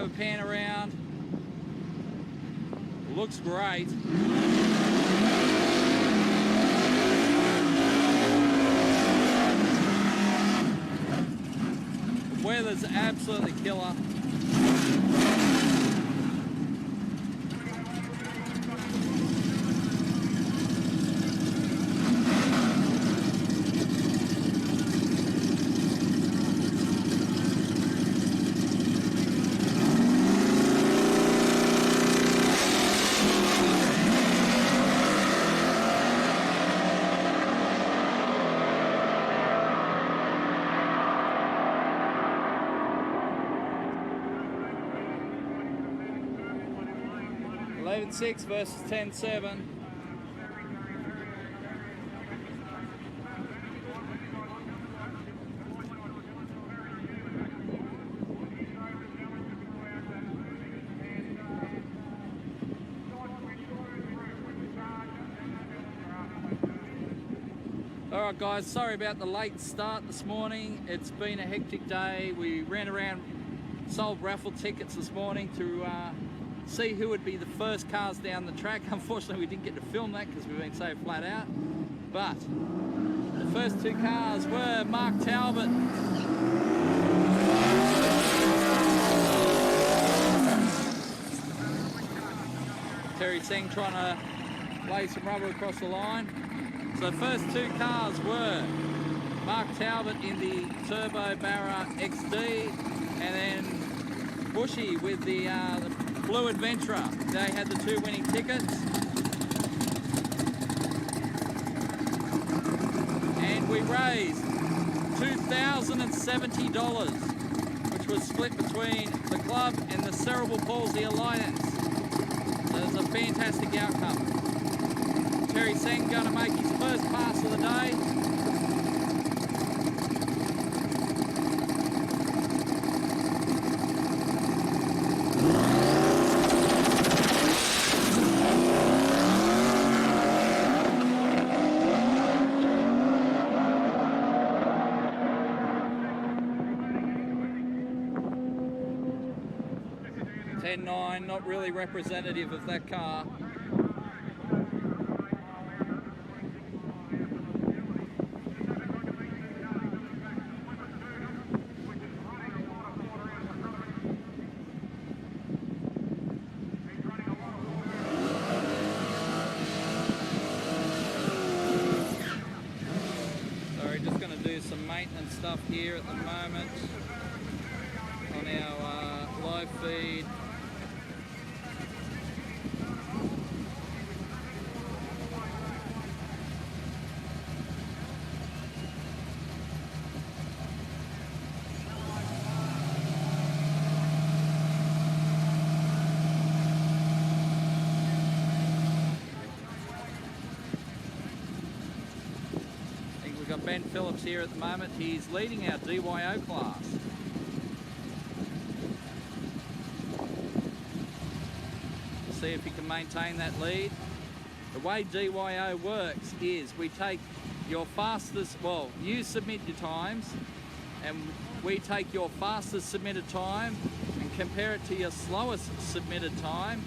have a pan around. Looks great. The weather's absolutely killer. .6 versus 10.7. Alright guys, sorry about the late start this morning. It's been a hectic day. We ran around, sold raffle tickets this morning to see who would be the first cars down the track. Unfortunately, we didn't get to film that because we've been so flat out. But the first two cars were Mark Talbot. Terry Singh trying to lay some rubber across the line. So the first two cars were Mark Talbot in the Turbo Barra XD, and then Bushy with the Blue Adventurer. They had the two winning tickets. And we raised $2,070, which was split between the club and the Cerebral Palsy Alliance. So it was a fantastic outcome. Terry Singh going to make his first pass of the day. .9, not really representative of that car. Sorry, just going to do some maintenance stuff here at the moment on our live feed. Ben Phillips here at the moment. He's leading our DYO class. We'll see if he can maintain that lead. The way DYO works is we take your fastest, well, you submit your times and we take your fastest submitted time and compare it to your slowest submitted time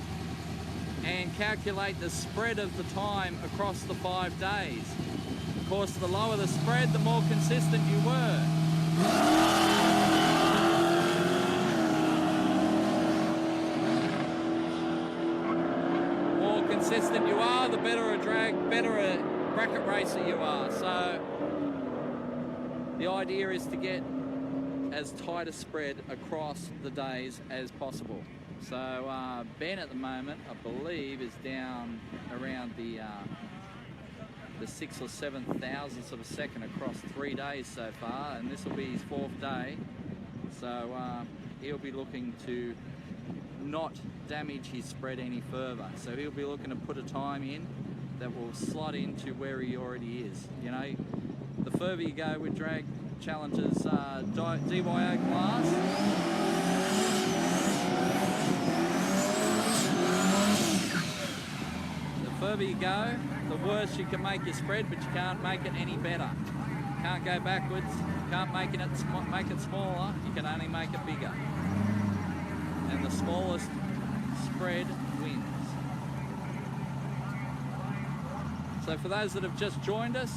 and calculate the spread of the time across the 5 days. Of course, the lower the spread, the more consistent you were. The more consistent you are, the better a bracket racer you are. So the idea is to get as tight a spread across the days as possible. So Ben at the moment, I believe, is down around the 6 or 7 thousandths of a second across 3 days so far, and this will be his 4th day. So he'll be looking to not damage his spread any further. So he'll be looking to put a time in that will slot into where he already is. You know, the further you go with drag challenges DYO class, the further you go, the worse you can make your spread, but you can't make it any better. Can't go backwards, can't make it smaller, you can only make it bigger. and the smallest spread wins. So for those that have just joined us,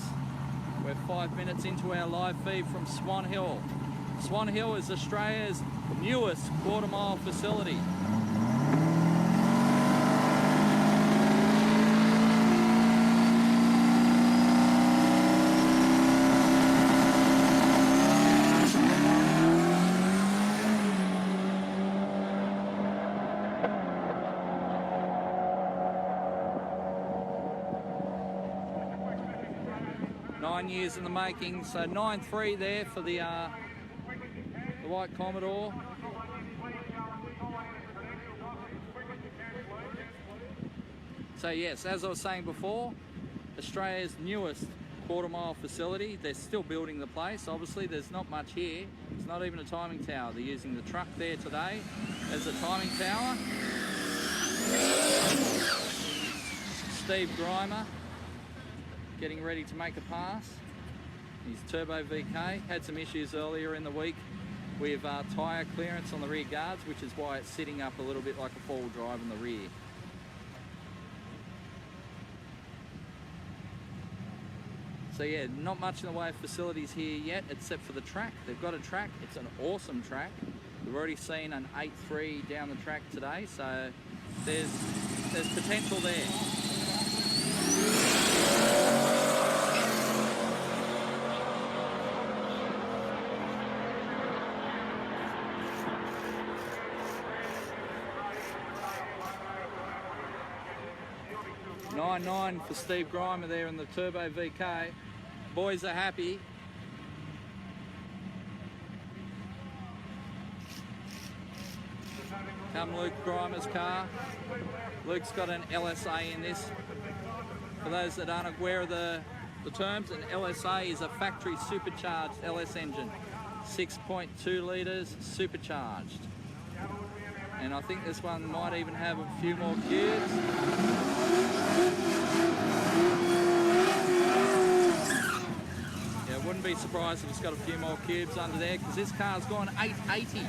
we're 5 minutes into our live feed from Swan Hill. Swan Hill is Australia's newest quarter-mile facility. Years in the making, so 9.3 there for the White Commodore. So yes, as I was saying before, Australia's newest quarter-mile facility. They're still building the place. Obviously, there's not much here. It's not even a timing tower. They're using the truck there today as a timing tower. Steve Grimer getting ready to make a pass. His Turbo VK had some issues earlier in the week with tyre clearance on the rear guards, which is why it's sitting up a little bit like a four-wheel drive in the rear. So yeah, not much in the way of facilities here yet, except for the track. They've got a track. It's an awesome track. We've already seen an 8.3 down the track today, so there's potential there. .99 for Steve Grimer there in the Turbo VK. Boys are happy. Come Luke Grimer's car. Luke's got an LSA in this. For those that aren't aware of the terms, an LSA is a factory supercharged LS engine. 6.2 litres supercharged. And I think this one might even have a few more cubes. Yeah, wouldn't be surprised if it's got a few more cubes under there, because this car's gone 880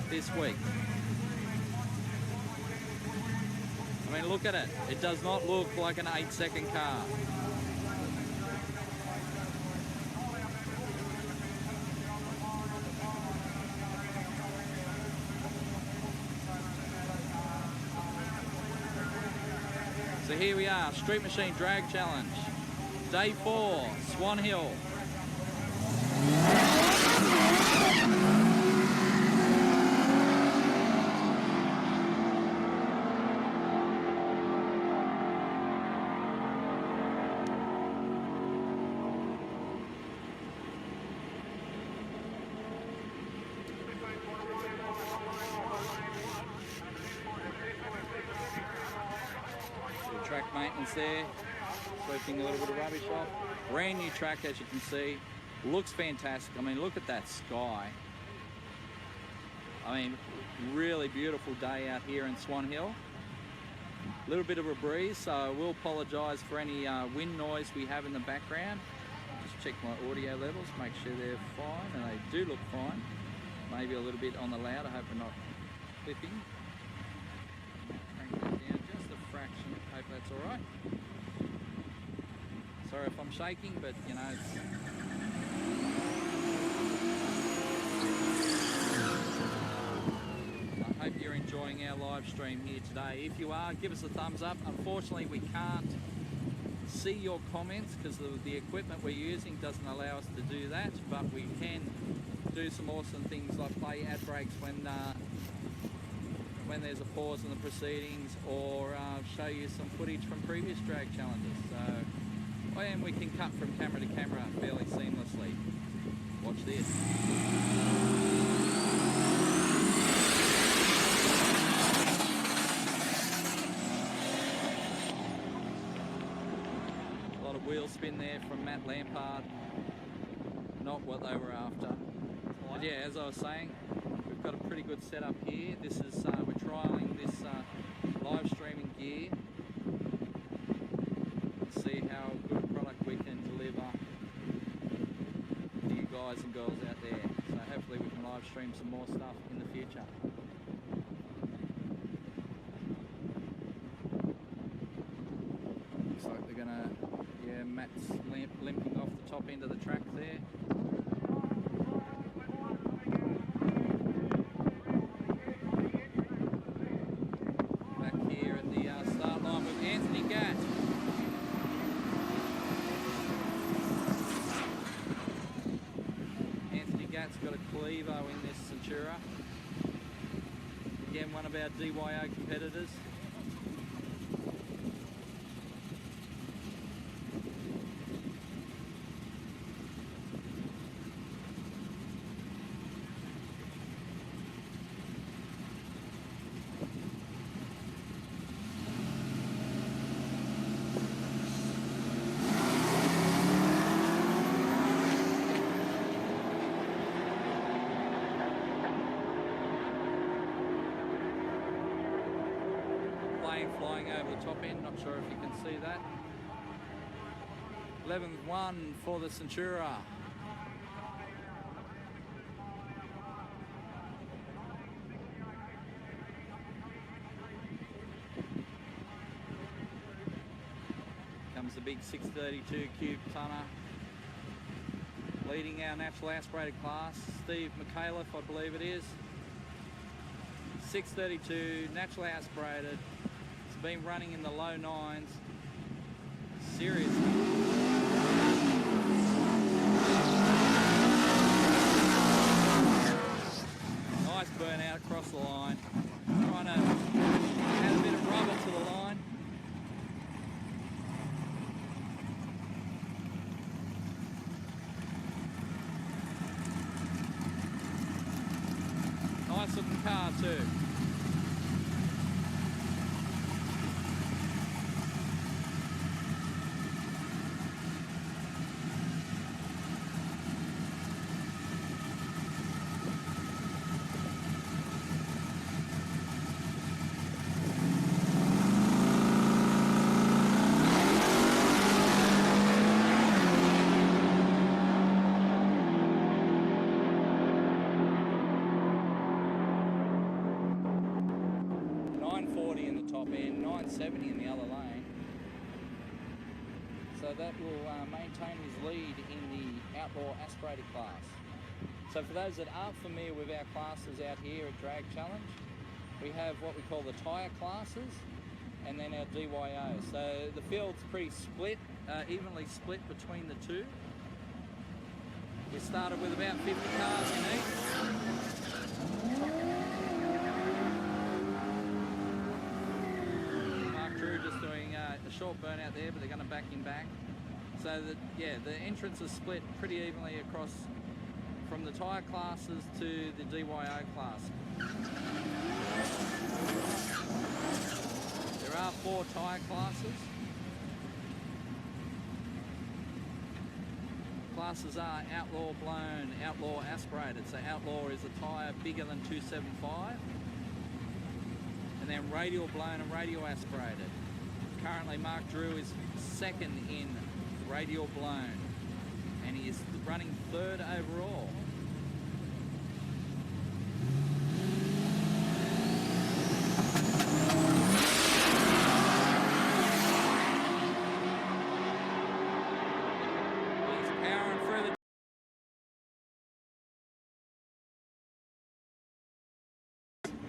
this week. I mean, look at it. It does not look like an 8-second car. So here we are, Street Machine Drag Challenge, Day 4, Swan Hill. Track maintenance there, sweeping a little bit of rubbish off. Brand new track, as you can see. Looks fantastic. I mean, look at that sky. I mean, really beautiful day out here in Swan Hill. A little bit of a breeze, so I will apologise for any wind noise we have in the background. Just check my audio levels, make sure they're fine, and they do look fine. Maybe a little bit on the loud, I hope we're not clipping. Crank that down just a fraction, hope that's all right. Sorry if I'm shaking, but you know, I hope you're enjoying our live stream here today. If you are, give us a thumbs up. Unfortunately, we can't see your comments because the equipment we're using doesn't allow us to do that, but we can do some awesome things like play ad breaks when there's a pause in the proceedings, or show you some footage from previous drag challenges. So, and we can cut from camera to camera fairly seamlessly. Watch this. A lot of wheel spin there from Matt Lampard. Not what they were after. But yeah, as I was saying, we've got a pretty good setup here. This is we're trialing this live streaming gear. See how good a product we can deliver to you guys and girls out there. So hopefully we can live stream some more stuff in the future. top end of the track there. Back here at the start line with Anthony Gatt. Anthony Gatt's got a Clevo in this Centura. Again, one of our DYO competitors. Flying over the top end, not sure if you can see that. 11-1 for the Centura. Comes the big 632 cube tonner. Leading our natural aspirated class, Steve McAuliffe, I believe it is. 632, naturally aspirated. It's been running in the low 9s. Seriously. Nice burnout across the line. Trying to add a bit of rubber to the line. Nice looking car too. In the other lane, so that will maintain his lead in the outlaw aspirated class. So for those that aren't familiar with our classes out here at Drag Challenge, we have what we call the tyre classes and then our DYO. So the field's pretty split, evenly split between the two. We started with about 50 cars in each. Just doing a short burnout there, but they're going to back him back. So that, yeah, the entrance is split pretty evenly across from the tyre classes to the DYO class. There are 4 tyre classes. Classes are outlaw blown, outlaw aspirated. So outlaw is a tyre bigger than 275. And then radial blown and radial aspirated. Currently Mark Drew is second in radial blown and he is running 3rd overall. He's powering through the...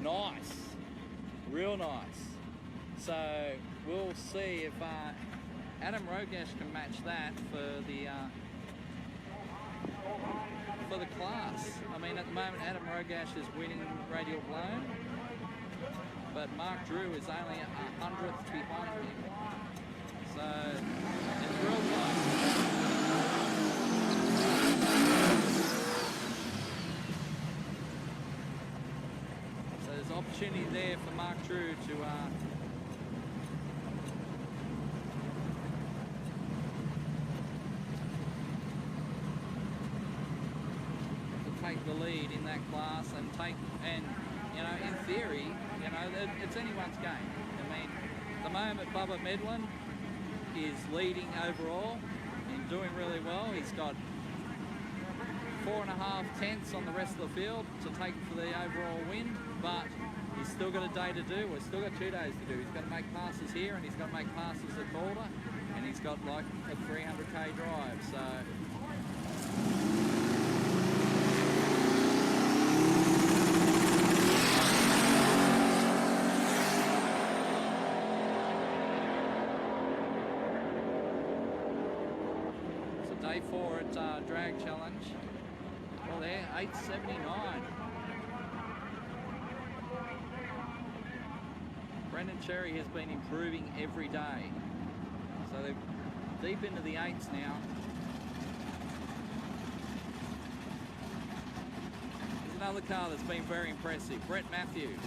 Nice, real nice. So we'll see if Adam Rogash can match that for the class. I mean, at the moment Adam Rogash is winning radial blown, but Mark Drew is only 100th behind him. So it's real close. So there's opportunity there for Mark Drew to take the lead in that class and you know, in theory, you know, it's anyone's game. I mean, at the moment Bubba Medlin is leading overall and doing really well. He's got 4.5 tenths on the rest of the field to take for the overall win, but he's still got a day to do. We've still got 2 days to do. He's got to make passes here and he's got to make passes at Calder, and he's got like a 300k drive. So Day 4 at Drag Challenge. Well, there, 8.79. Brendan Cherry has been improving every day. So they're deep into the 8s now. Here's another car that's been very impressive, Brett Matthews.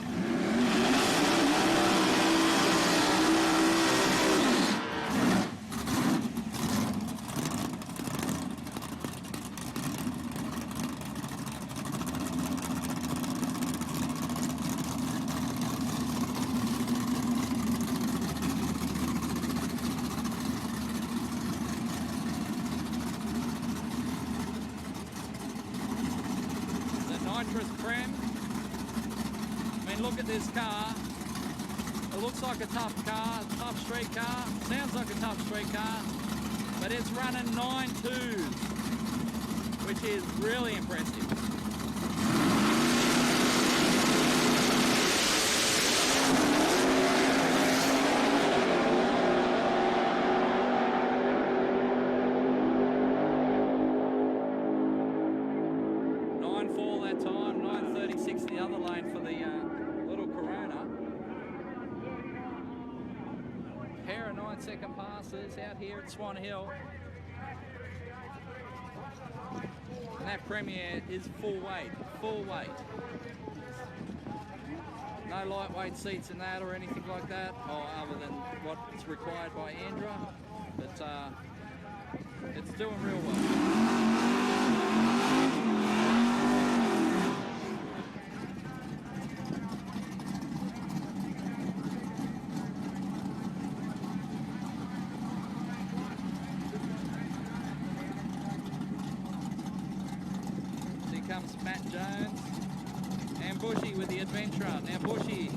Creme. I mean, look at this car. It looks like a tough car, tough street car. Sounds like a tough street car, but it's running 9.2s, which is really impressive. Pair of 9-second passes out here at Swan Hill. And that Premier is full weight, full weight. No lightweight seats in that or anything like that, or other than what's required by Andra. But it's doing real well. Comes Matt Jones and Bushy with the Adventurer. Now Bushy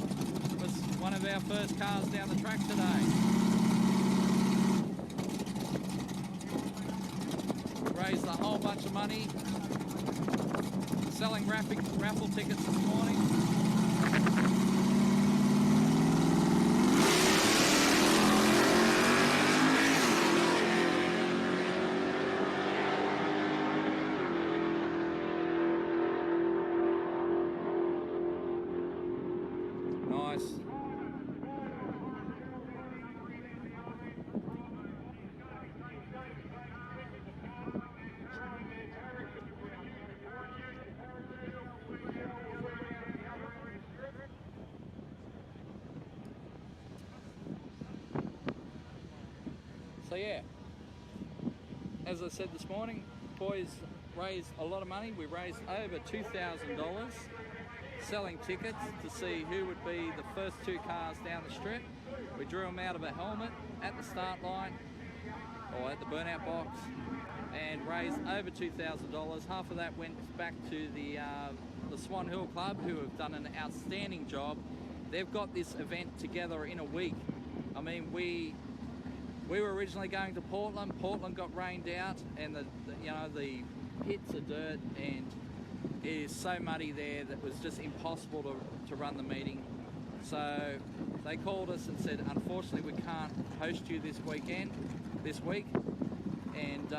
was one of our first cars down the track today. Raised a whole bunch of money selling raffle tickets this morning. So yeah, as I said this morning, boys raised a lot of money. We raised over $2,000 selling tickets to see who would be the first 2 cars down the strip. We drew them out of a helmet at the start line, or at the burnout box, and raised over $2,000. Half of that went back to the Swan Hill Club, who have done an outstanding job. They've got this event together in a week. I mean, we were originally going to Portland. Portland got rained out, and the pits are dirt, and it is so muddy there that it was just impossible to run the meeting. So they called us and said, unfortunately, we can't host you this week, and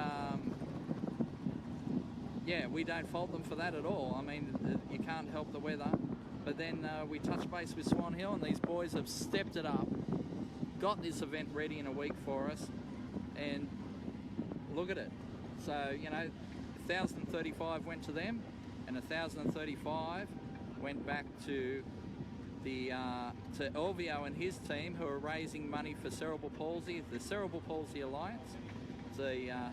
yeah, we don't fault them for that at all. I mean, you can't help the weather. But then we touched base with Swan Hill, and these boys have stepped it up, got this event ready in a week for us, and look at it. So, you know, 1,035 went to them, and 1,035 went back to the to Elvio and his team, who are raising money for cerebral palsy, the Cerebral Palsy Alliance. It's a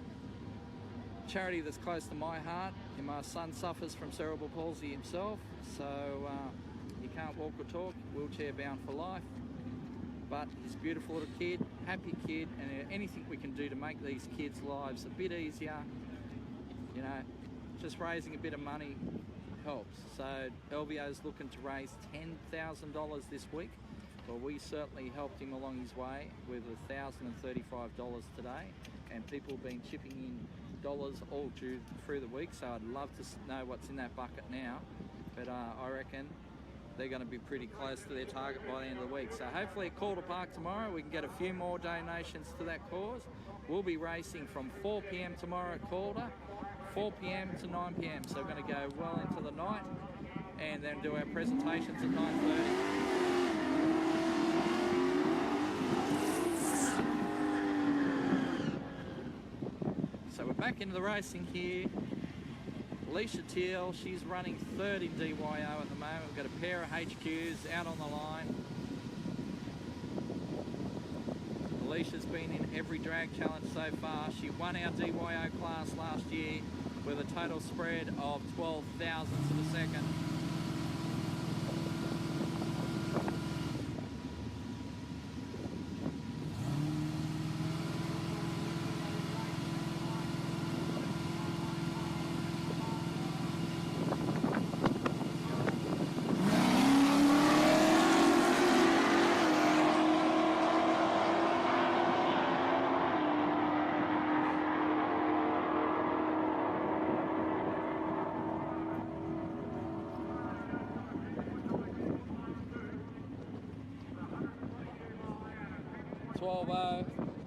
charity that's close to my heart, and my son suffers from cerebral palsy himself, so he can't walk or talk, wheelchair bound for life. But he's a beautiful little kid, happy kid, and anything we can do to make these kids' lives a bit easier, you know, just raising a bit of money helps. So Elvio's looking to raise $10,000 this week. Well, we certainly helped him along his way with $1,035 today, and people have been chipping in dollars all due through the week, so I'd love to know what's in that bucket now, but I reckon they're going to be pretty close to their target by the end of the week. So hopefully at Calder Park tomorrow we can get a few more donations to that cause. We'll be racing from 4 p.m. tomorrow at Calder, 4 p.m. to 9 p.m. So we're going to go well into the night and then do our presentations at 9:30. So we're back into the racing here. Alicia Teal, she's running third in DYO at the moment. We've got a pair of HQs out on the line. Alicia's been in every drag challenge so far. She won our DYO class last year with a total spread of 12 thousandths of a second.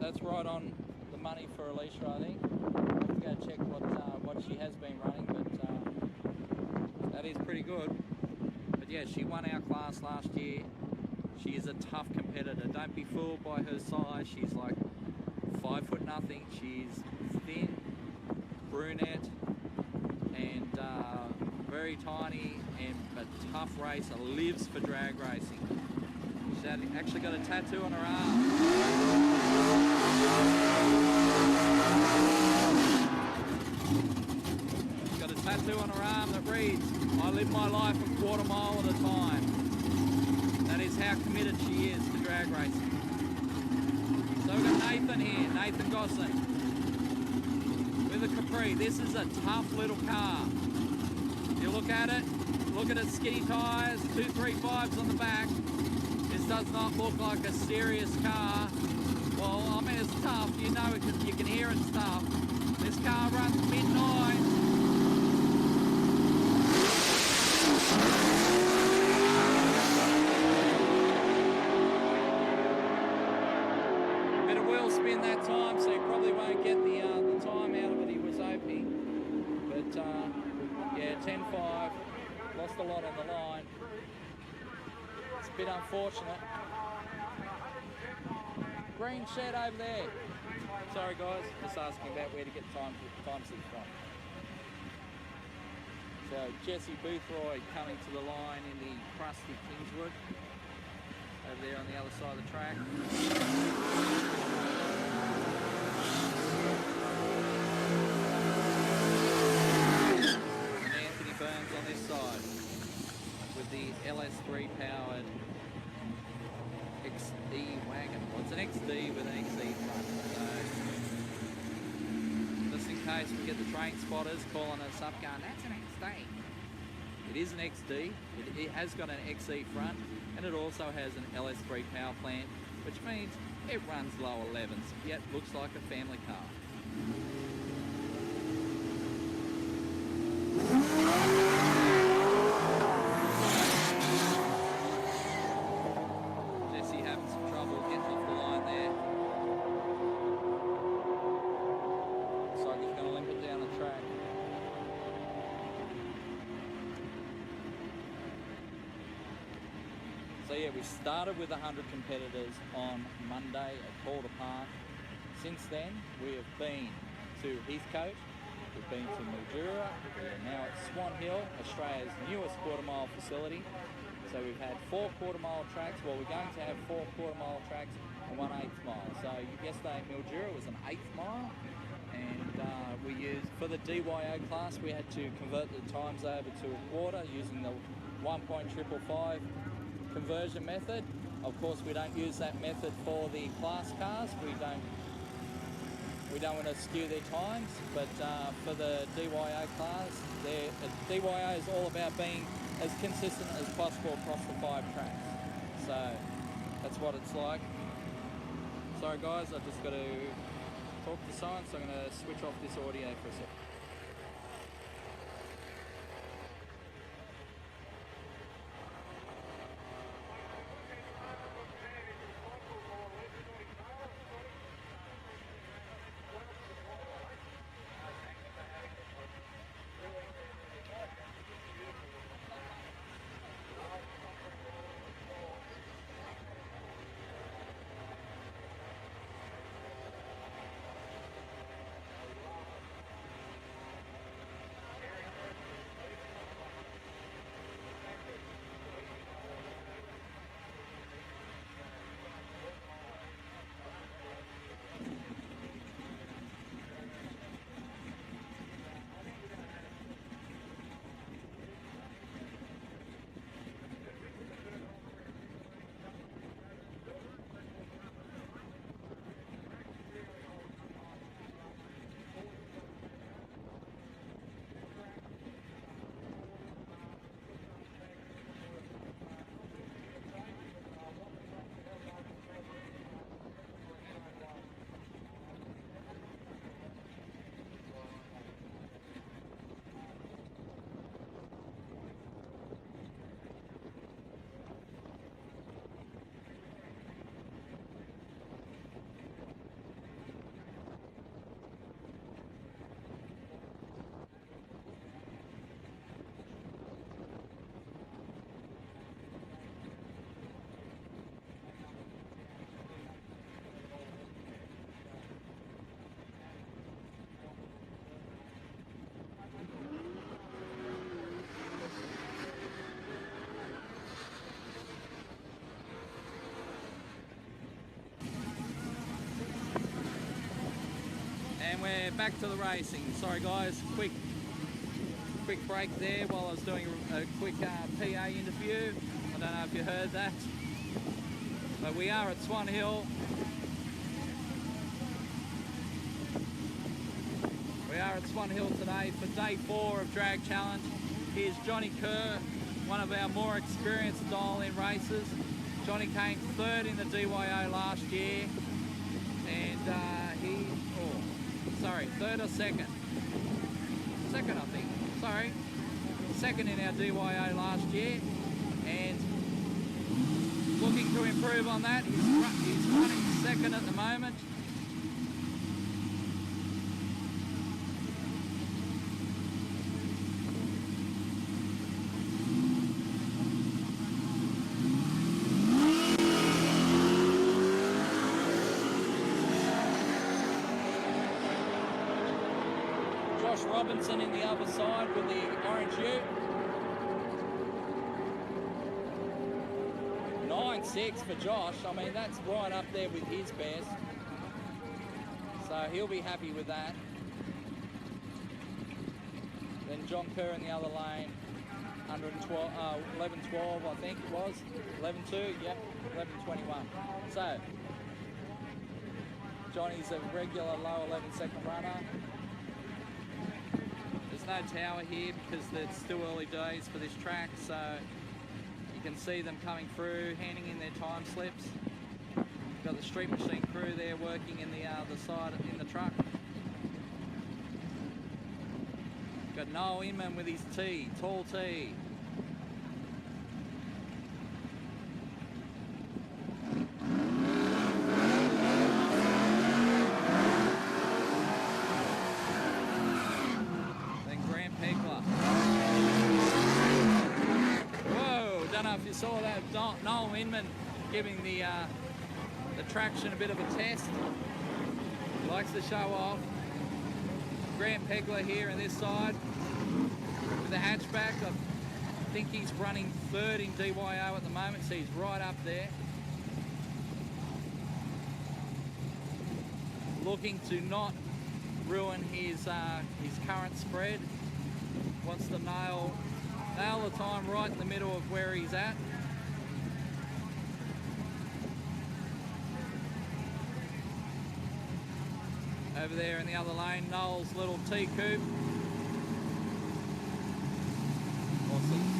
That's right on the money for Alicia, I think. I have to go check what she has been running, but that is pretty good. But yeah, she won our class last year. She is a tough competitor. Don't be fooled by her size. She's like 5 foot nothing. She's thin, brunette, and very tiny, and a tough racer. Lives for drag racing. She's actually got a tattoo on her arm. She's got a tattoo on her arm that reads, "I live my life a quarter mile at a time." That is how committed she is to drag racing. So we've got Nathan here, Nathan Gosling, with a Capri. This is a tough little car. You look at its skinny tyres, 235s on the back. This does not look like a serious car. Well, I mean, it's tough. You know, you can hear it's tough. This car runs midnight. Bit of wheel spin that time, so you probably won't get the time out of it he was hoping. But yeah, 10.5. Lost a lot on the line. It's a bit unfortunate. Green shed over there. Sorry guys, just asking about where to get time slips from. So Jesse Boothroyd coming to the line in the crusty Kingswood. Over there on the other side of the track. And Anthony Burns on this side with the LS3 powered XD wagon. Well, it's an XD with an XE front. So, just in case we get the train spotters calling us up going, that's an XD. It is an XD. It has got an XE front, and it also has an LS3 power plant, which means it runs low 11s, yet looks like a family car. So yeah, we started with 100 competitors on Monday at Calder Park. Since then, we have been to Heathcote, we've been to Mildura, we are now at Swan Hill, Australia's newest quarter-mile facility. So we've had 4 quarter-mile tracks. Well, we're going to have 4 quarter-mile tracks and 1 1/8 mile. So yesterday at Mildura was an 1/8 mile, and we used, for the DYO class, we had to convert the times over to a quarter using the 1.555 conversion method. Of course, we don't use that method for the class cars. We don't want to skew their times, but for the DYO class, DYO is all about being as consistent as possible across the 5 tracks. So that's what it's like. Sorry guys, I've just got to talk to someone, so I'm going to switch off this audio for a second. we're back to the racing. Sorry guys, quick break there while I was doing a quick PA interview. I don't know if you heard that, but we are at Swan Hill. We are at Swan Hill today for day 4 of Drag Challenge. Here's Johnny Kerr, one of our more experienced dial-in racers. Johnny came 3rd in the DYO last year, and 3rd or 2nd? 2nd, I think. Sorry. 2nd in our DYO last year, and looking to improve on that. He's running 2nd at the moment. Robinson in the other side with the orange ute. 9.6 for Josh. I mean, that's right up there with his best. So he'll be happy with that. Then John Kerr in the other lane. 11.12, I think it was. 11.2, yep, 11.21. So Johnny's a regular low 11-second runner. No tower here because it's still early days for this track, so you can see them coming through, handing in their time slips. Got the street machine crew there working in the side in the truck. Got Noel Inman with his tee, tall tee. If you saw that, Noel Inman giving the traction a bit of a test. He likes to show off. Grant Pegler here on this side with the hatchback. I think he's running 3rd in DYO at the moment, so he's right up there. Looking to not ruin his current spread. Wants to nail the time right in the middle of where he's at. Over there in the other lane, Noel's little T-coupe. Awesome.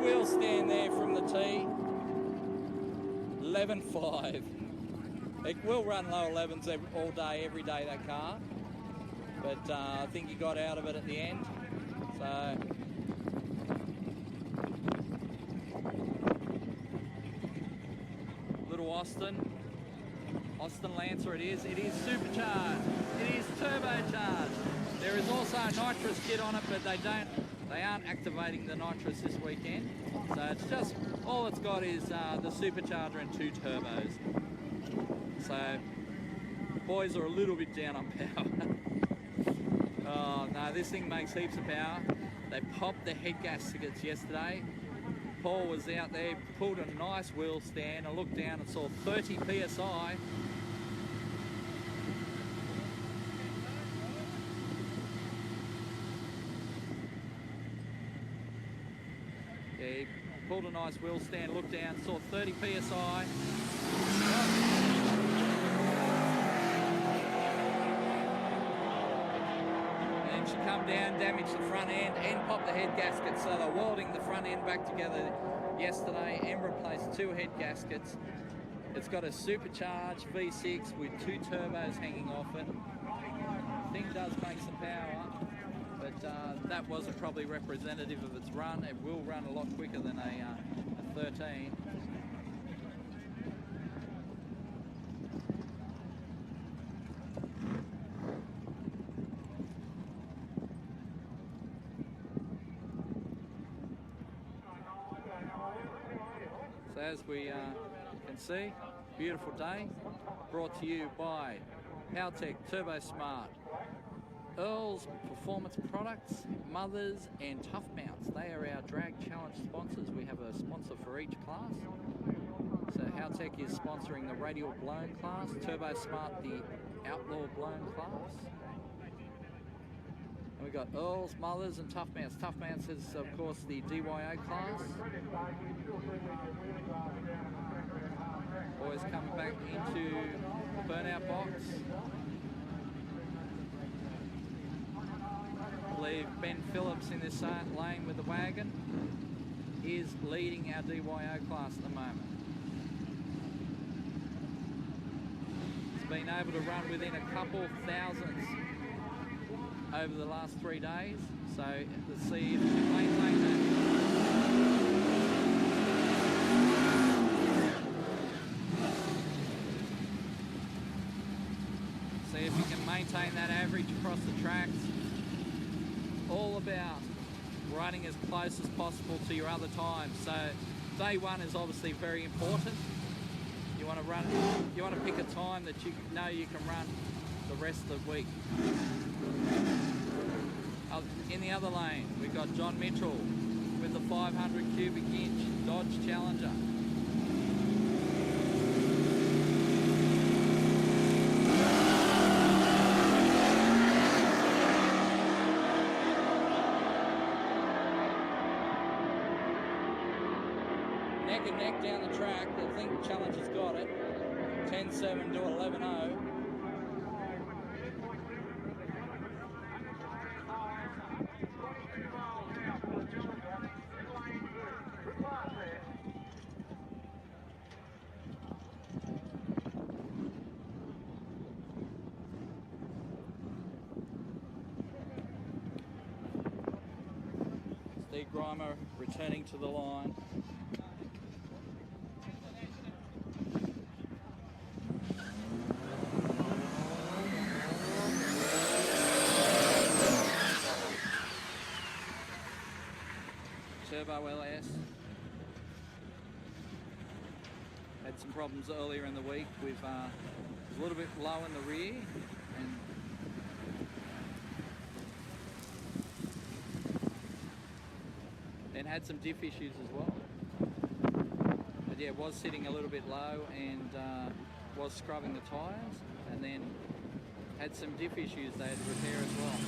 Wheel stand there from the tee. 11.5. It will run low 11s all day, every day, that car. But I think he got out of it at the end. So little Austin Lancer it is. It is supercharged. It is turbocharged. There is also a nitrous kit on it, but they aren't activating the nitrous this weekend. So it's just, all it's got is the supercharger and 2 turbos. So boys are a little bit down on power. Oh no, this thing makes heaps of power. They popped the head gaskets yesterday. Paul was out there, pulled a nice wheel stand. I looked down and saw 30 PSI. He pulled a nice wheel stand, looked down, saw 30 PSI. And she come down, damaged the front end and popped the head gasket. So they're welding the front end back together yesterday and replaced 2 head gaskets. It's got a supercharged V6 with 2 turbos hanging off it. The thing does make some power. But that wasn't probably representative of its run. It will run a lot quicker than a 13. as we can see, beautiful day, brought to you by Haltech, Turbo Smart, Earl's Performance Products, Mothers and Tough Mounts. They are our drag challenge sponsors. We have a sponsor for each class. So Haltech is sponsoring the radial blown class, Turbo Smart the outlaw blown class. And we've got Earls, Mothers and Tough Mounts. Tough Mounts is of course the DYO class. Boys coming back into the burnout box. I believe Ben Phillips in this lane with the wagon is leading our DYO class at the moment. He's been able to run within a couple of thousandths over the last 3 days, so let's see if he can maintain that. See if he can maintain that average across the tracks. All about running as close as possible to your other times. So day one is obviously very important. You want to pick a time that you know you can run the rest of the week. In the other lane, we've got John Mitchell with the 500 cubic inch Dodge Challenger. Neck and neck down the track. I think Challenger's got it. 10.7 to 11.0. Steve Grimer returning to the line. Turbo LS. Had some problems earlier in the week with was a little bit low in the rear and had some diff issues as well. But yeah, was sitting a little bit low and was scrubbing the tyres, and then had some diff issues they had to repair as well.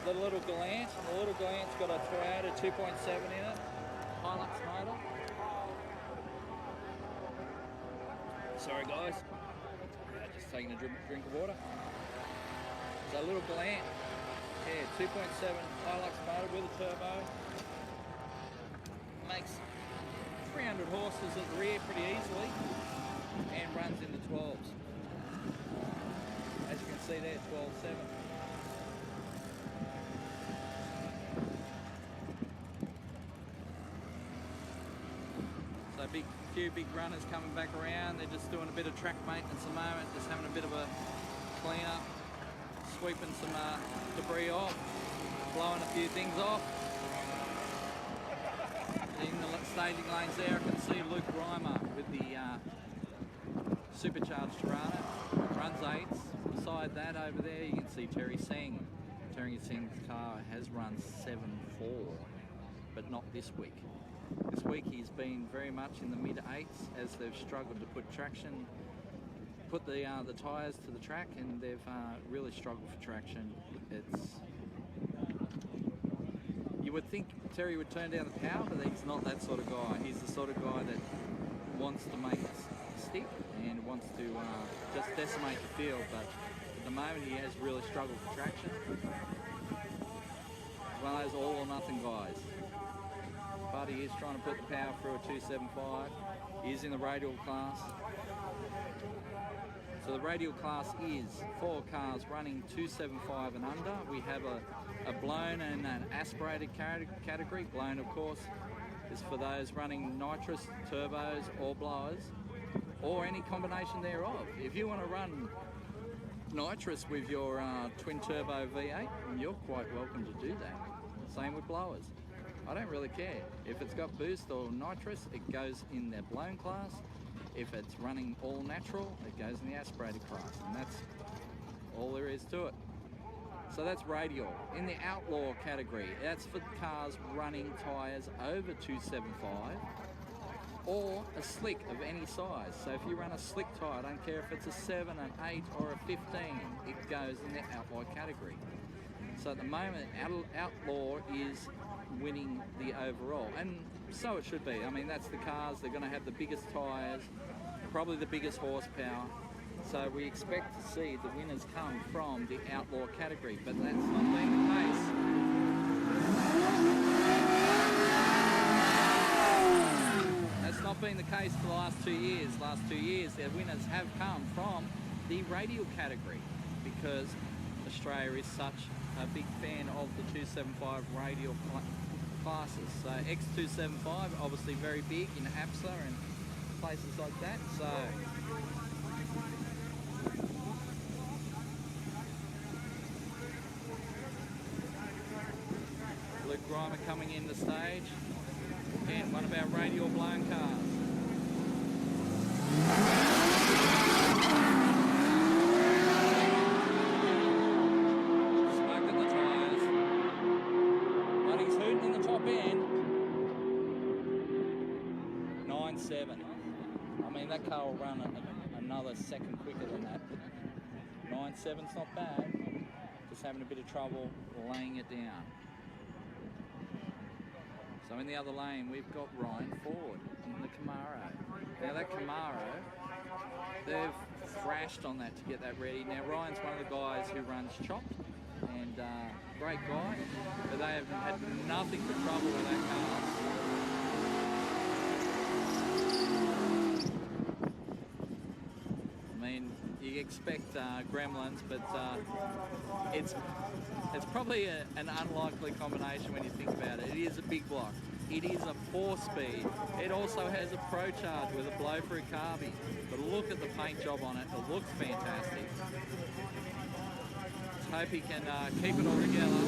The little Galant. The little Galant's got a Toyota 2.7 in it, Hilux motor. Sorry guys, just taking a drink of water. So little Galant, yeah, 2.7 Hilux motor with a turbo. Makes 300 horses at the rear pretty easily and runs in the 12s. As you can see there, 12.7. So few big runners coming back around. They're just doing a bit of track maintenance at the moment, just having a bit of a clean up, sweeping some debris off, blowing a few things off. In the staging lanes there, I can see Luke Reimer with the supercharged Toronto, runs 8s. Beside that over there you can see Terry Singh. Terry Singh's car has run 7.4, but not this week. This week he's been very much in the mid-8s as they've struggled to put traction, put the tyres to the track, and they've really struggled for traction. You would think Terry would turn down the power, but he's not that sort of guy. He's the sort of guy that wants to make it stick and wants to just decimate the field, but at the moment he has really struggled for traction. One of those all or nothing guys. But he is trying to put the power through a 275. He is in the radial class. So the radial class is 4 cars running 275 and under. We have a blown and an aspirated category. Blown, of course, is for those running nitrous turbos or blowers, or any combination thereof. If you want to run nitrous with your twin turbo V8, you're quite welcome to do that. Same with blowers. I don't really care. If it's got boost or nitrous, it goes in the blown class. If it's running all natural, it goes in the aspirated class, and that's all there is to it. So that's radial. In the outlaw category, that's for cars running tyres over 275 or a slick of any size. So if you run a slick tyre, I don't care if it's a 7, an 8 or a 15, it goes in the outlaw category. So at the moment, outlaw is winning the overall, and so it should be. I mean, that's the cars, they're going to have the biggest tyres, probably the biggest horsepower. So we expect to see the winners come from the outlaw category, but that's not been the case. That's not been the case for the last 2 years. Last 2 years, their winners have come from the radial category, because Australia is such a big fan of the 275 radial classes. So X275, obviously very big in APSA and places like that. So Luke Grimer coming in the stage in one of our radial blown cars. I mean, that car will run another second quicker than that. 9.7's not bad. Just having a bit of trouble laying it down. So in the other lane, we've got Ryan Ford in the Camaro. Now that Camaro, they've thrashed on that to get that ready. Now Ryan's one of the guys who runs Chopped, and great guy, but they have had nothing but trouble with that car. I mean, you expect gremlins, but it's probably an unlikely combination when you think about it. It is a big block. It is a 4-speed. It also has a Pro Charge with a blow-through carby. But look at the paint job on it. It looks fantastic. Let's hope he can keep it all together.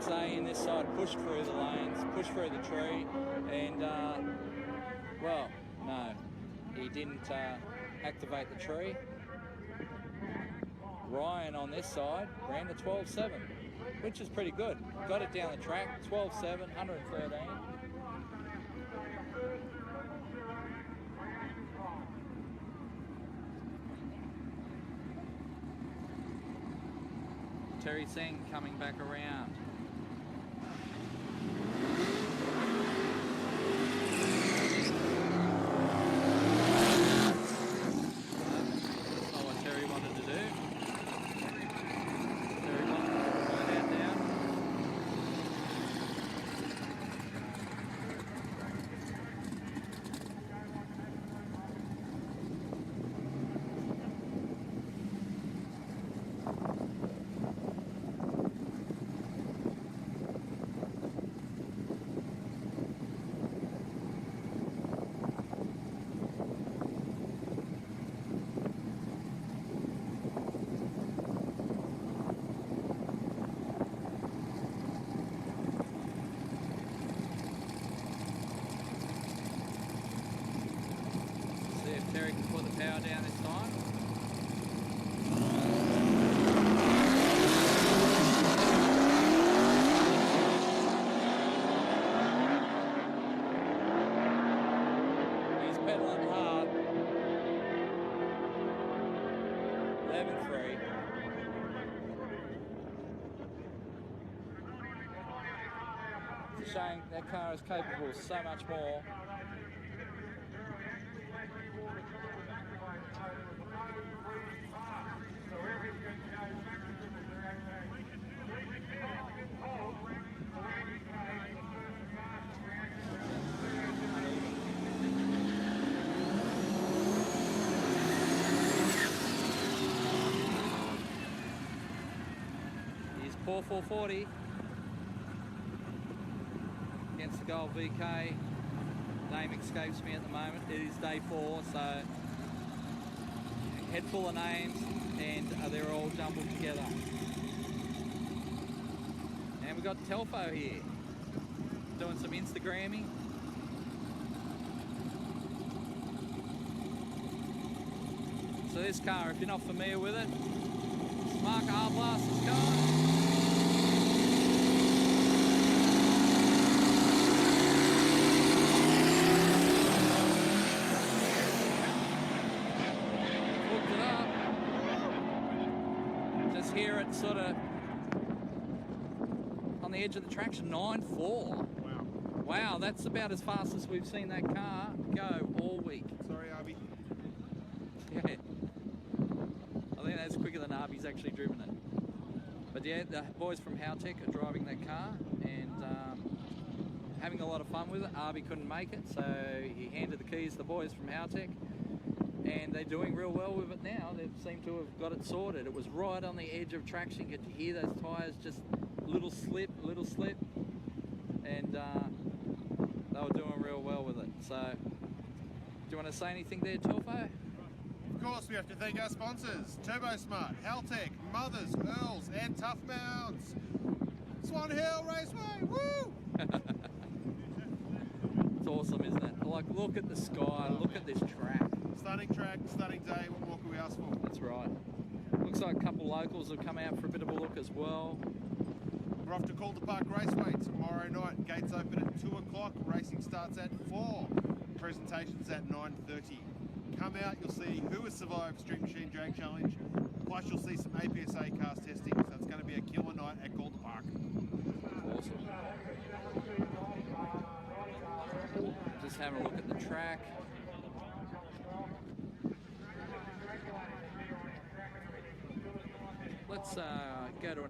In this side pushed through the lanes, pushed through the tree, and well, no, he didn't activate the tree. Ryan on this side ran a 12.7, which is pretty good. Got it down the track, 12.7, 113. Terry Singh coming back around. Terry can put the power down this time. He's pedaling hard. 11.3. It's a shame that car is capable of so much more. 440 against the Gold VK. Name escapes me at the moment. It is day 4, so head full of names, and they're all jumbled together. And we've got Telfo here doing some Instagramming. So this car, if you're not familiar with it, it's Mark Arblas's car. Hooked it up. Just hear it sort of on the edge of the traction, 9.4. Wow, that's about as fast as we've seen that car go all week. Sorry, Arby. Yeah. I think that's quicker than Arby's actually driven it. But yeah, the boys from Howtech are driving that car and having a lot of fun with it. Arby couldn't make it, so he handed the keys to the boys from Howtech, and they're doing real well with it now. They seem to have got it sorted. It was right on the edge of traction. You could hear those tyres just little slip, and they were doing real well with it. So, do you want to say anything there, Telfo? Of course, we have to thank our sponsors, TurboSmart, Haltech, Mothers, Earls, and Tough Mounds. Swan Hill Raceway, woo! It's awesome, isn't it? Like, look at the sky, look at this track. Stunning track, stunning day, what more can we ask for? That's right. Looks like a couple of locals have come out for a bit of a look as well. We're off to Calder Park Raceway tomorrow night. Gates open at 2 o'clock, racing starts at 4. Presentations at 9:30. Come out, you'll see who has survived Street Machine Drag Challenge, plus you'll see some APSA cars testing, so it's going to be a killer night at Calder Park. Awesome. Just having a look at the track. Let's go to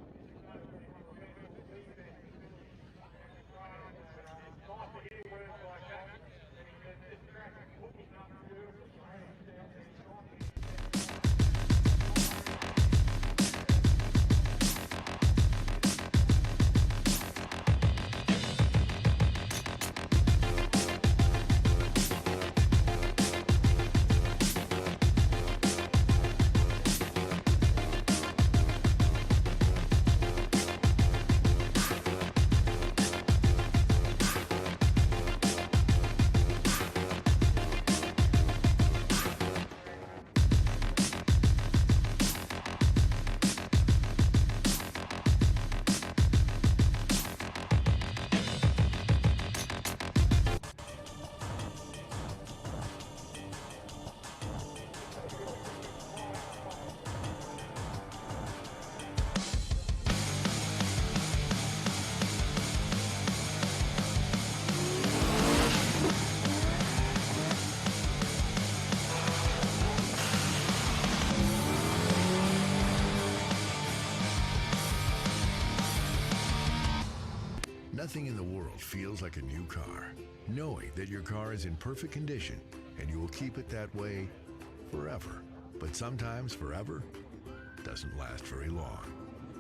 Nothing in the world feels like a new car. Knowing that your car is in perfect condition and you will keep it that way forever. But sometimes forever doesn't last very long.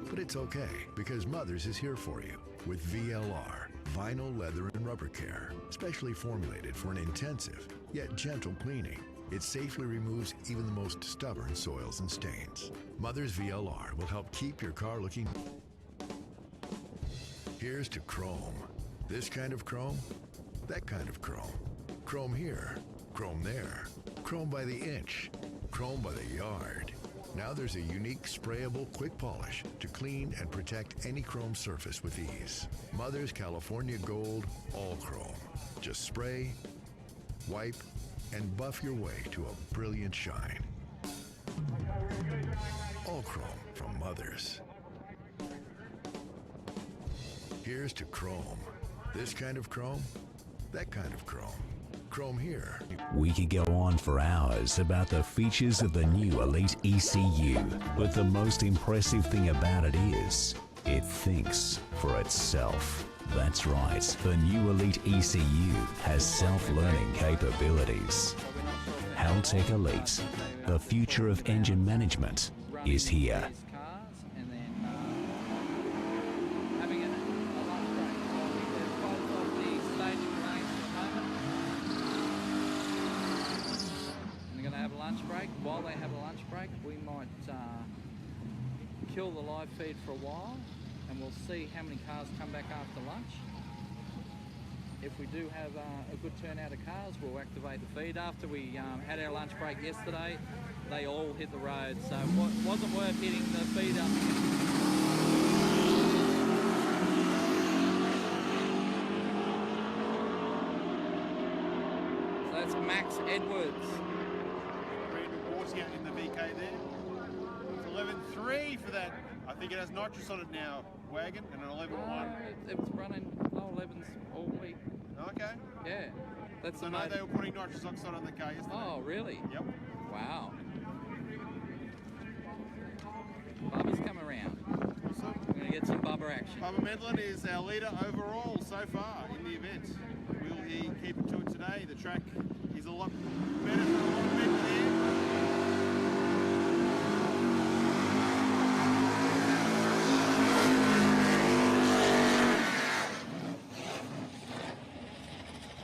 But it's okay, because Mothers is here for you with VLR, vinyl, leather, and rubber care, specially formulated for an intensive yet gentle cleaning. It safely removes even the most stubborn soils and stains. Mothers VLR will help keep your car looking. Here's to chrome. This kind of chrome, that kind of chrome. Chrome here, chrome there, chrome by the inch, chrome by the yard. Now there's a unique sprayable quick polish to clean and protect any chrome surface with ease. Mother's California Gold All Chrome. Just spray, wipe, and buff your way to a brilliant shine. All Chrome from Mothers. Here's to chrome. This kind of chrome, that kind of chrome. Chrome here. We could go on for hours about the features of the new Elite ECU, but the most impressive thing about it is it thinks for itself. That's right, the new Elite ECU has self-learning capabilities. Haltech Elite, the future of engine management, is here. lunch break. While they have a lunch break, we might kill the live feed for a while, and we'll see how many cars come back after lunch. If we do have a good turnout of cars, we'll activate the feed. After we had our lunch break yesterday, they all hit the road, so it wasn't worth hitting the feed up again. That's Max Edwards. Brandon Warsia in the VK there. It's 11.3 for that. I think it has nitrous on it now, wagon, and an 11.1. It's running low 11s all week. Okay. Yeah. That's So no, they were putting nitrous oxide on the car yesterday. Oh, really? Yep. Wow. Bubba's come around. Awesome. We're going to get some Bubba action. Bubba Medlin is our leader overall so far in the event. Will he keep it to it today? The track is a lot better for a lot of men there.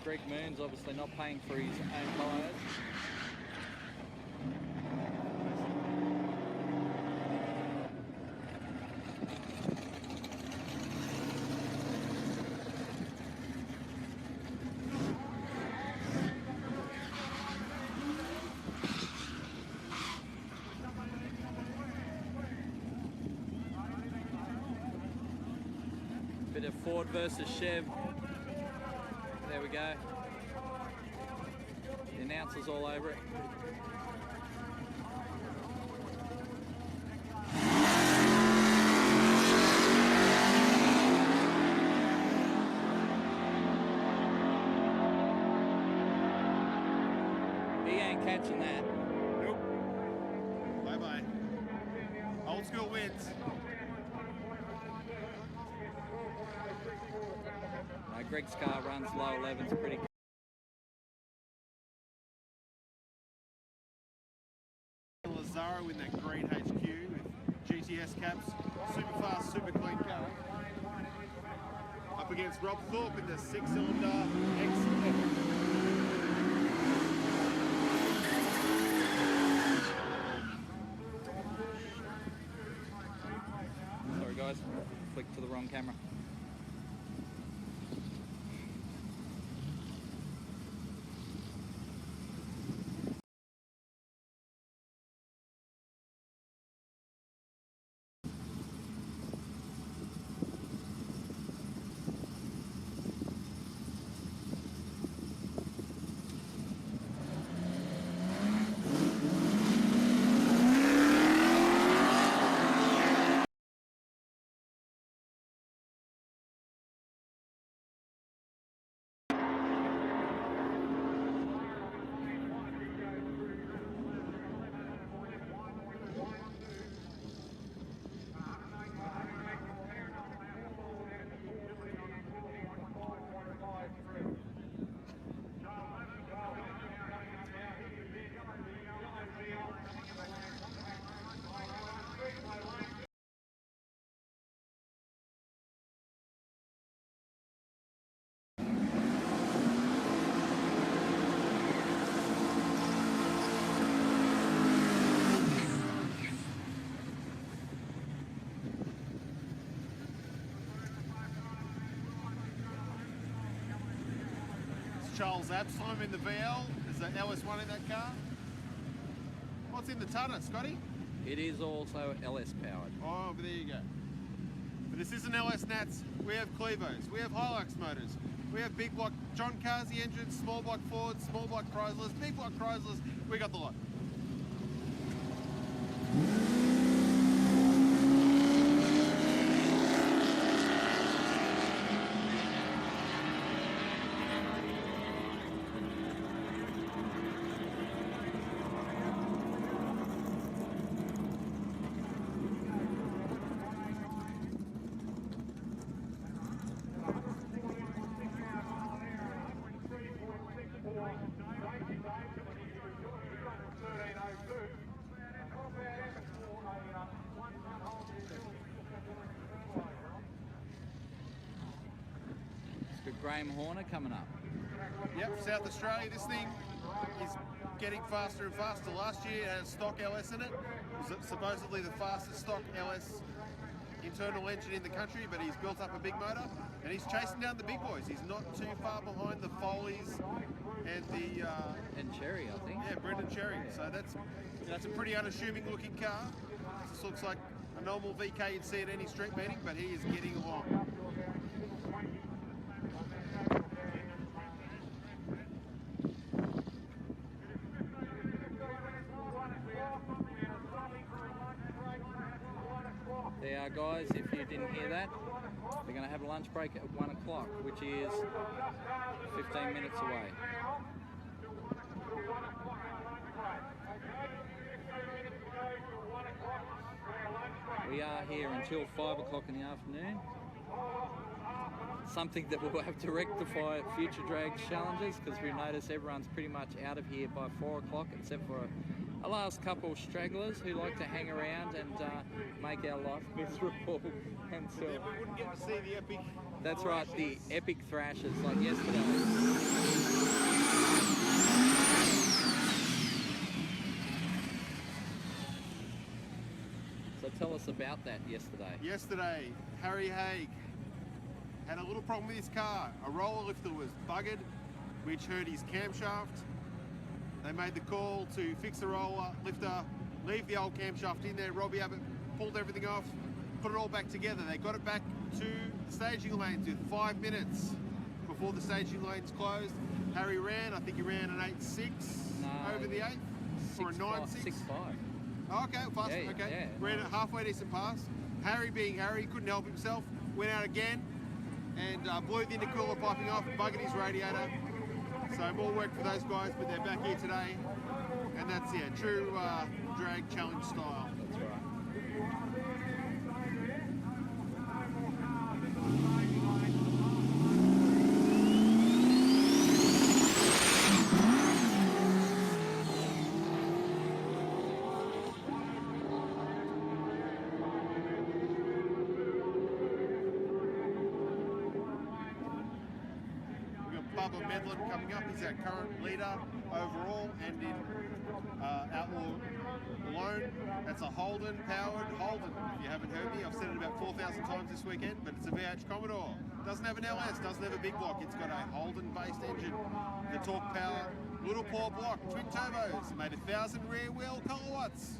Greg Moon's obviously not paying for his own tyres. Bit of Ford versus Chev. There we go. The announcer's all over it. He ain't catching that. Nope. Bye-bye. Old school wins. Greg's car runs low 11s pretty good. Lazaro in that green HQ with GTS caps. Super fast, super clean car. Up against Rob Thorpe in the 6-cylinder XF. Sorry guys, flicked to the wrong camera. Charles Absalom in the VL. There's an LS1 in that car. What's in the Tata, Scotty? It is also LS powered. Oh, but there you go. But this isn't LS Nats. We have Clevos. We have Hilux motors. We have big block John Carsey engines, small block Fords, small block Chryslers, big block Chryslers. We got the lot. It's got Graham Horner coming up. Yep, South Australia, this thing is getting faster and faster. Last year it had a stock LS in it. It was supposedly the fastest stock LS internal engine in the country, but he's built up a big motor and he's chasing down the big boys. He's not too far behind the Foleys and the And Cherry, I think. yeah, Brendan Cherry. So that's a pretty unassuming looking car. This looks like a normal VK you'd see at any street meeting, but he is getting along. There are guys, if you didn't hear that, they're going to have a lunch break at 1 o'clock, which is 15 minutes away. We are here until 5 o'clock in the afternoon. Something that we'll have to rectify at future drag challenges, because we notice everyone's pretty much out of here by 4 o'clock, except for a last couple stragglers who like to hang around and make our life miserable until... Yeah, we wouldn't get to see the epic... That's right, the epic thrashes like yesterday. So tell us about that yesterday. Yesterday, Harry Haig had a little problem with his car. A roller lifter was buggered, which hurt his camshaft. They made the call to fix the roller lifter, leave the old camshaft in there. Robbie Abbott pulled everything off, put it all back together. They got it back to the staging lanes with 5 minutes before the staging lanes closed. Harry ran, I think he ran an 8.6 over the 8th, or a 9.6. 6.5. Oh, okay, fast, Yeah, okay. yeah. Ran a halfway decent pass. Harry being Harry, couldn't help himself, went out again and blew the intercooler piping off, buggered his radiator. So more work for those guys, but they're back here today. And that's, yeah, true drag challenge style. That's right. Bubba Medlin coming up. He's our current leader overall and in Outlaw alone. That's a Holden powered Holden. If you haven't heard me, I've said it about 4,000 times this weekend, but it's a VH Commodore. Doesn't have an LS, doesn't have a big block. It's got a Holden based engine. The torque power, little poor block, twin turbos, made 1,000 rear wheel kilowatts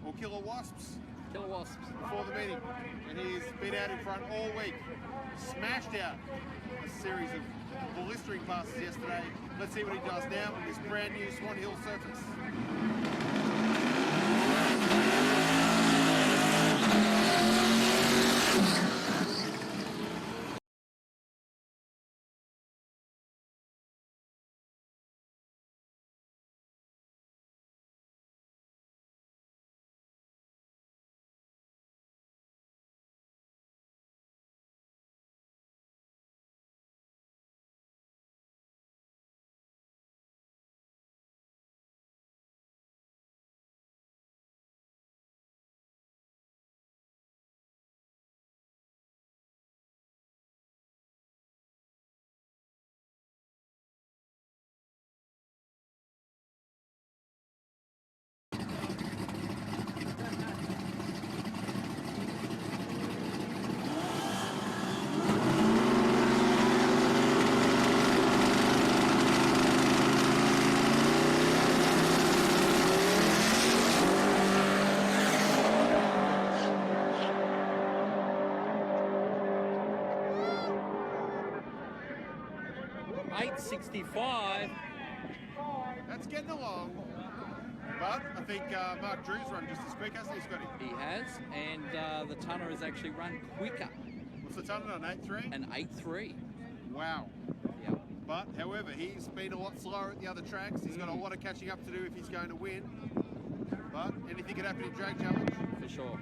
or kilowasps. Killer Wasps. Before the meeting, and he's been out in front all week. Smashed out a series of blistering passes yesterday. Let's see what he does now on this brand new Swan Hill surface. .865. That's getting along. But I think Mark Drew's run just as quick, hasn't he, Scotty? He has, and the Tunner has actually run quicker. What's the Tunner on 8.3? An 8.3. Wow. Yep. But, however, he's been a lot slower at the other tracks. He's got a lot of catching up to do if he's going to win. But anything could happen in Drag Challenge. For sure.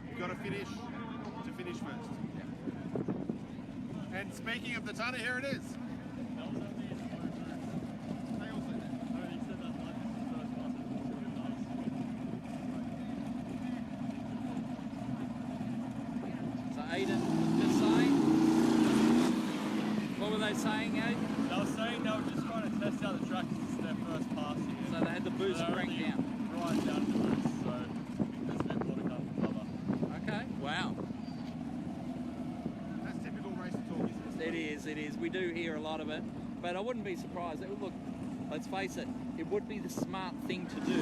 You've got to finish first. Yeah. And speaking of the Tunner, here it is. So Aiden was just saying, what were they saying, Aiden? They were saying they were just trying to test out the track because it's their first pass. crank down? Right down to the roost, so there's a bit more to come from cover. Okay, wow. That's typical racing talk, isn't it? It is. We do hear a lot of it, but I wouldn't be surprised. It would look, let's face it, it would be the smart thing to do.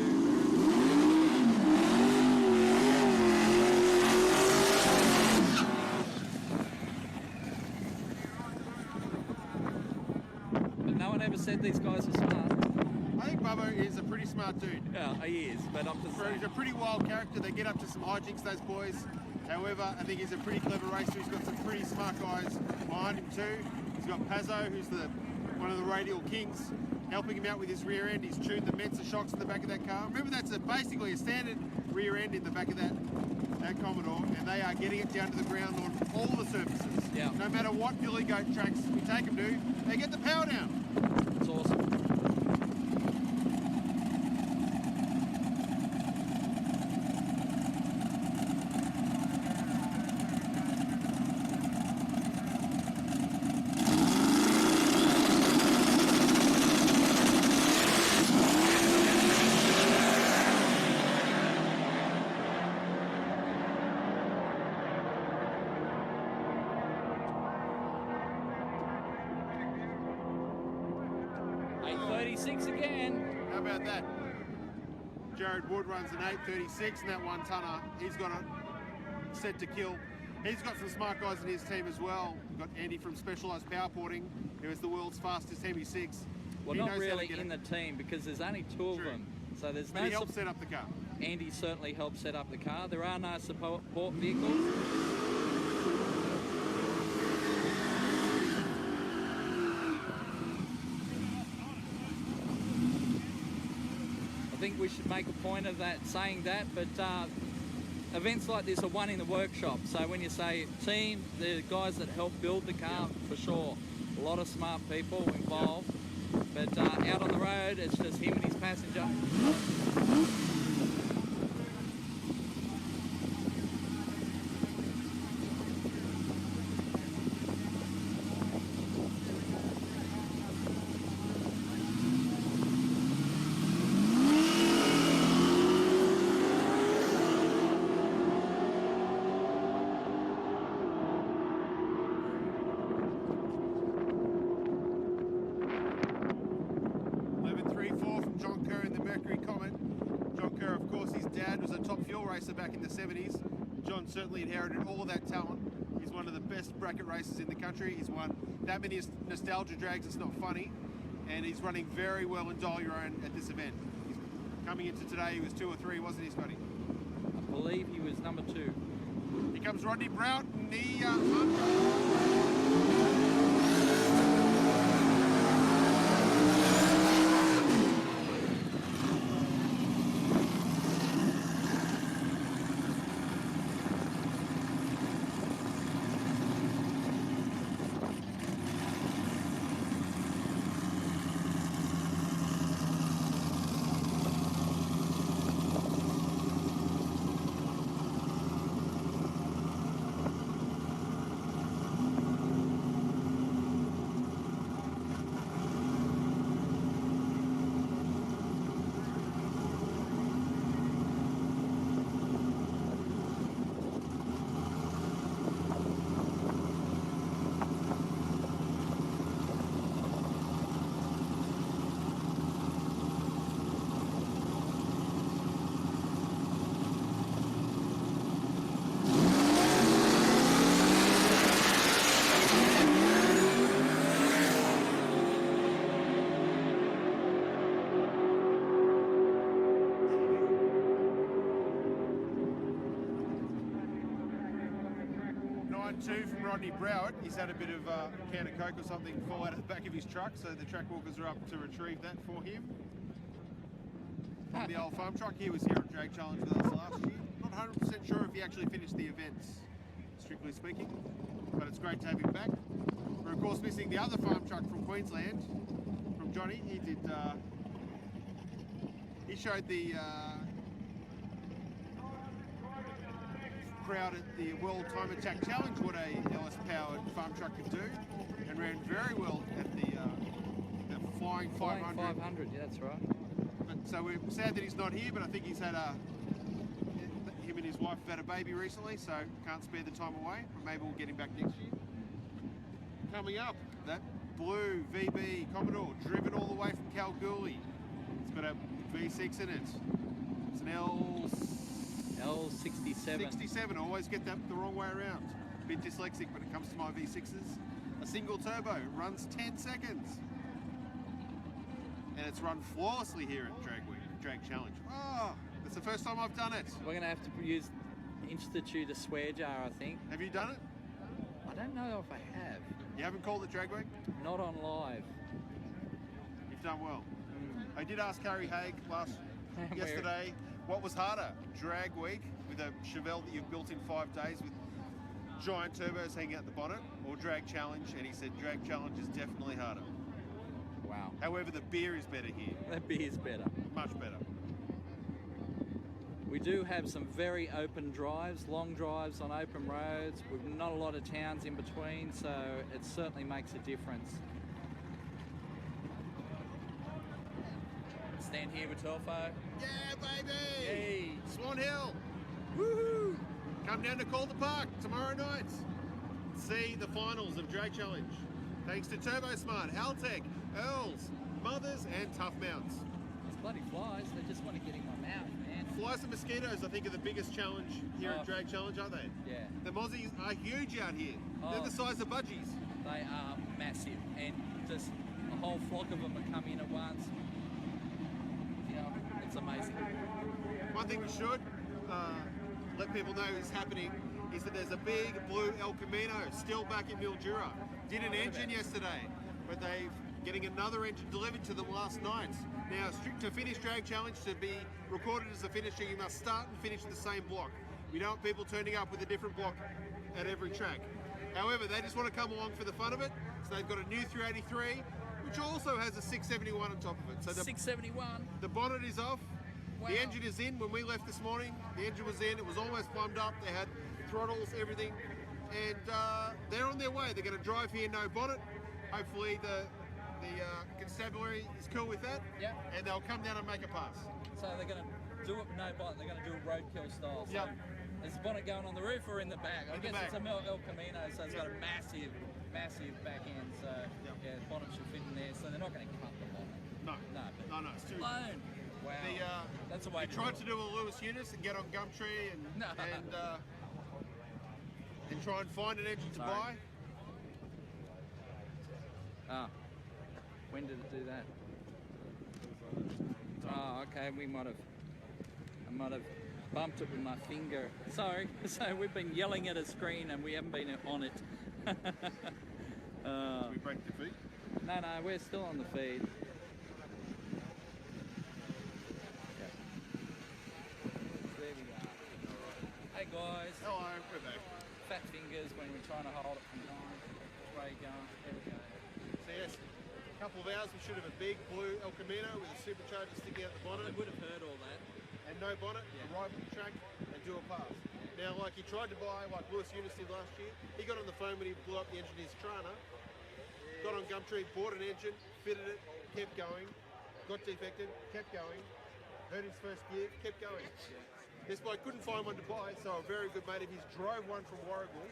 But no one ever said these guys are smart. I think Bubba is a pretty smart dude. Yeah, he is, but I'm just He's saying. a pretty wild character. They get up to some hijinks, those boys. However, I think he's a pretty clever racer. He's got some pretty smart guys behind him too. He's got Pazzo, who's one of the radial kings, helping him out with his rear end. He's tuned the Mensa shocks in the back of that car. Remember, that's basically a standard rear end in the back of that Commodore, and they are getting it down to the ground on all the surfaces. Yeah. No matter what Billy Goat tracks we take them to, they get the power down. It's awesome. Again. How about that? Jared Wood runs an 8:36, and that one tonner, he's got it set to kill. He's got some smart guys in his team as well. We've got Andy from Specialised Power Porting, who is the world's fastest Hemi-6. Well, He not knows how to really get in it. the team because there's only two of True. them. So there's But no he helped set up the car. Andy certainly helped set up the car. There are no support vehicles. I think we should make a point of that, saying that, but events like this are one in the workshop. So when you say team, the guys that help build the car, for sure. A lot of smart people involved. But out on the road, it's just him and his passenger. Back in the 70s. John certainly inherited all of that talent. He's one of the best bracket racers in the country. He's won that many nostalgia drags, it's not funny. And he's running very well in Dial Your Own at this event. He's coming into today, he was 2 or 3, wasn't he, Scotty? I believe he was number 2. Here comes Rodney Brout in the from Rodney Broward. He's had a bit of a can of Coke or something fall out of the back of his truck, so the track walkers are up to retrieve that for him. From the old farm truck, he was here at Drag Challenge with us last year. Not 100% sure if he actually finished the events, strictly speaking, but it's great to have him back. We're of course missing the other farm truck from Queensland, from Johnny. He did, he showed the crowd at the World Time Attack Challenge what a LS-powered farm truck could do, and ran very well at the Flying 500. Flying 500, yeah, that's right. But, so we're sad that he's not here, but I think he's had him and his wife have had a baby recently, so can't spare the time away, but maybe we'll get him back next year. Coming up, that blue VB Commodore, driven all the way from Kalgoorlie. It's got a V6 in it. It's an L67. 67, I always get that the wrong way around. A bit dyslexic when it comes to my V6s. A single turbo, runs 10 seconds. And it's run flawlessly here at Drag Challenge. Oh, that's the first time I've done it. We're going to have to institute a swear jar, I think. Have you done it? I don't know if I have. You haven't called it Drag Week? Not on live. You've done well. I did ask Harry Haig yesterday, what was harder, Drag Week with a Chevelle that you've built in 5 days with giant turbos hanging out the bonnet, or Drag Challenge, and he said Drag Challenge is definitely harder. Wow. However, the beer is better here. The beer's better. Much better. We do have some very open drives, long drives on open roads, with not a lot of towns in between, so it certainly makes a difference. Stand here with Torfo. Yeah, baby! Yay! Swan Hill! Woohoo! Come down to Calder Park tomorrow night. See the finals of Drag Challenge. Thanks to Turbo Smart, Haltech, Earls, Mothers, and Tough Mounts. It's bloody flies, they just want to get in my mouth, man. Flies and mosquitoes, I think, are the biggest challenge here at Drag Challenge, aren't they? Yeah. The mozzies are huge out here. They're the size of budgies. They are massive, and just a whole flock of them are coming in at once. Yeah, it's amazing. One thing we should let people know is happening is that there's a big blue El Camino still back in Mildura. Did an engine yesterday, but they're getting another engine delivered to them last night. Now, to finish Drag Challenge, to be recorded as a finisher, you must start and finish the same block. We don't want people turning up with a different block at every track. However, they just want to come along for the fun of it, so they've got a new 383, which also has a 671 on top of it. So 671? The bonnet is off. Wow. The engine is in. When we left this morning, the engine was in. It was almost plumbed up. They had throttles, everything. And they're on their way. They're going to drive here, no bonnet. Hopefully the constabulary is cool with that. Yeah. And they'll come down and make a pass. So they're going to do it with no bonnet. They're going to do it roadkill style. So Yep. is the bonnet going on the roof or in the back? I In the guess back. it's a El Camino, so it's got a massive back end. So yeah, the bonnet should fit in there. So they're not going to cut the bonnet. No, it's too. Alone. Wow. That's the way we to tried do to do a Lewis Eunice and get on Gumtree and try and find an engine to buy. Ah, when did it do that? Oh, okay. I might have bumped it with my finger. Sorry. So we've been yelling at a screen and we haven't been on it. Did we break the feed? No, we're still on the feed. There we are. Hey guys. Hello, we're back. Fat fingers when we're trying to hold it from behind. Which way you going? There we go. So yes, a couple of hours we should have a big blue El Camino with a supercharger sticking out the bonnet. They would have heard all that. And no bonnet, arrive at the track and do a pass. Now, like he tried to buy, like Lewis Eunice did last year, he got on the phone when he blew up the engine in his Trana, got on Gumtree, bought an engine, fitted it, kept going, got defected, kept going, heard his first gear, kept going. This bloke couldn't find one to buy, so a very good mate of his drove one from Warragul,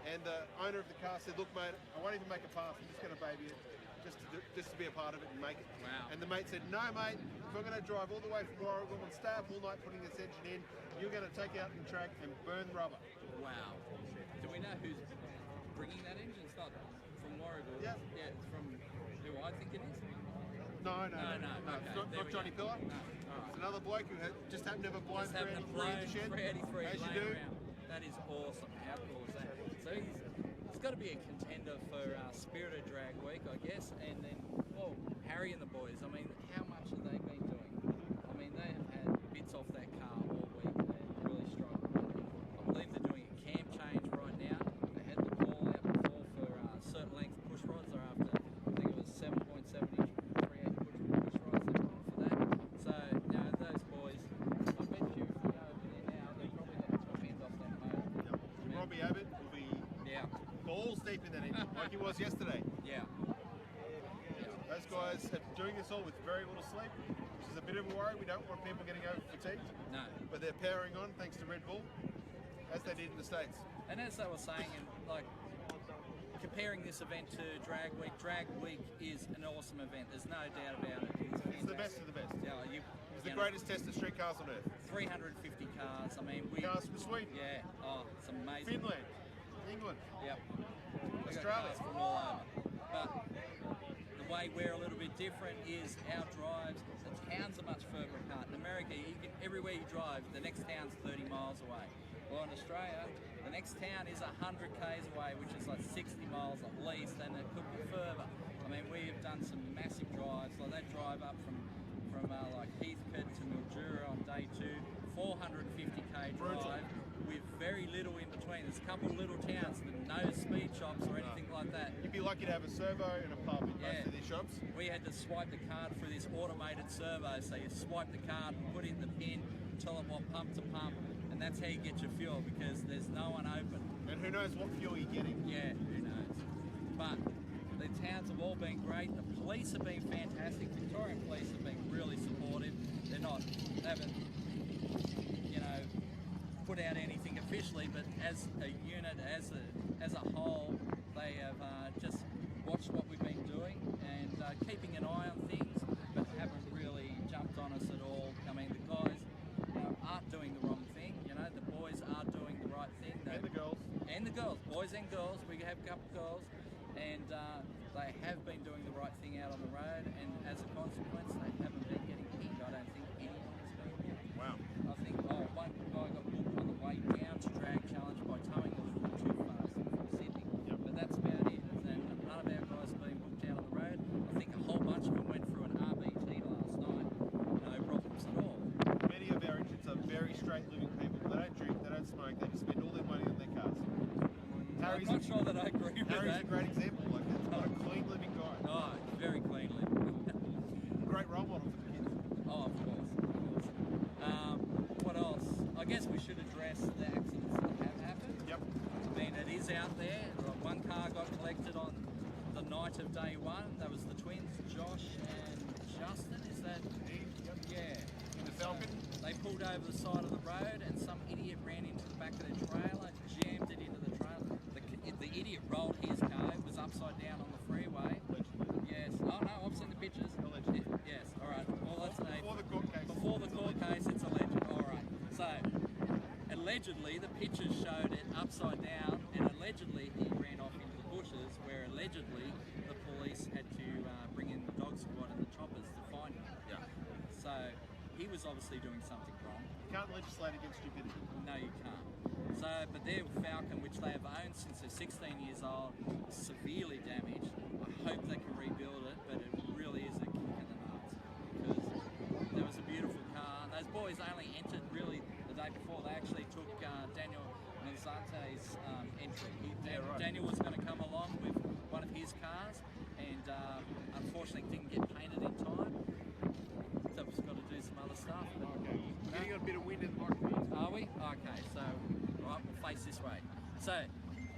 and the owner of the car said, look mate, I won't even make a pass, I'm just going to baby it, just to be a part of it and make it. Wow. And the mate said, no mate, if I'm going to drive all the way from Warragul and stay up all night putting this engine in, you're going to take it out in the track and burn rubber. Wow. Do we know who's bringing that engine? It's not from Warragul. Yeah. Yeah, it's from who I think it is. No. Okay, It's not Johnny Pillar. No. All right. It's another bloke who just happened to have a blind Just having a 383 in blown the shed. 383 As you laying do. around. That is awesome. How cool is that? So he's got to be a contender for Spirited Drag Week, I guess. And then, well, Harry and the boys. I mean, how much have they been doing? I mean, they have had bits off that car all week. They're really strong. I believe they're doing a cam change right now. They had the call out before for certain length push rods. They're after, I think it was 7.7 inch 3/8 push rods. They're going for that. So now those boys, I bet you if we go over there now, they're probably got the top end off that motor. Robbie Abbott will be balls deep in that engine, like he was yesterday. Yeah. Those guys are doing this all with very little sleep, which is a Bit of a worry, we don't want people getting over fatigued, No. but they're powering on thanks to Red Bull, as they did in the States. And as they were saying, and like comparing this event to Drag Week is an awesome event. There's no doubt about it. It's the best of the best. Yeah, It's the greatest test of street cars on earth. 350 cars. I mean, Cars from Sweden, yeah. Oh, it's amazing. Finland, England, Yep. We got Australia. cars from all over. But the way we're a little bit different is our drives. The towns are much further apart. In America, everywhere you drive, the next town's 30 miles away. Well, in Australia, the next town is 100 k's away, which is like 60 miles at least, and it could be further. I mean, we have done some massive drives, like that drive up from like Heathcote to Mildura on day 2, 450k drive with very little in between. There's a couple of little towns with no speed shops or anything like that. You'd be lucky to have a servo and a pub in most of these shops. We had to swipe the card through this automated servo, so you swipe the card, put in the pin, tell them what pump to pump, and that's how you get your fuel, because there's no one open. And who knows what fuel you're getting. Yeah, who knows. But the towns have all been great. The police have been fantastic. Victorian police have been really supportive. They haven't, put out anything officially, but as a unit, as a whole, they have just watched what we've been doing and keeping an eye on things, but haven't really jumped on us at all. I mean, the guys aren't doing the wrong thing. The boys are doing the right thing. And the girls. And the girls, boys and girls. We have a couple of girls, and they have been doing the right thing out on the road, and as a consequence, they haven't been getting hit. I don't think anyone's been hit. Wow. I think one guy got booked on the way down to Drag Challenge by towing a little bit too fast from Sydney. Yep. But that's about it. And none of our guys have been booked out on the road. I think a whole bunch of them went through an RBT last night. No problems at all. Many of our engines are very straight living people. They don't drink, they don't smoke, they just spend all their money on their cars. I'm not sure that I agree with Harry's that. a great example. Like, that's not a clean living guy. Oh, very cleanly. Great role model for the kids. Oh, of course. What else? I guess we should address the accidents that have happened. Yep. I mean, it is out there. One car got collected on the night of day 1. That was the twins, Josh and Justin. Is that? Yep. Yeah. In the Falcon. They pulled over the side of the road, and some idiot ran into the back of their trailer, jammed it into the trailer. The idiot rolled his car. It was upside down on the freeway. Yes. Oh no, I've seen the pictures. Allegedly. Yes. All right. Well, that's Before the court case. Before the court case, it's alleged. All right. So, allegedly, the pictures showed it upside down, and allegedly he ran off into the bushes, where allegedly the police had to bring in the dog squad and the choppers to find him. Yeah. So, he was obviously doing something wrong. You can't legislate against stupidity. No, you can't. So, but their Falcon, which they have owned since they're 16 years old, is severely damaged. I hope they can rebuild it, but it really is a kick in the nuts, because there was a beautiful car. Those boys only entered really the day before. They actually took Daniel Manzate's entry. Daniel was going to come along with one of his cars, and unfortunately didn't get painted in time. So we've got to do some other stuff. Okay. We're getting a bit of wind in the microphone. Are we? Okay, so right, we'll face this way. So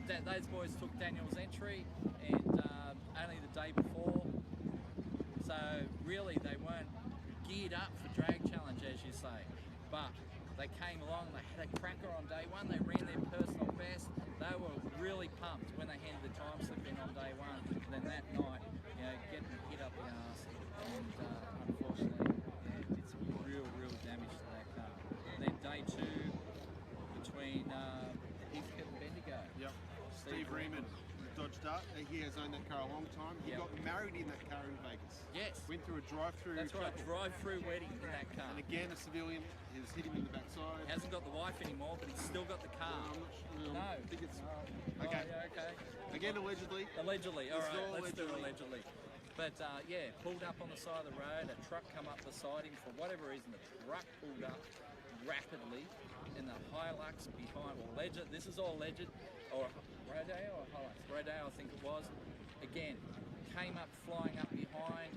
those boys took Daniel's entry, and only the day before. So really, they weren't geared up for Drag Challenge, as you say. But they came along, they had a cracker on day 1, they ran their personal best. They were really pumped when they handed the time slip in on day 1. And then that night, getting hit up the arse, and unfortunately, did some real damage to that car. And then day 2, between Heathcote and Bendigo. Yep. Steve Reeman, Dodge Dart. He has owned that car a long time. He got married in that car in Vegas. Yes. Went through a drive-through. That's right, drive-through wedding in that car. And again, a civilian has hit him in the backside. He hasn't got the wife anymore, but he's still got the car. No. I think it's... Okay. Yeah, okay. Again, allegedly. Allegedly, all right, let's do allegedly. allegedly. But pulled up on the side of the road, a truck come up beside him. For whatever reason, the truck pulled up rapidly, and the Hilux behind, this is all alleged, or Rodeo or Hilux? Rodeo, I think it was. Again, came up flying up behind,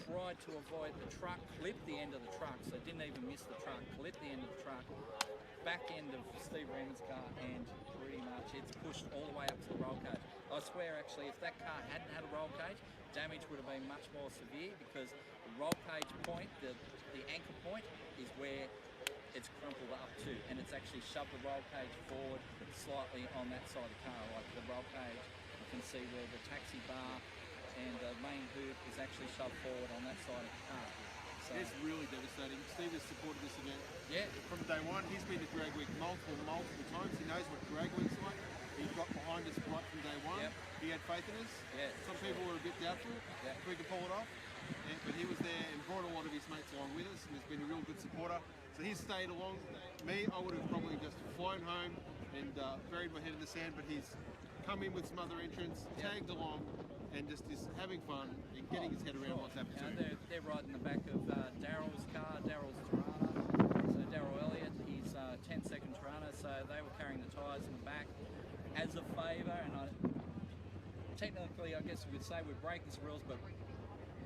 tried to avoid the truck, clipped the end of the truck, so didn't even miss the truck, clipped the end of the truck, back end of Steve Reeman's car, and pretty much it's pushed all the way up to the roll cage. I swear, actually, if that car hadn't had a roll cage, damage would have been much more severe, because the roll cage point, the is where it's crumpled up to, and it's actually shoved the roll cage forward slightly on that side of the car. Like the roll cage, you can see where the taxi bar and the main hood is actually shoved forward on that side of the car. So, It's really devastating. Steve has supported this event yeah, from day one. He's been to Drag Week multiple times. He knows what Drag Week's like. He got behind us right from day one. Yep. He had faith in us. Yeah, Some sure. people were a bit doubtful Yeah. if we could pull it off. But he was there and brought a lot of his mates along with us, and has been a real good supporter. So he's stayed along. Me, I would have probably just flown home and buried my head in the sand, but he's come in with some other entrants, tagged along, and just is having fun and getting his head around what's happening to him. They're riding the back of Daryl's car, Daryl's Tirana. So Daryl Elliott, he's 10-second Tirana, so they were carrying the tyres in the back as a favour. And technically, I guess we could say we're breaking some rules, but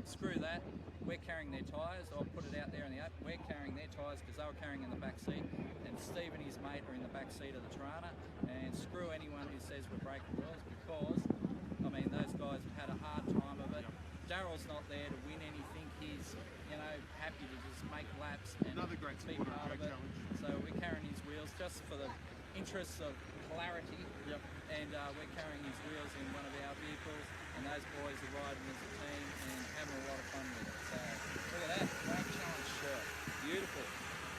screw that. We're carrying their tyres. I'll put it out there in the open. We're carrying their tyres because they were carrying in the back seat, and Steve and his mate are in the back seat of the Tirana. And screw anyone who says we're breaking rules, because I mean those guys have had a hard time of it. Daryl's not there to win anything. He's happy to just make laps and Another great be supporter of part of Drag it. Challenge. So we're carrying his wheels just for the interests of clarity. Yep. And we're carrying his wheels in one of our vehicles, and those boys are riding as a team and having a lot of fun with it. So look at that, Drag Challenge shirt, beautiful.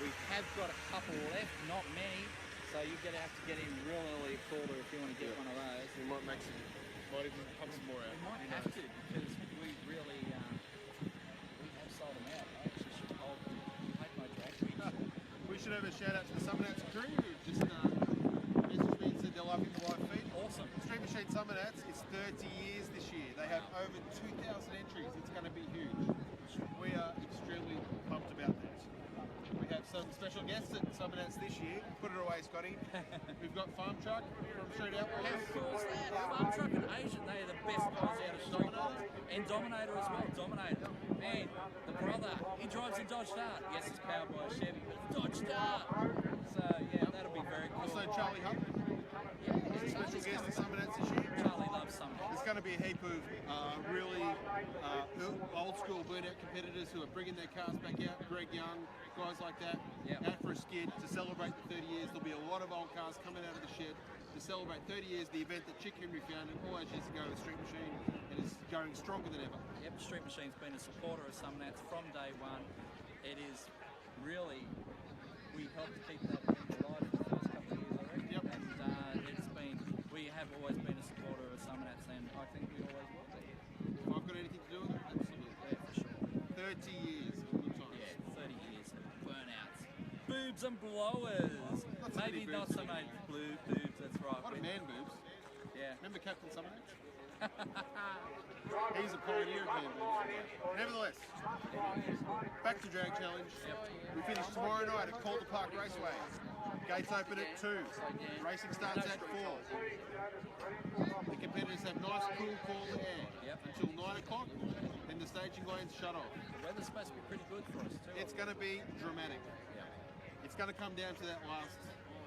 We have got a couple left, not many, so you're going to have to get in real early at Calder if you want to get one of those. We might even pump some more out. We might have to, because we really we have sold them out. I actually should hold them. Take my drag week shirt. We should have a shout out to the Summernats crew who just messaged me and said they're loving the live feed. Awesome. Stream Machine Summernats, it's 30 years this year. They have over 2,000 entries. It's going to be huge. We are extremely pumped about that. We have some special guests at Summernats this year. Put it away, Scotty. We've got Farm Truck from Street How Outlaws. cool is that? Farm Truck and Asian, they are the best guys out of Street Dominator. And Dominator as well, Dominator. Man, the brother, he drives a Dodge Dart. Yes, it's powered by a Chevy, but it's Dodge Dart. So, yeah, that'll be very cool. Also, Charlie Hunt, Yeah, special Charlie's guest at coming. Summernats this year. Charlie loves something. There's going to be a heap of really old school burnout competitors who are bringing their cars back out. Greg Young, guys like that, Yep. out for a skid to celebrate the 30 years. There'll be a lot of old cars coming out of the shed to celebrate 30 years, the event that Chick Henry founded all those years ago with Street Machine, and is going stronger than ever. Yep, Street Machine's been a supporter of Summernats from day one. It is really, we helped keep that event alive for the first couple of years, I reckon. Yep. And we have always been a supporter of Summernats, and I think we always will be. If I've got anything to do with it, absolutely. Yeah, for sure. 30 years of good times. Yeah, 30 years of burnouts. Boobs and blowers. Not so Maybe many not boobs. so many boobs, that's right. What a man boobs. Yeah. Remember Captain Summernats? He's a pioneer of man boobs. Nevertheless, back to Drag Challenge. We finish tomorrow night at Calder Park Raceway. Gates open at 2. Racing starts at 4. The competitors have nice, cool, cool air Yep. until 9 o'clock. Then the staging lanes shut off. The weather's supposed to be pretty good for us too. It's going to be dramatic. Yeah. It's going to come down to that last.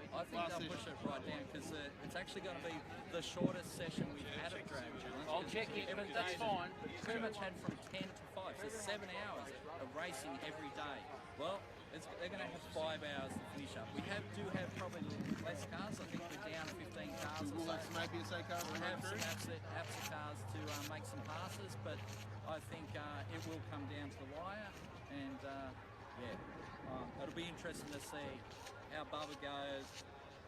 I think Last they'll push session. it right down because it's actually going to be the shortest session we've had of Drag Challenge. I'll check it, but that's fine. Pretty much had from 10 to 5, so 7 hours of racing every day. Well, they're going to have 5 hours to finish up. We do have probably less cars. I think we're down 15 cars We or will so. have some APSA cars We to have run some through. APSA cars to make some passes, but I think it will come down to the wire, and it'll be interesting to see how Bubba goes,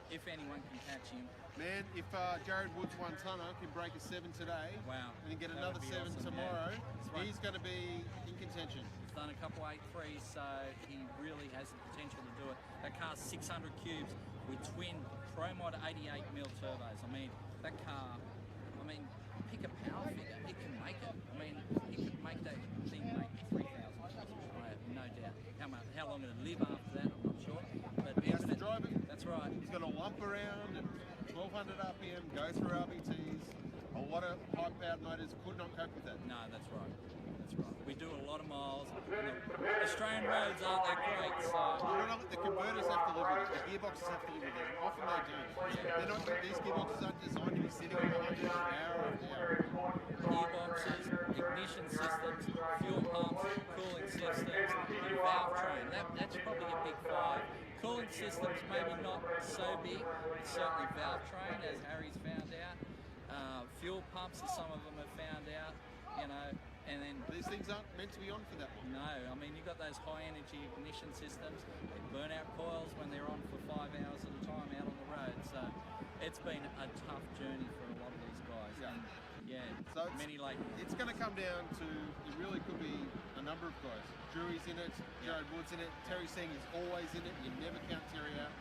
if anyone can catch him. Man, if Jared Woods 1-tonner can break a 7 today, Wow. and then get That another would be 7 awesome, tomorrow, yeah. That's right. he's going to be in contention. He's done a couple 8.3s, so he really has the potential to do it. That car's 600 cubes with twin ProMod 88mm turbos. I mean, that car, pick a power figure, it can make it. It could make that thing make 3,000 horsepower, I have no doubt. How long it'll live after that, I'm not sure. But He has to drive it. That's right. He's got to lump around at 1200 RPM, go through RBTs. A lot of high-powered motors could not cope with that. No, that's right. That's right. We do a lot of miles. And the Australian roads aren't that great, so The converters have to live with it. The gearboxes have to live with it. And often they do. They're not. These gearboxes aren't designed to be sitting on the 100 hour after hour. gearboxes, ignition systems, fuel pumps, cooling systems, and valve train. That's probably your big five. Cooling systems maybe not so big, but certainly valve train, as Harry's found out. Fuel pumps, as some of them have found out, you know, and then These things aren't meant to be on for that long. no, I mean, you've got those high energy ignition systems, they burn out coils when they're on for 5 hours at a time out on the road. So it's been a tough journey for a lot of these guys. Yeah. And yeah, So many like it's going to come down to, it really could be a number of guys. Drew's in it, Jared Wood's in it, Terry Singh is always in it, you never count Terry out.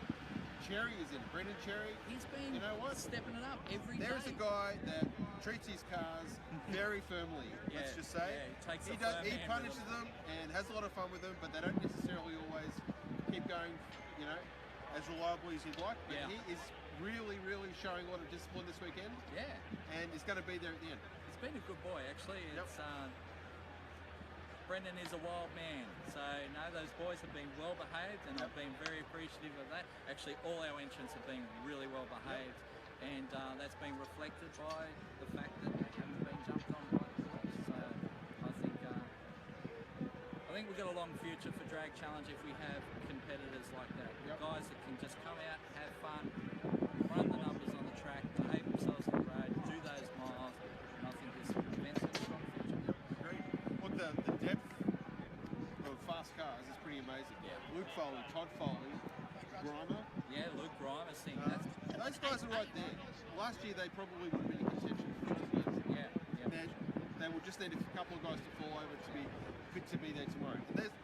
Cherry is in it, Brendan Cherry. he's been You know what? stepping it up every There's day. a guy that treats his cars very firmly, let's Yeah, just say. yeah, he takes a he firm he hand with punishes them. them and has a lot of fun with them, but they don't necessarily always keep going, you know, as reliably as you'd like. But Yeah. he is really, really showing a lot of discipline this weekend, Yeah, and is going to be there at the end. he's been a good boy actually. Yep. It's Brendan is a wild man, so no, those boys have been well behaved, and I've been very appreciative of that. Actually, all our entrants have been really well behaved, and that's been reflected by the fact that they haven't been jumped on by the cops. So I think we've got a long future for Drag Challenge if we have competitors like that. Yep. Guys that can just come out, have fun, run the numbers on the track, behave themselves on the road, do those miles, and I think this event's got a strong future. Great. Look, the depth of fast cars is pretty amazing. Yeah. Luke Foley, Todd Foley, Grimer. Yeah, Luke Grimer thing. Those guys are right there. Last year they probably would have been in contention for 50 years. Yeah, yeah. They will just need a couple of guys to fall over to be fit to be there tomorrow. And there's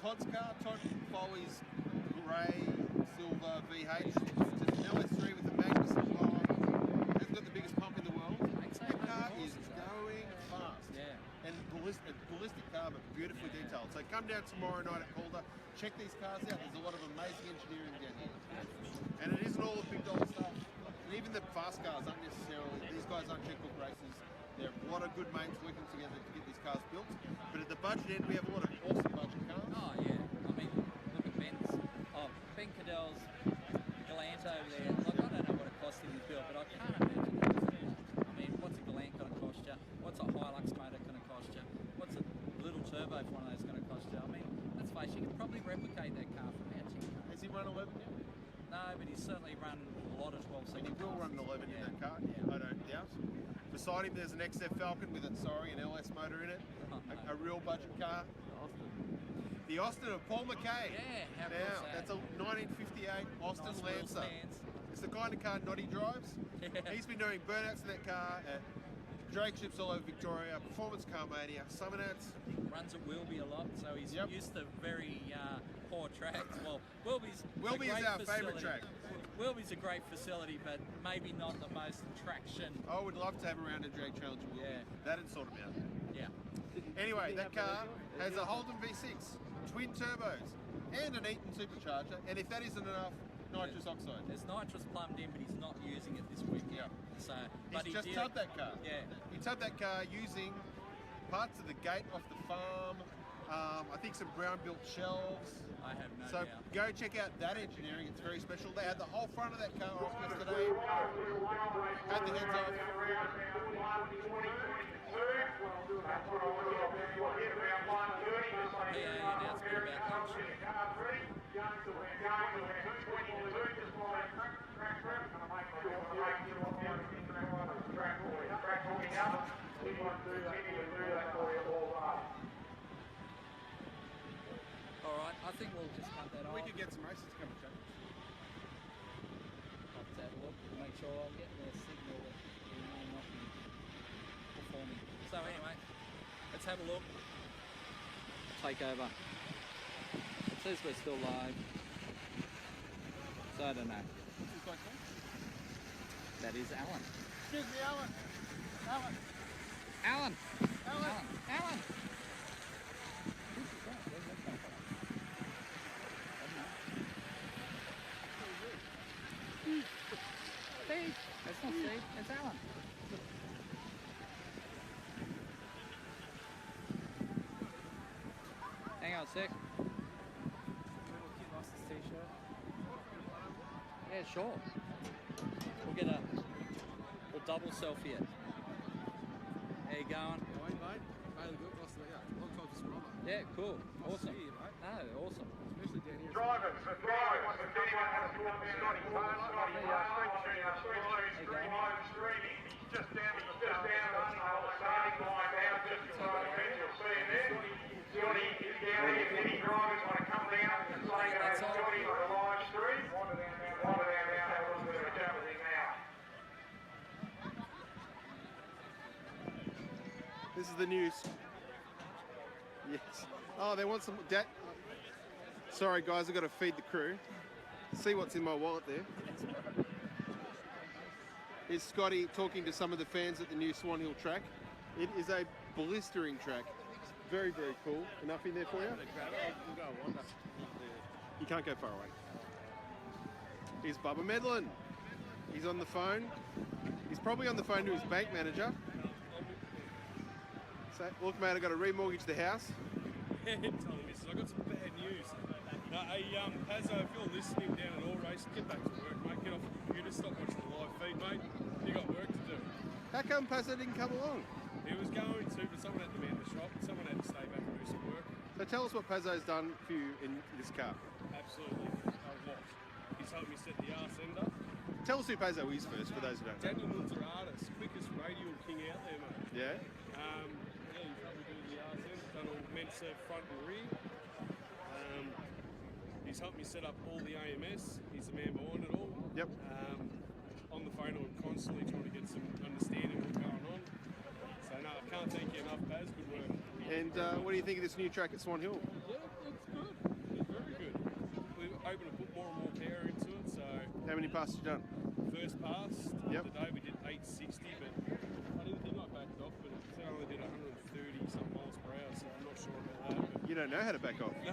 Todd's car, Todd Foley's grey, silver VH. It's an LS3 with a Magnuson blower. Hasn't got the biggest pump in the world. That car is going fast. Yeah. And ballistic car, but beautifully detailed. So come down tomorrow night at Calder, check these cars out. There's a lot of amazing engineering down here. And it isn't all the big dollar stuff. And even the fast cars aren't necessarily, these guys aren't checkbook races. They're a lot of good mates working together to get these cars built. But at the budget end, we have a lot of awesome budget cars. Oh, yeah. I mean, look at Ben's. Oh, Ben Cadell's Galant over there. Like, I don't know what it cost him to build, but I can't imagine that. I mean, what's a Galant going to cost you? What's a Hilux motor going to cost you? What's a little turbo for one of those going to cost you? I mean, let's face it, you could probably replicate that car from our team. Has he run 11 yet? No, but he's certainly run a lot of 12 And he second will cars. run an 11 in Yeah. that car, Yeah. I don't doubt. Beside him, there's an XF Falcon with an LS motor in it, Oh, no. a real budget car. The Austin of Paul McKay. Yeah, how Now, cool's that? that's a 1958 Austin Nice wheel Lancer. stands. It's the kind of car Noddy drives. Yeah. He's been doing burnouts in that car at drag ships all over Victoria, Performance Car Mania, Summernats. Runs at Wilby a lot, so he's Yep. used to very poor tracks. Well, Wilby's Wilby a is great our favourite facility. track. Wilby's a great facility, but maybe not the most traction. I would love to have a round of drag challenge with Wilby. Yeah. That'd sort him out. Yeah. Anyway, that car has a Holden V6, twin turbos, and an Eaton supercharger. And if that isn't enough, nitrous oxide. There's nitrous plumbed in, but he's not using it this week. Yeah. So, He's but he just did. tubbed that car. Yeah. He tubbed that car using parts of the gate off the farm, I think some brown built shelves. I have no So doubt. go check out that engineering, it's very special. They had the whole front of that car off yesterday, had the heads off. Yeah, announcement about lunch. All right, I think we'll just cut that off. We could get some races to come and check. I'll have to have a look and make sure I'm getting the signal that we may not be performing. So anyway, let's have a look. Take over. It says we're still live. So I don't know. What's this guy's name? That is Alan. Excuse me, Alan. Alan. Alan! Alan. Alan! Alan! Steve! That's not Steve, it's Alan. Hang on a sec. Yeah, sure. We'll get a double selfie. How you going? How are you, mate? Really good. Nice to meet you. Long time to see you, mate. Yeah, cool. Nice Awesome. to see you, mate. No, awesome. Especially down here. Drivers, if anyone wants to come Scotty Taylor, Street Live Streaming, he's just down at the starting line now, just beside the fence, you'll see him there. Scotty is down here, if any drivers want to come down and say Scotty on the live stream, wander down now, have a little bit of a chat with him now. This is the news. Yes. Oh, they want some... Sorry, guys, I've got to feed the crew. See what's in my wallet there. Here's Scotty talking to some of the fans at the new Swan Hill track. It is a blistering track. Very, very cool. Enough in there for you? You can't go far away. Here's Bubba Medlin. He's on the phone. He's probably on the phone to his bank manager. So, look, mate, I've got to remortgage the house. Yeah, tell him this. I've got some bad news. Hey, Pazzo, if you're listening down at all race, get back to work, mate. Get off the computer, stop watching the live feed, mate. You got work to do. How come Pazzo didn't come along? He was going to, but someone had to man the shop. Someone had to stay back and do some work. So tell us what Pazzo's done for you in this car. Absolutely. What? He's helped me set the arse ender. Tell us who Pazzo is first, for those who don't know. Daniel Munzeratis, quickest radial king out there, mate. Yeah? Yeah, he's helped me do the arse end. Done all Mensa front and rear. He's helped me set up all the AMS. He's the man behind it all. Yep. On the phone to him constantly trying to get some understanding of what's going on. So no, I can't thank you enough, Baz. Good work. And what do you think of this new track at Swan Hill? Yeah, it's good. It's very good. We're hoping to put more and more power into it. So How many passes you done? first pass Yep. today we did 860, but I didn't think I backed off, but it said I only did 130 some miles per hour, so I'm not sure about that. But You don't know how to back off. no.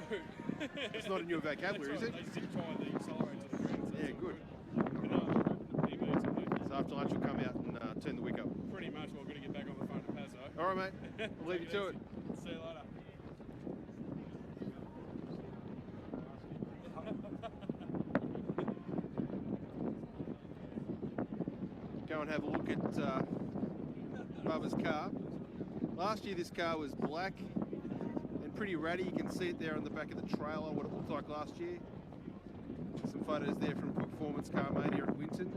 It's not in your vocabulary, is it? They zip tie the accelerator to the ground. So Yeah, it's all good. But no, we're hoping to be able to So after lunch we'll come out and turn the wick up. pretty much we're going to get back on the phone to Pazzo. All right, mate. I'll leave you to it. See you later. Go and have a look at Bubba's car. Last year this car was black and pretty ratty. You can see it there on the back of the trailer, what it looked like last year. Some photos there from Performance Car Mania at Winton.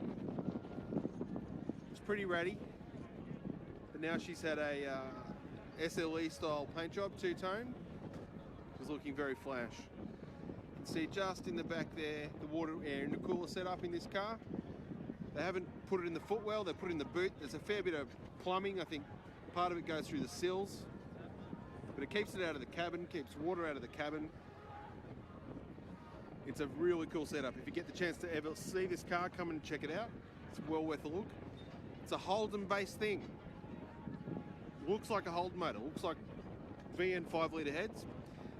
It's pretty ratty, but now she's had a SLE style paint job, two-tone. It's looking very flash. You can see just in the back there the water, air and the cooler setup in this car. They haven't put it in the footwell, they put it in the boot. There's a fair bit of plumbing. I think part of it goes through the sills, but it keeps it out of the cabin, keeps water out of the cabin. It's a really cool setup. If you get the chance to ever see this car, come and check it out. It's well worth a look. It's a Holden-based thing. Looks like a Holden motor, looks like VN 5-litre heads.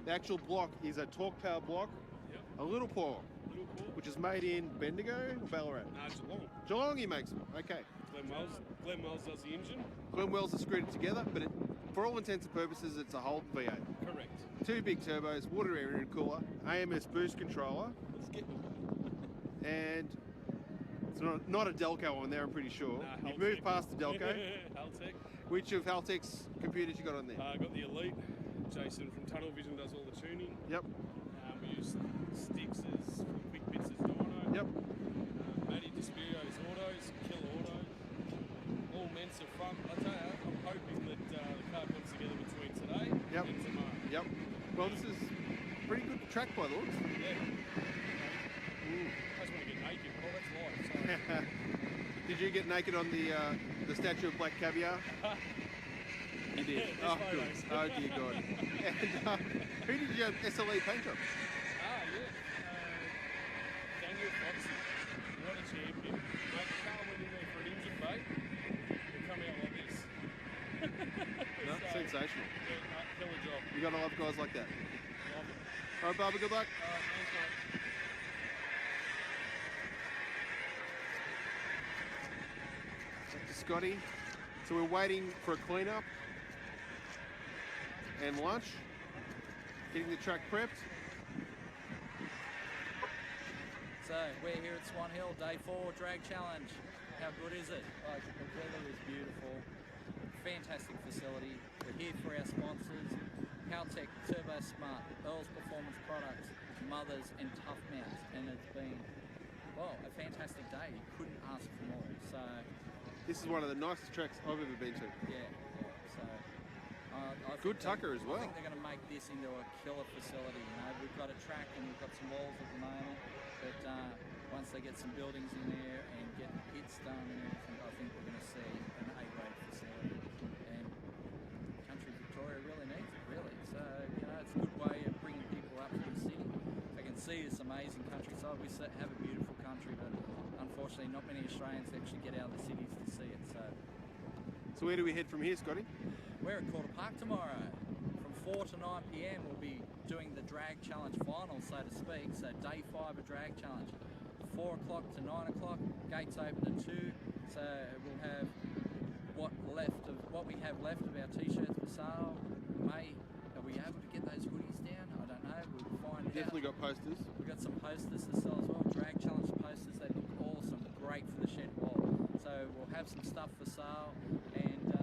The actual block is a torque power block, a little pour, which is made in Bendigo or Ballarat? Geelong. Geelong he makes them, okay. Glenn Wells does the engine. Glen Wells has screwed it together, but for all intents and purposes, it's a Holden V8. Correct. Two big turbos, water air and cooler, AMS boost controller, Let's get and it's not a Delco on there, I'm pretty sure. Nah, You've moved past the Delco. Haltech. Which of Haltech's computers you got on there? I got the Elite. Jason from Tunnel Vision does all the tuning. Yep, We use Sticks as Quick Bits as dyno. yep. Matty Despirio's autos, Kill Auto. All Mensa front. I tell you, I'm hoping that the car comes together between today Yep. and tomorrow. Yep. Well, this is pretty good track by the looks. Yeah. I just want to get naked. Oh, that's live. Sorry. Did you get naked on the statue of Black Caviar? You did. There's Oh, good. photos. Oh, dear God. And who did you have SLE paint job? Yeah. Daniel Foxy. What a champion. Mate, the car went in there for an engine bay. It come out like this. No, So, sensational. Yeah, killer job. You got to love guys like that. Love it. All right, Barbara, good luck. Thanks, mate. Back to Scotty. So we're waiting for a clean-up and lunch. Getting the track prepped. So we're here at Swan Hill, day 4 drag challenge. How good is it? Like, the weather is beautiful. fantastic facility. We're here for our sponsors, Caltech, Turbo Smart, Earl's Performance Products, Mothers and Tough Mounts, and it's been, well, a fantastic day. You couldn't ask for more. So This is one of the nicest tracks I've ever been to. yeah. So I Good think tucker as well. I think they're going to make this into a killer facility. You know, we've got a track and we've got some walls at the moment, but once they get some buildings in there and get the pits done and everything, I think we're going to see an A-grade facility. And country Victoria really needs it, really. So you know, it's a good way of bringing people up to the city. They can see this amazing countryside. We have a beautiful country, but unfortunately, not many Australians actually get out of the cities to see it. So where do we head from here, Scotty? We're at Calder Park tomorrow. From 4 to 9 p.m. we'll be doing the drag challenge final, so to speak. So day 5 of drag challenge. 4 o'clock to 9 o'clock. Gates open at 2. So we'll have what we have left of our t-shirts for sale. Are we able to get those hoodies down? I don't know. We'll find out. Definitely got posters. We've got some posters to sell as well. Drag challenge posters. They look awesome. Great for the shed wall. So we'll have some stuff for sale, and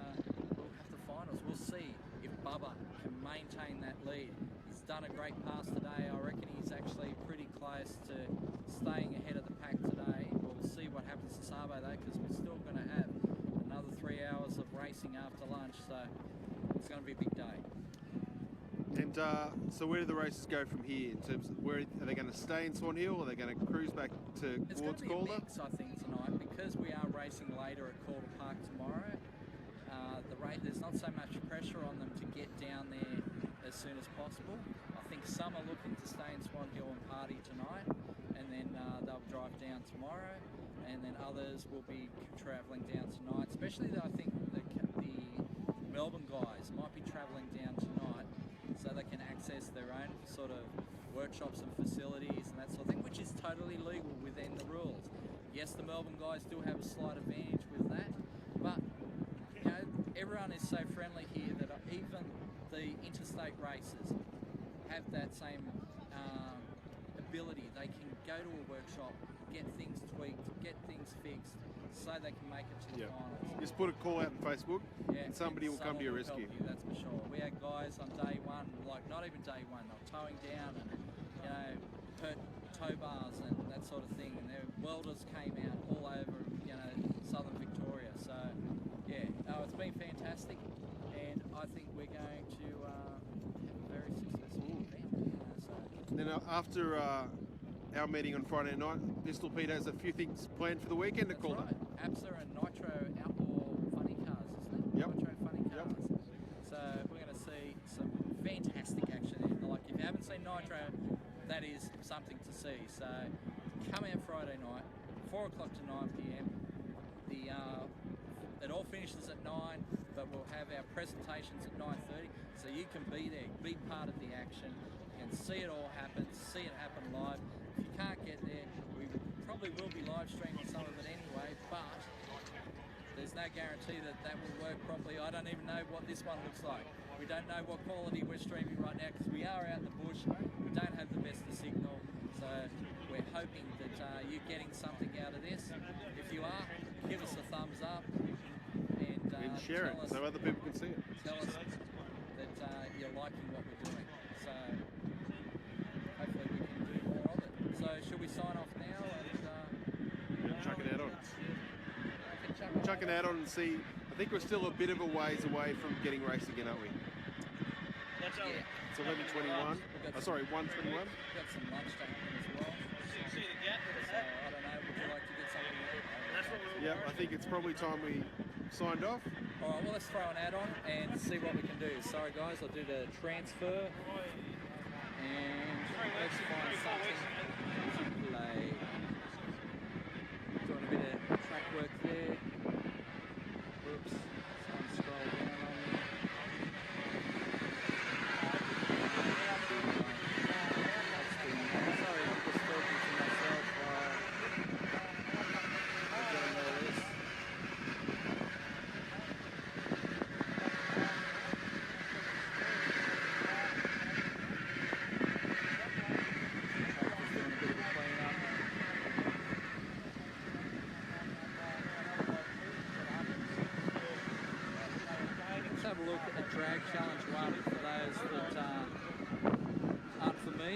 we'll have the finals. We'll see if Bubba can maintain that lead. He's done a great pass today. I reckon he's actually pretty close to staying ahead of the pack today. We'll see what happens to Sabo though, because we're still going to have another 3 hours of racing after lunch. So it's going to be a big day. And so where do the races go from here in terms of where are they going to stay in Swan Hill? Are they going to cruise back towards It's going to be Calder? a mix, I think, tonight, because we are racing later at Calder Park tomorrow. There's not so much pressure on them to get down there as soon as possible. I think some are looking to stay in Swan Hill and party tonight, and then they'll drive down tomorrow, and then others will be travelling down tonight. Especially, I think the Melbourne guys might be travelling down tonight, so they can access their own sort of workshops and facilities and that sort of thing, which is totally legal within the rules. Yes, the Melbourne guys do have a slight advantage with that, but you know, everyone is so friendly here that even the interstate races have that same ability. They can go to a workshop, get things tweaked, get things fixed, so they can make it to the finals. Just put a call out on Facebook, Yeah, and somebody will come to your someone will rescue. help you, that's for sure. We had guys on day one, like not even day one, they were towing down and you know, hurt tow bars and that sort of thing, and their welders came out all over, you know, southern Victoria. So yeah, it's been fantastic, and I think we're going to have a very successful event. So And then after our meeting on Friday night, Pistol Pete has a few things planned for the weekend at that's Calder. right. APSA and Nitro Outlaw Funny Cars, isn't it? Yep. Nitro Funny Cars. So we're going to see some fantastic action there. Like if you haven't seen Nitro, that is something to see. So come out Friday night, 4 o'clock to 9 p.m. It all finishes at 9, but we'll have our presentations at 9:30, so you can be there, be part of the action, and see it all happen, see it happen live. If you can't get there, we probably will be live streaming some of it anyway, but there's no guarantee that that will work properly. I don't even know what this one looks like. We don't know what quality we're streaming right now because we are out in the bush. We don't have the best of signal, so we're hoping that you're getting something out of this. If you are, give us a thumbs up and share it tell us, so other people can see it. Tell us that you're liking what we're doing. So hopefully we can do more of it. So should we sign off now and Chuck it out on. chuck Chuck it out on and see. I think we're still a bit of a ways away from getting racing again, aren't we? That's all. Yeah. It's 11:21. Sorry, 1:21. We've got some lunch to happen as well. See the gap in the So I don't know, would you like to get something in? That's what we're Yeah, I think it's probably time we signed off. All right, well, let's throw an ad on and see what we can do. Sorry, guys, I'll do the transfer. And let's find something to play. Doing a bit of track work there. Whoops, someone scrolled down on me. Sorry, I'm just talking to myself while I'm doing all this.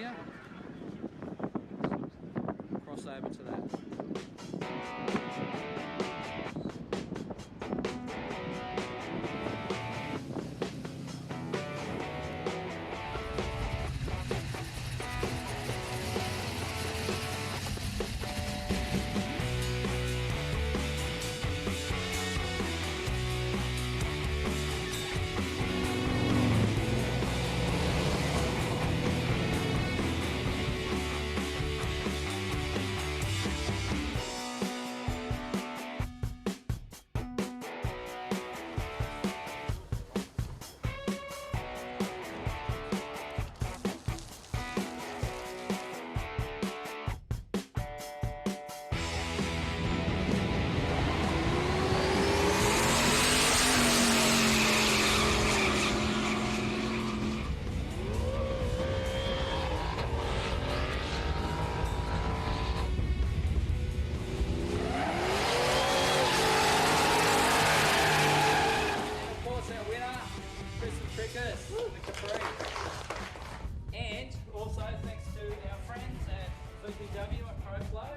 here. Cross over to that. And also thanks to our friends at VPW and ProFlow.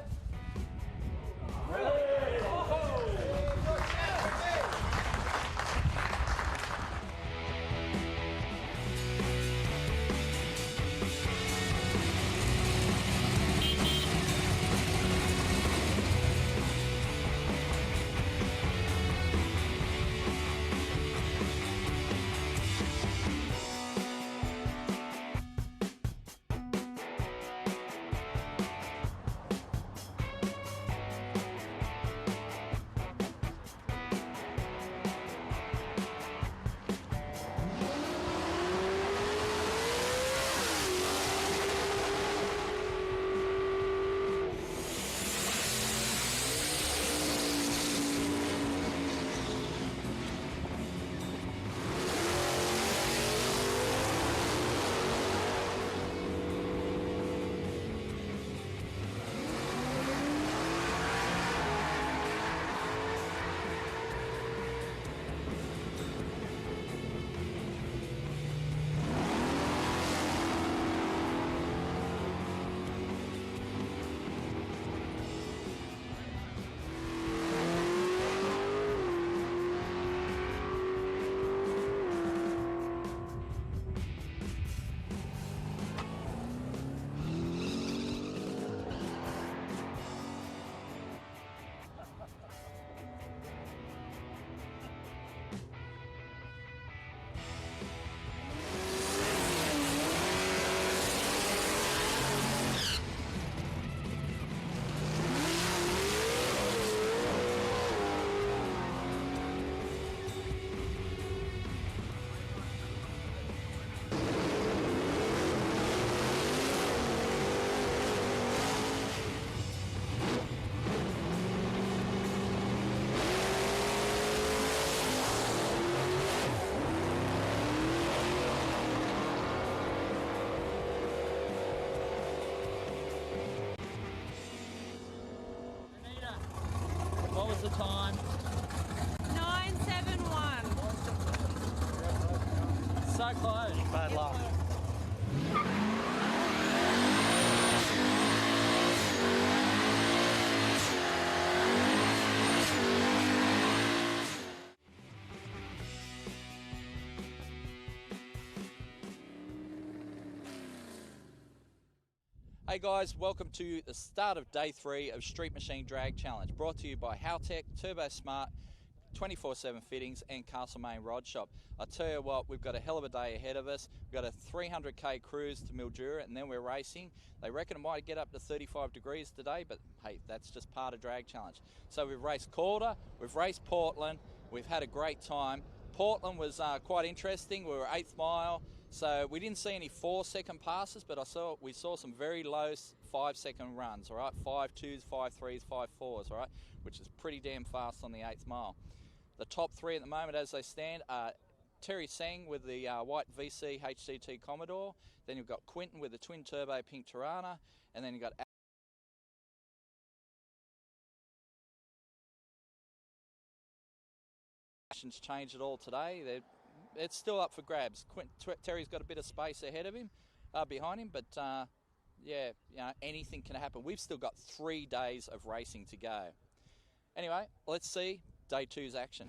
What was the time? 971. So close. Bad luck. Hey guys, welcome to the start of day 3 of Street Machine Drag Challenge, brought to you by Haltech, Turbo Smart, 24/7 Fittings and Castlemaine Rod Shop. I tell you what, we've got a hell of a day ahead of us. We've got a 300k cruise to Mildura and then we're racing. They reckon it might get up to 35 degrees today, but hey, that's just part of Drag Challenge. So we've raced Calder, we've raced Portland, we've had a great time. Portland was quite interesting. We were 8th mile. So we didn't see any 4-second passes, but we saw some very low 5-second runs, all right? 5.2s, 5.3s, 5.4s, all right? Which is pretty damn fast on the 8th mile. The top 3 at the moment as they stand are Terry Seng with the white VC HCT Commodore. Then you've got Quinton with the twin turbo pink Tirana. And then you've got changed it all today. It's still up for grabs. Terry's got a bit of space ahead of him, behind him, but yeah, you know, anything can happen. We've still got 3 days of racing to go. Anyway, let's see day 2's action.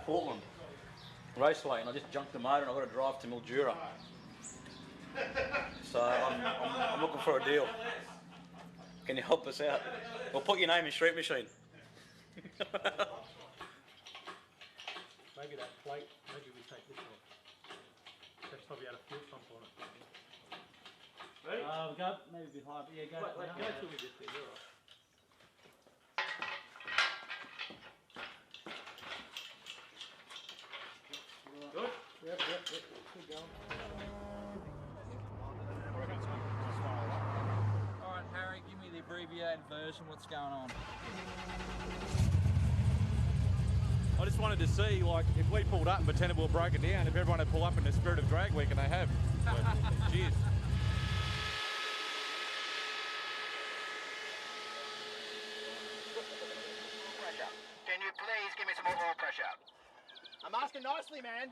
Portland Raceway, and I just junked the motor and I've got to drive to Mildura. So I'm looking for a deal. Can you help us out? We'll put your name in Street Machine. Maybe that plate, maybe we take this off. That's probably had a fuel pump on it. Ready? Go maybe a bit higher, but yeah, go. Wait, go till we get there, you're right. Good? Yep, keep going. All right, Harry, give me the abbreviated version. What's going on? I just wanted to see, like, if we pulled up and pretended we were broken down, if everyone would pull up in the spirit of drag week, and they have. So, cheers. Can you please give me some more oil pressure? I'm asking nicely, man.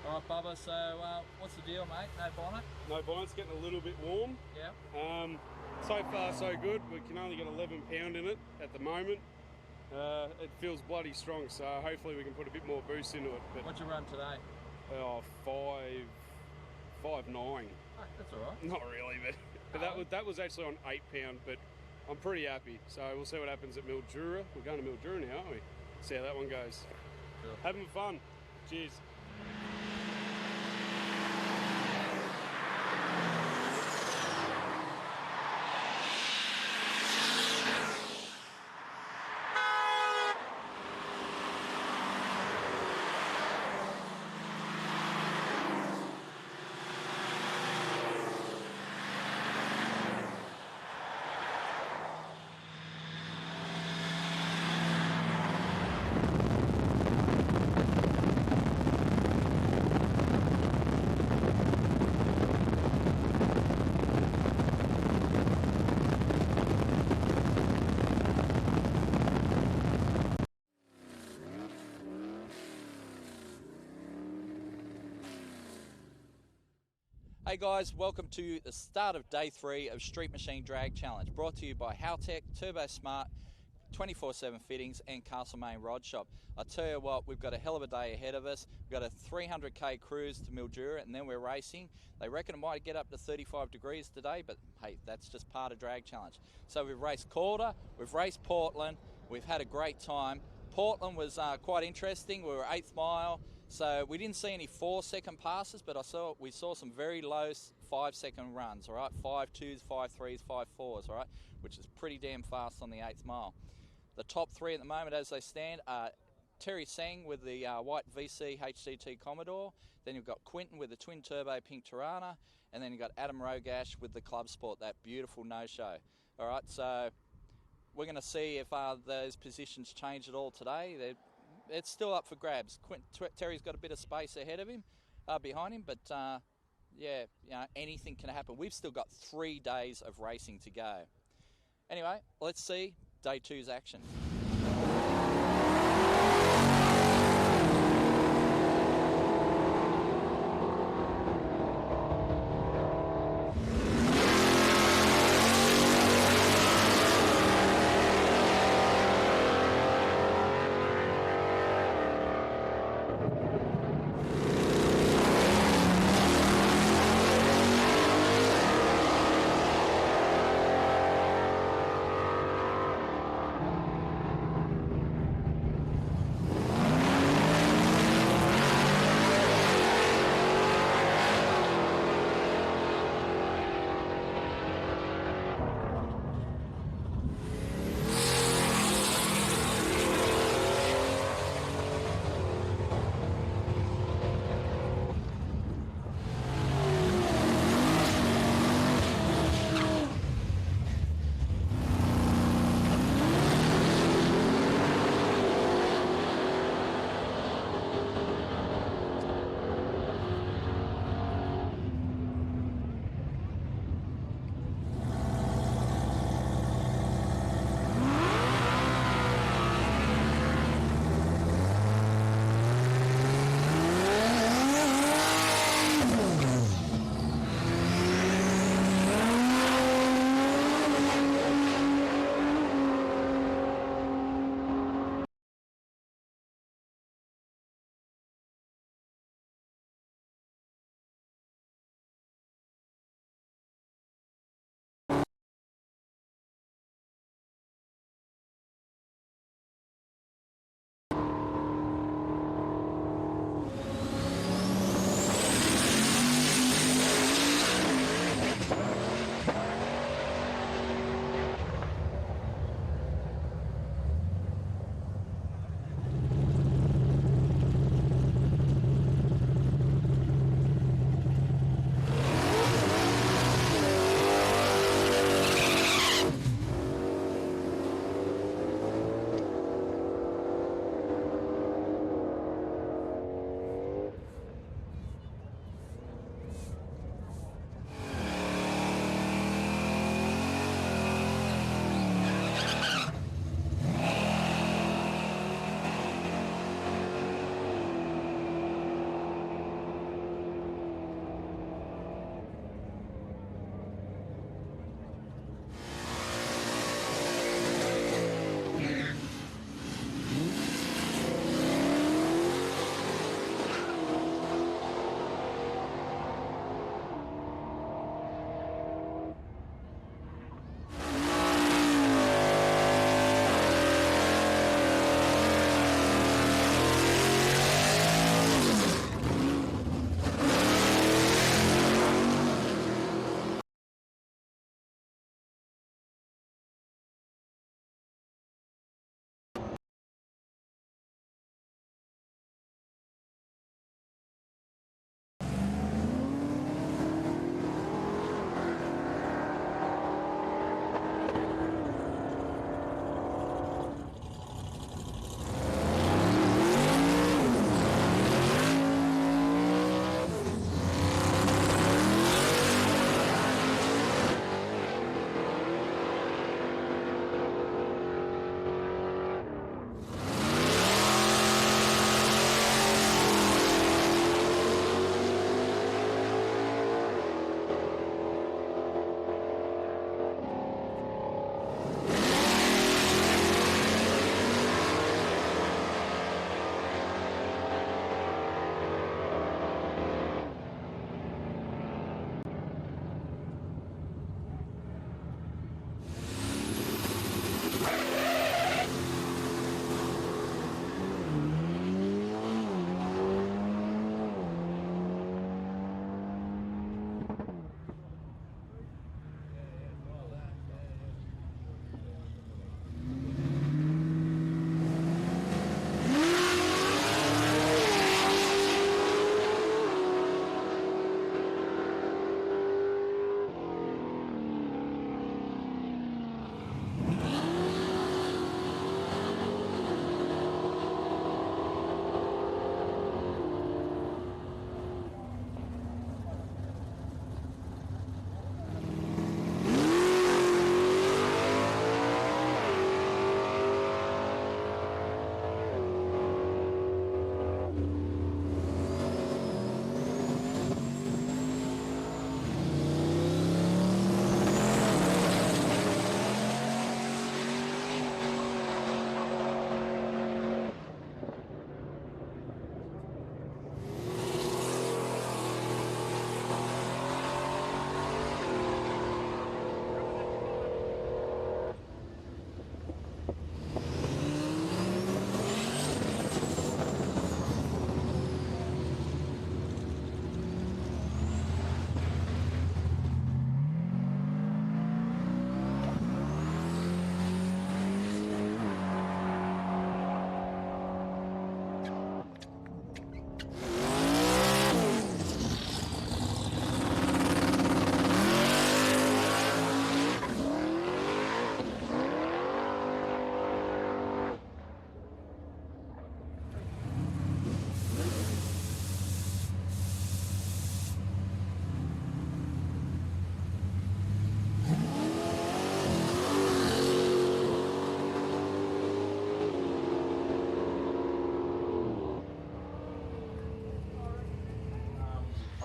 All right, Bubba, so what's the deal, mate? No bonnet? No bonnet's getting a little bit warm. Yeah. So far so good. We can only get 11 pound in it at the moment. It feels bloody strong, so hopefully we can put a bit more boost into it. But What'd you run today? 5.9. Oh, that's all right. Not really, but that was actually on 8 pound. But I'm pretty happy. So we'll see what happens at Mildura. We're going to Mildura now, aren't we? See how that one goes. Sure. Having fun. Cheers. Hey guys, welcome to the start of day 3 of Street Machine Drag Challenge, brought to you by Haltech, Turbo Smart, 24/7 Fittings and Castlemaine Rod Shop. I tell you what, we've got a hell of a day ahead of us. We've got a 300k cruise to Mildura and then we're racing. They reckon it might get up to 35 degrees today, but hey, that's just part of Drag Challenge. So we've raced Calder, we've raced Portland, we've had a great time. Portland was quite interesting. We were 8th mile, so we didn't see any 4-second passes, but we saw some very low 5-second runs, all right? 5.2s, 5.3s, 5.4s, all right? Which is pretty damn fast on the 8th mile. The top 3 at the moment as they stand are Terry Sang with the white VC HDT Commodore, then you've got Quinton with the twin turbo pink Tirana, and then you've got Adam Rogash with the Club Sport, that beautiful no-show. All right, so we're going to see if those positions change at all today. It's still up for grabs. Terry's got a bit of space ahead of him, behind him, but yeah, you know, anything can happen. We've still got 3 days of racing to go. Anyway, let's see day 2's action.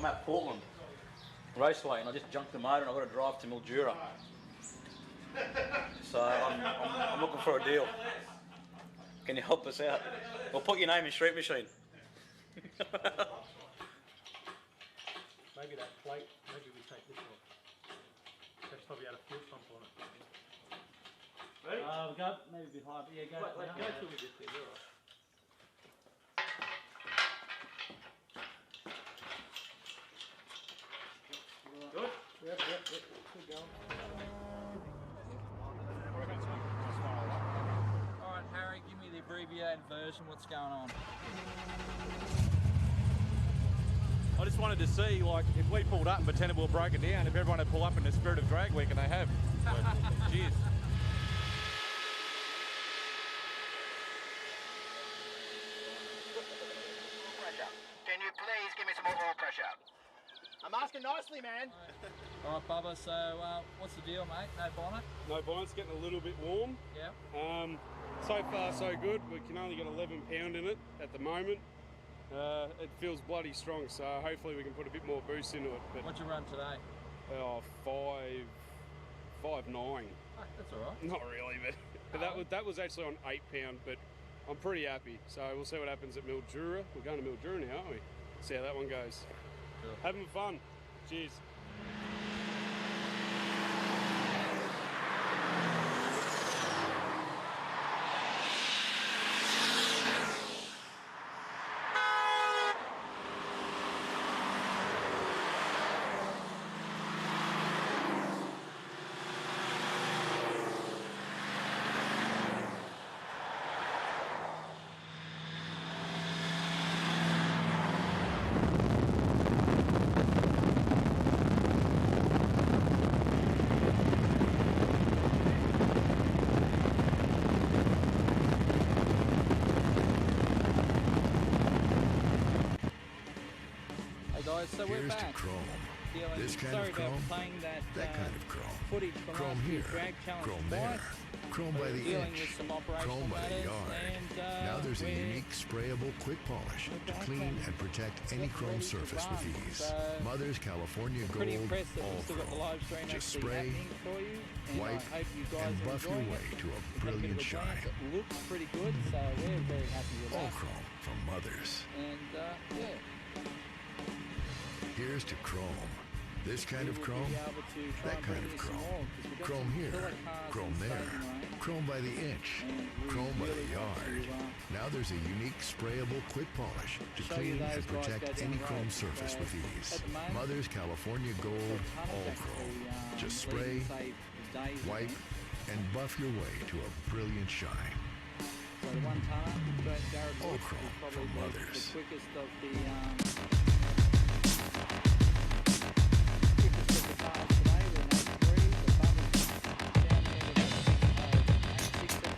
I'm at Portland Raceway and I just junked the motor and I've got to drive to Mildura. So I'm looking for a deal. Can you help us out? We'll put your name in Street Machine. Maybe that plate, maybe we take this off. That's probably had a fuel pump on it. Go maybe a bit higher, but yeah, go. Go till we get there, you're right. Good? Yep, good going. Alright, Harry, give me the abbreviated version. What's going on? I just wanted to see, like, if we pulled up and pretended we were broken down, if everyone would pull up in the spirit of drag week, and they have. So, cheers. Can you please give me some more oil pressure? I'm asking nicely, man. Alright, Bubba, so what's the deal, mate? No bonnet? No bonnet's getting a little bit warm. Yeah. So far so good. We can only get 11 pound in it at the moment. It feels bloody strong, so hopefully we can put a bit more boost into it. But What'd you run today? 5.9. That's alright. Not really, but that was actually on 8 pound. But I'm pretty happy. So we'll see what happens at Mildura. We're going to Mildura now, aren't we? See how that one goes. Sure. Having fun. Cheers. So we're Here's to back. chrome. Feeling This kind sorry of chrome, about playing that kind of chrome. footage from Chrome last year's here, drag challenge chrome twice. there, chrome by the Dealing inch, with some operational chrome by the matters, yard. and Now there's a we're unique sprayable quick polish to clean and protect any chrome ready to surface with run. ease. So, Mother's California pretty Gold impressed that All we've still got the Chrome. live stream Just actually spray, happening for you, and wipe, I hope you guys and are buff your enjoying way it. to a We've had a bit brilliant of a glance. shine. It looks pretty good, so we're very happy with All that. Chrome from Mother's. And yeah. Here's to chrome. This kind of chrome, that kind of chrome. Chrome here, chrome there, chrome by the inch, chrome by the yard. Now there's a unique sprayable quick polish to clean and protect any chrome surface with ease. Mother's California Gold All Chrome. Just spray, wipe, and buff your way to a brilliant shine. So the one tonner, Jared All Woods Chrome is probably from Mother's. the quickest of the cars today. We're in 83. The Bubba's down there with 86,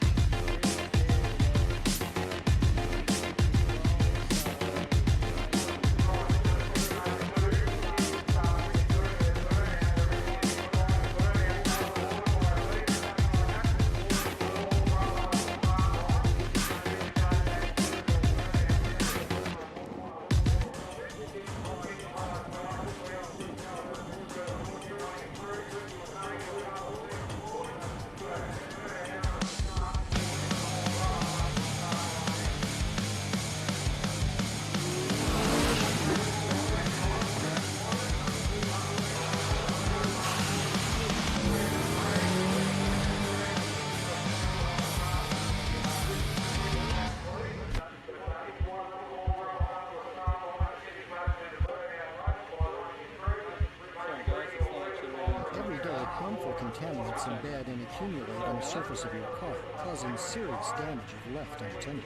harmful contaminants embed and accumulate on the surface of your car, causing serious damage if left untended.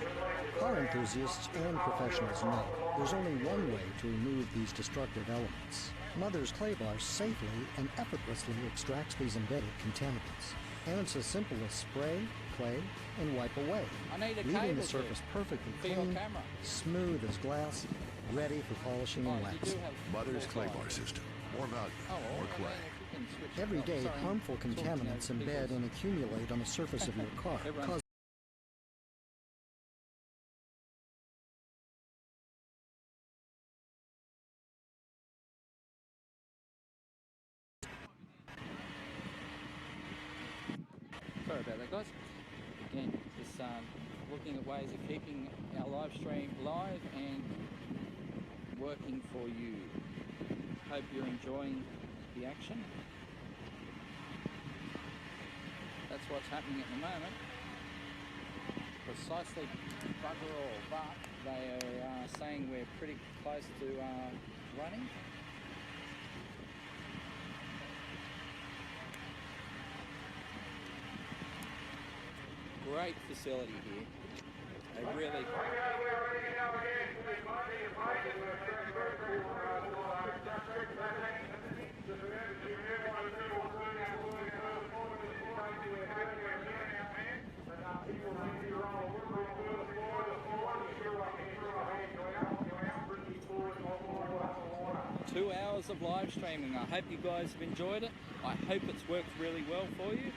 Car enthusiasts and professionals know there's only one way to remove these destructive elements. Mother's Clay Bar safely and effortlessly extracts these embedded contaminants. And it's as simple as spray, clay, and wipe away, leaving the surface perfectly clean, smooth as glass, ready for polishing and waxing. Mother's Clay Bar System. More value, more clay. Every day, harmful contaminants embed and accumulate on the surface of your car, causing Sorry about that, guys. Again, just looking at ways of keeping our live stream live and working for you. Hope you're enjoying the action. That's what's happening at the moment. Precisely bugger all, but they are saying we're pretty close to running. Great facility here. They really... Two hours of live streaming. I hope you guys have enjoyed it. I hope it's worked really well for you.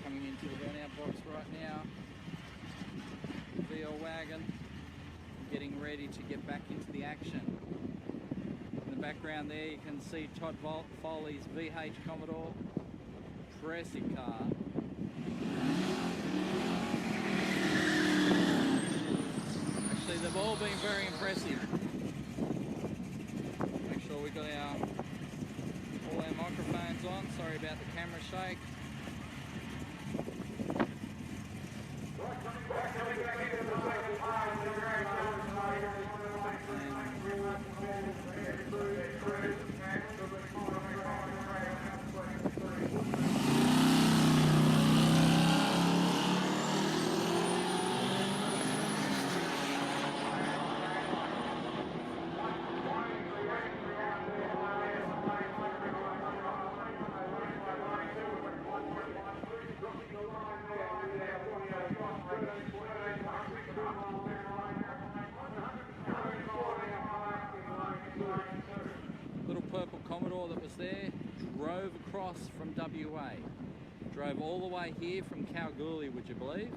Coming into the burnout box right now. VL wagon getting ready to get back into the action. In the background there you can see Todd Foley's VH Commodore. Impressive car. Actually they've all been very impressive. Make sure we got all our microphones on. Sorry about the camera shake. Little purple Commodore that was there drove across from WA. Drove all the way here from Kalgoorlie, would you believe?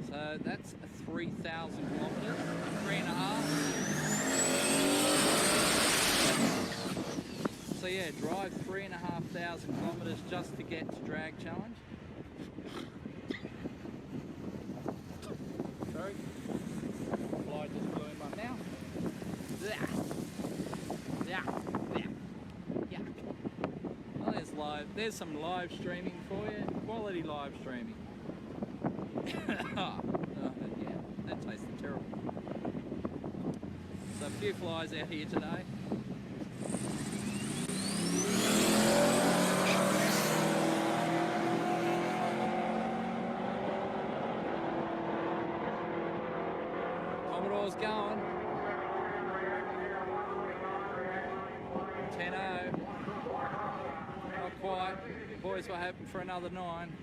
So that's 3,000 kilometres, 3.5. So yeah, drive 3,500 kilometres just to get to Drag Challenge. Sorry, fly just blew him up now. Yeah. Well, there's some live streaming for you. Quality live streaming. Yeah, that tasted terrible. So a few flies out here today. Commodore's going. 10-0. Not quite. The boys were hoping for another 9.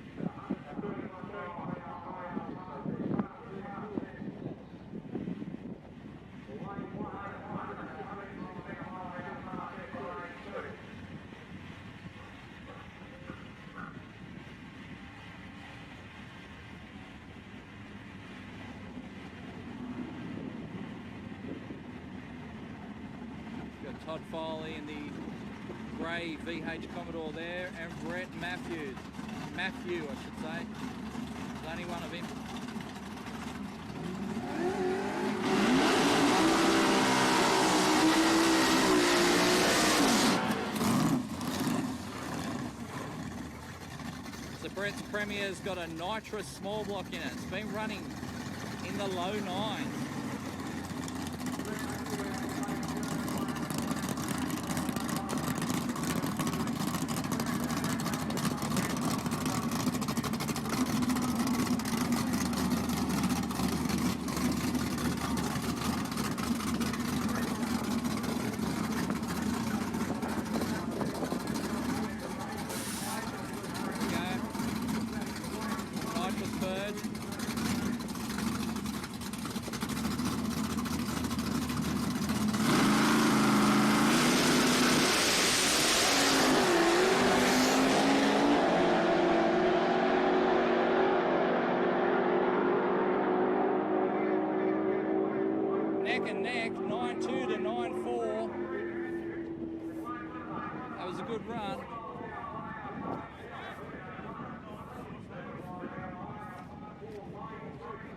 Todd Foley in the grey VH Commodore there, and Brett Matthew, I should say. There's only one of him. So Brett's Premier's got a nitrous small block in it. It's been running in the low 9s. Nitrous bird. neck and neck, 9.2 to 9.4. That was a good run.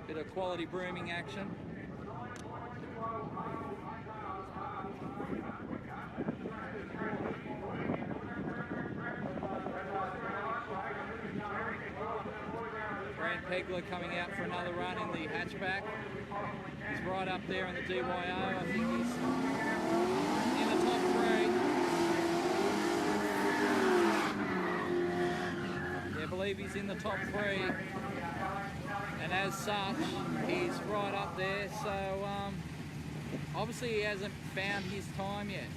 Bit of quality brooming action. Grant Pegler coming out for another run in the hatchback. He's right up there in the DYO. I think he's in the top three. Yeah, I believe he's in the top three. And as such, he's right up there. So obviously he hasn't found his time yet.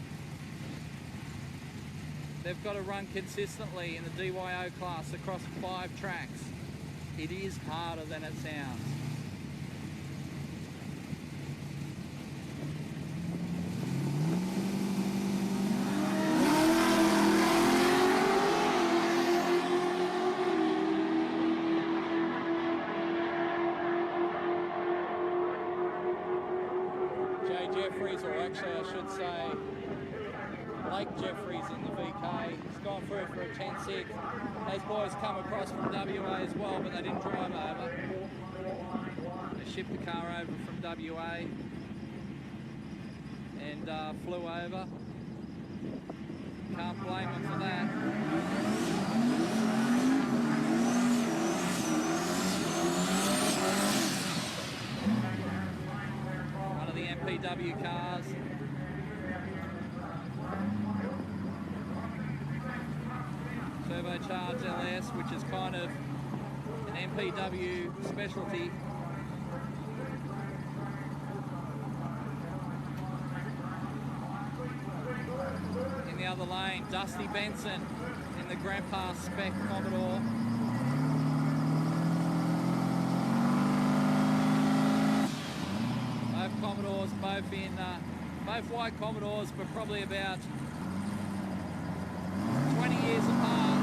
They've got to run consistently in the DYO class across 5 tracks. It is harder than it sounds. Jay Jeffries, or actually I should say Blake Jeffries in the VK. He's gone through for a 10.6. Those boys come across from WA as well, but they didn't drive over. They shipped the car over from WA and flew over. Can't blame them for that. One of the MPW cars. Turbocharged LS, which is kind of an MPW specialty. In the other lane, Dusty Benson in the Grandpa Spec Commodore. Both Commodores, both white Commodores, but probably about 20 years apart.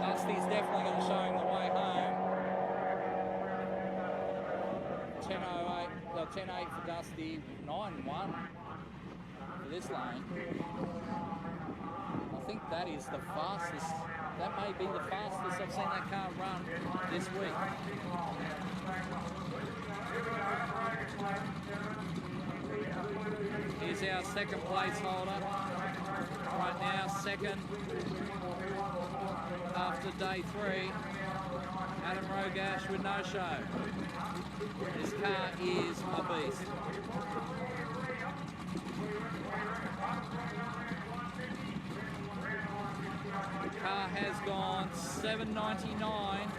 Dusty's definitely going to show him the way home. 10.08, 10.8 for Dusty, 9.1 for this lane. I think that is the fastest. That may be the fastest I've seen that car run this week. Here's our second place holder. Right now, second after day 3. Adam Rogash with no show. This car is a beast. The car has gone 799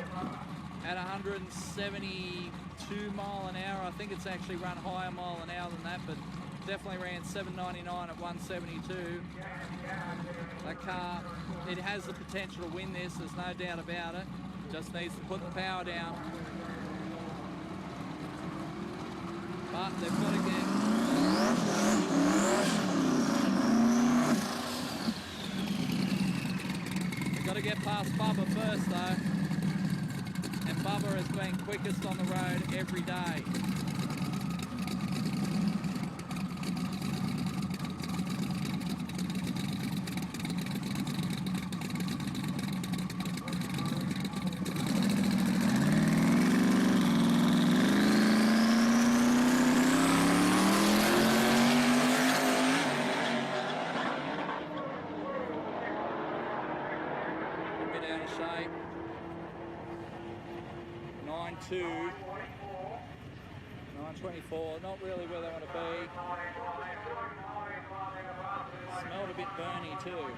at 172 mile an hour. I think it's actually run higher mile an hour than that, but definitely ran 799 at 172. That car, it has the potential to win this, there's no doubt about it. Just needs to put the power down. But they've got to get... Got to get past Bubba first though, and Bubba has been quickest on the road every day. Shape 9.2, 9.24, not really where they want to be. Smelled a bit burny too.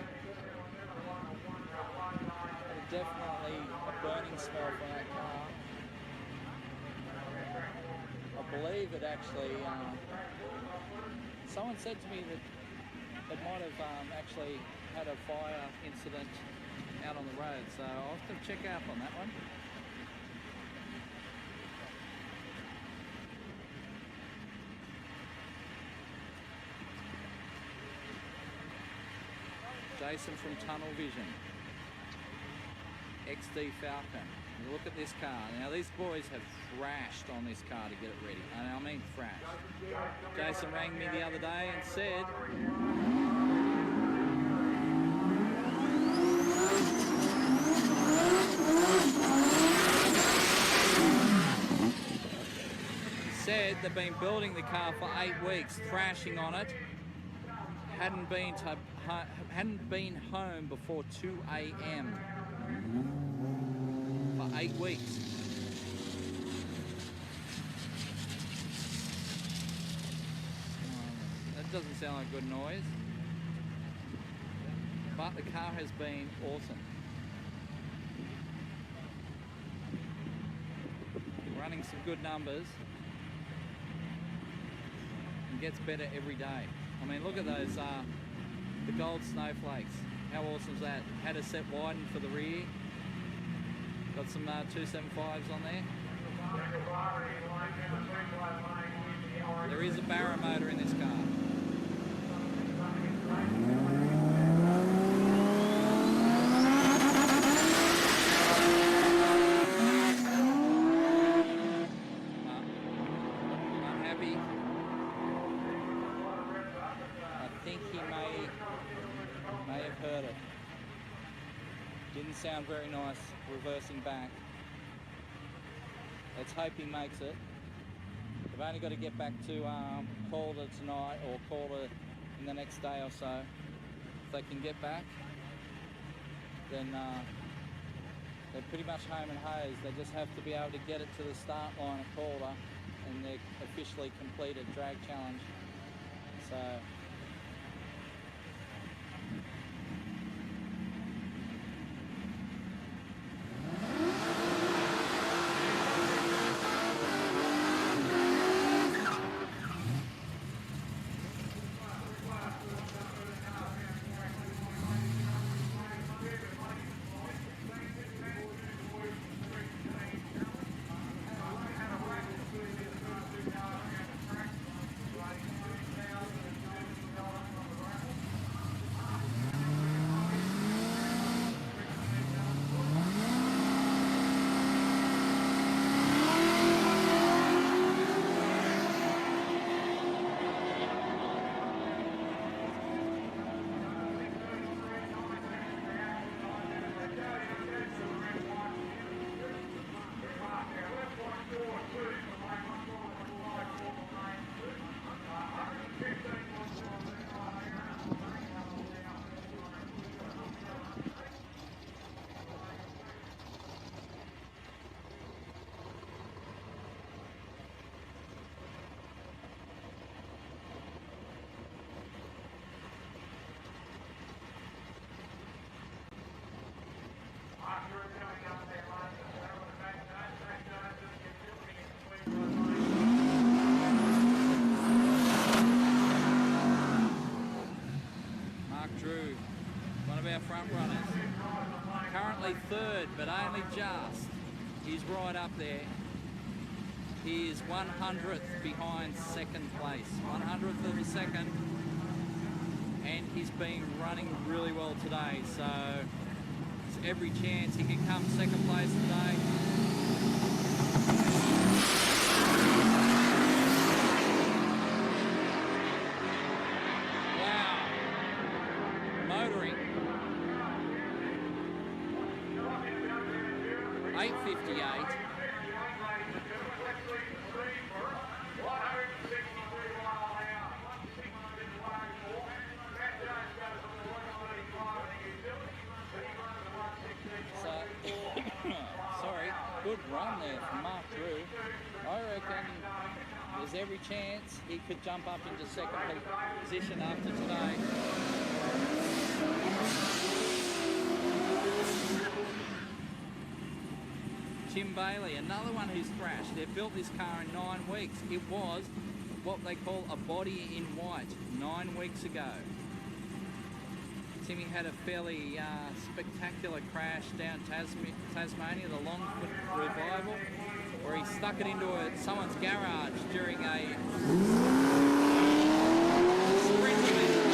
Definitely a burning smell from that car. I believe it actually, someone said to me that it might have actually had a fire incident out on the road, so I'll have to check out on that one. Jason from Tunnel Vision. XD Falcon. And look at this car. Now these boys have thrashed on this car to get it ready. And I mean thrashed. Jason rang me the other day and said they've been building the car for 8 weeks, thrashing on it. Hadn't been home before 2 a.m. for 8 weeks. That doesn't sound like good noise, but the car has been awesome. Running some good numbers. Gets better every day. I mean, look at those, the gold snowflakes. How awesome is that? Had a set widened for the rear. Got some 275s on there. There is a barrow motor in this car. Didn't sound very nice reversing back. Let's hope he makes it. They've only got to get back to Calder tonight or Calder in the next day or so. If they can get back, then they're pretty much home and hosed. They just have to be able to get it to the start line at Calder and they're officially completed drag challenge. So front runners. Currently third, but only just. He's right up there. He is 100th behind second place. 100th of a second. And he's been running really well today, so there's every chance he can come second place today. Motoring. 8:58. Sorry, good run there from Mark Drew. I reckon there's every chance he could jump up into second position after today. Tim Bailey, another one who's thrashed. They've built this car in 9 weeks. It was what they call a body in white 9 weeks ago. Timmy had a fairly spectacular crash down Tasmania, the Longford Revival, where he stuck it into someone's garage during a sprint event.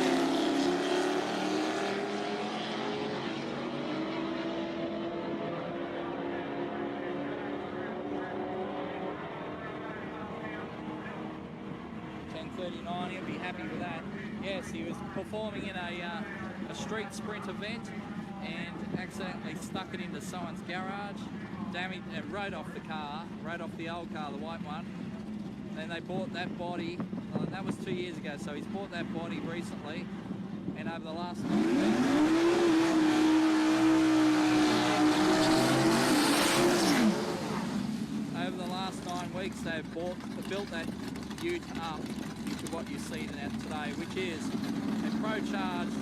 139. He'll be happy with that. Yes, he was performing in a street sprint event and accidentally stuck it into someone's garage, damaged and rode off the car, rode off the old car, the white one. Then they bought that body, that was 2 years ago, so he's bought that body recently, and over the last 9 weeks, they've built that ute up into what you see now today, which is a pro-charged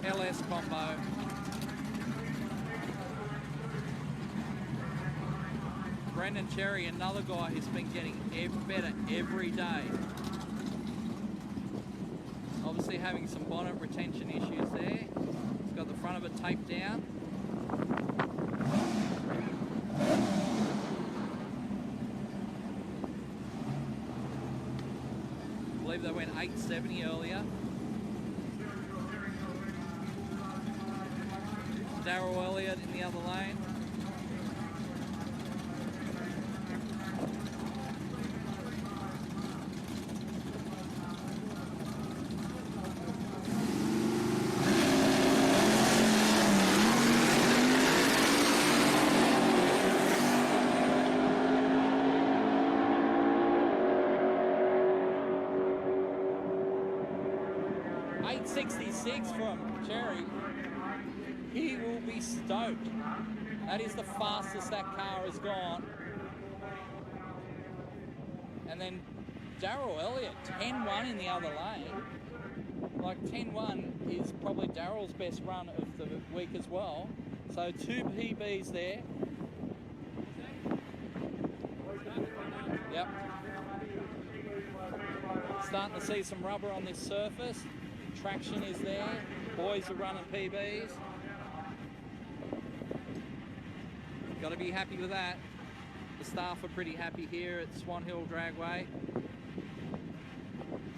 LS combo. Brendan Cherry, another guy who's been getting better every day. Obviously having some bonnet retention issues there. He's got the front of it taped down. I believe they went 870 earlier. Darryl Elliott in the other lane. From Cherry, he will be stoked. That is the fastest that car has gone. And then Darryl Elliott, 10-1 in the other lane. Like 10-1 is probably Darryl's best run of the week as well. So 2 PBs there. Yep. Starting to see some rubber on this surface. Traction is there. Boys are running PBs. Got to be happy with that. The staff are pretty happy here at Swan Hill Dragway.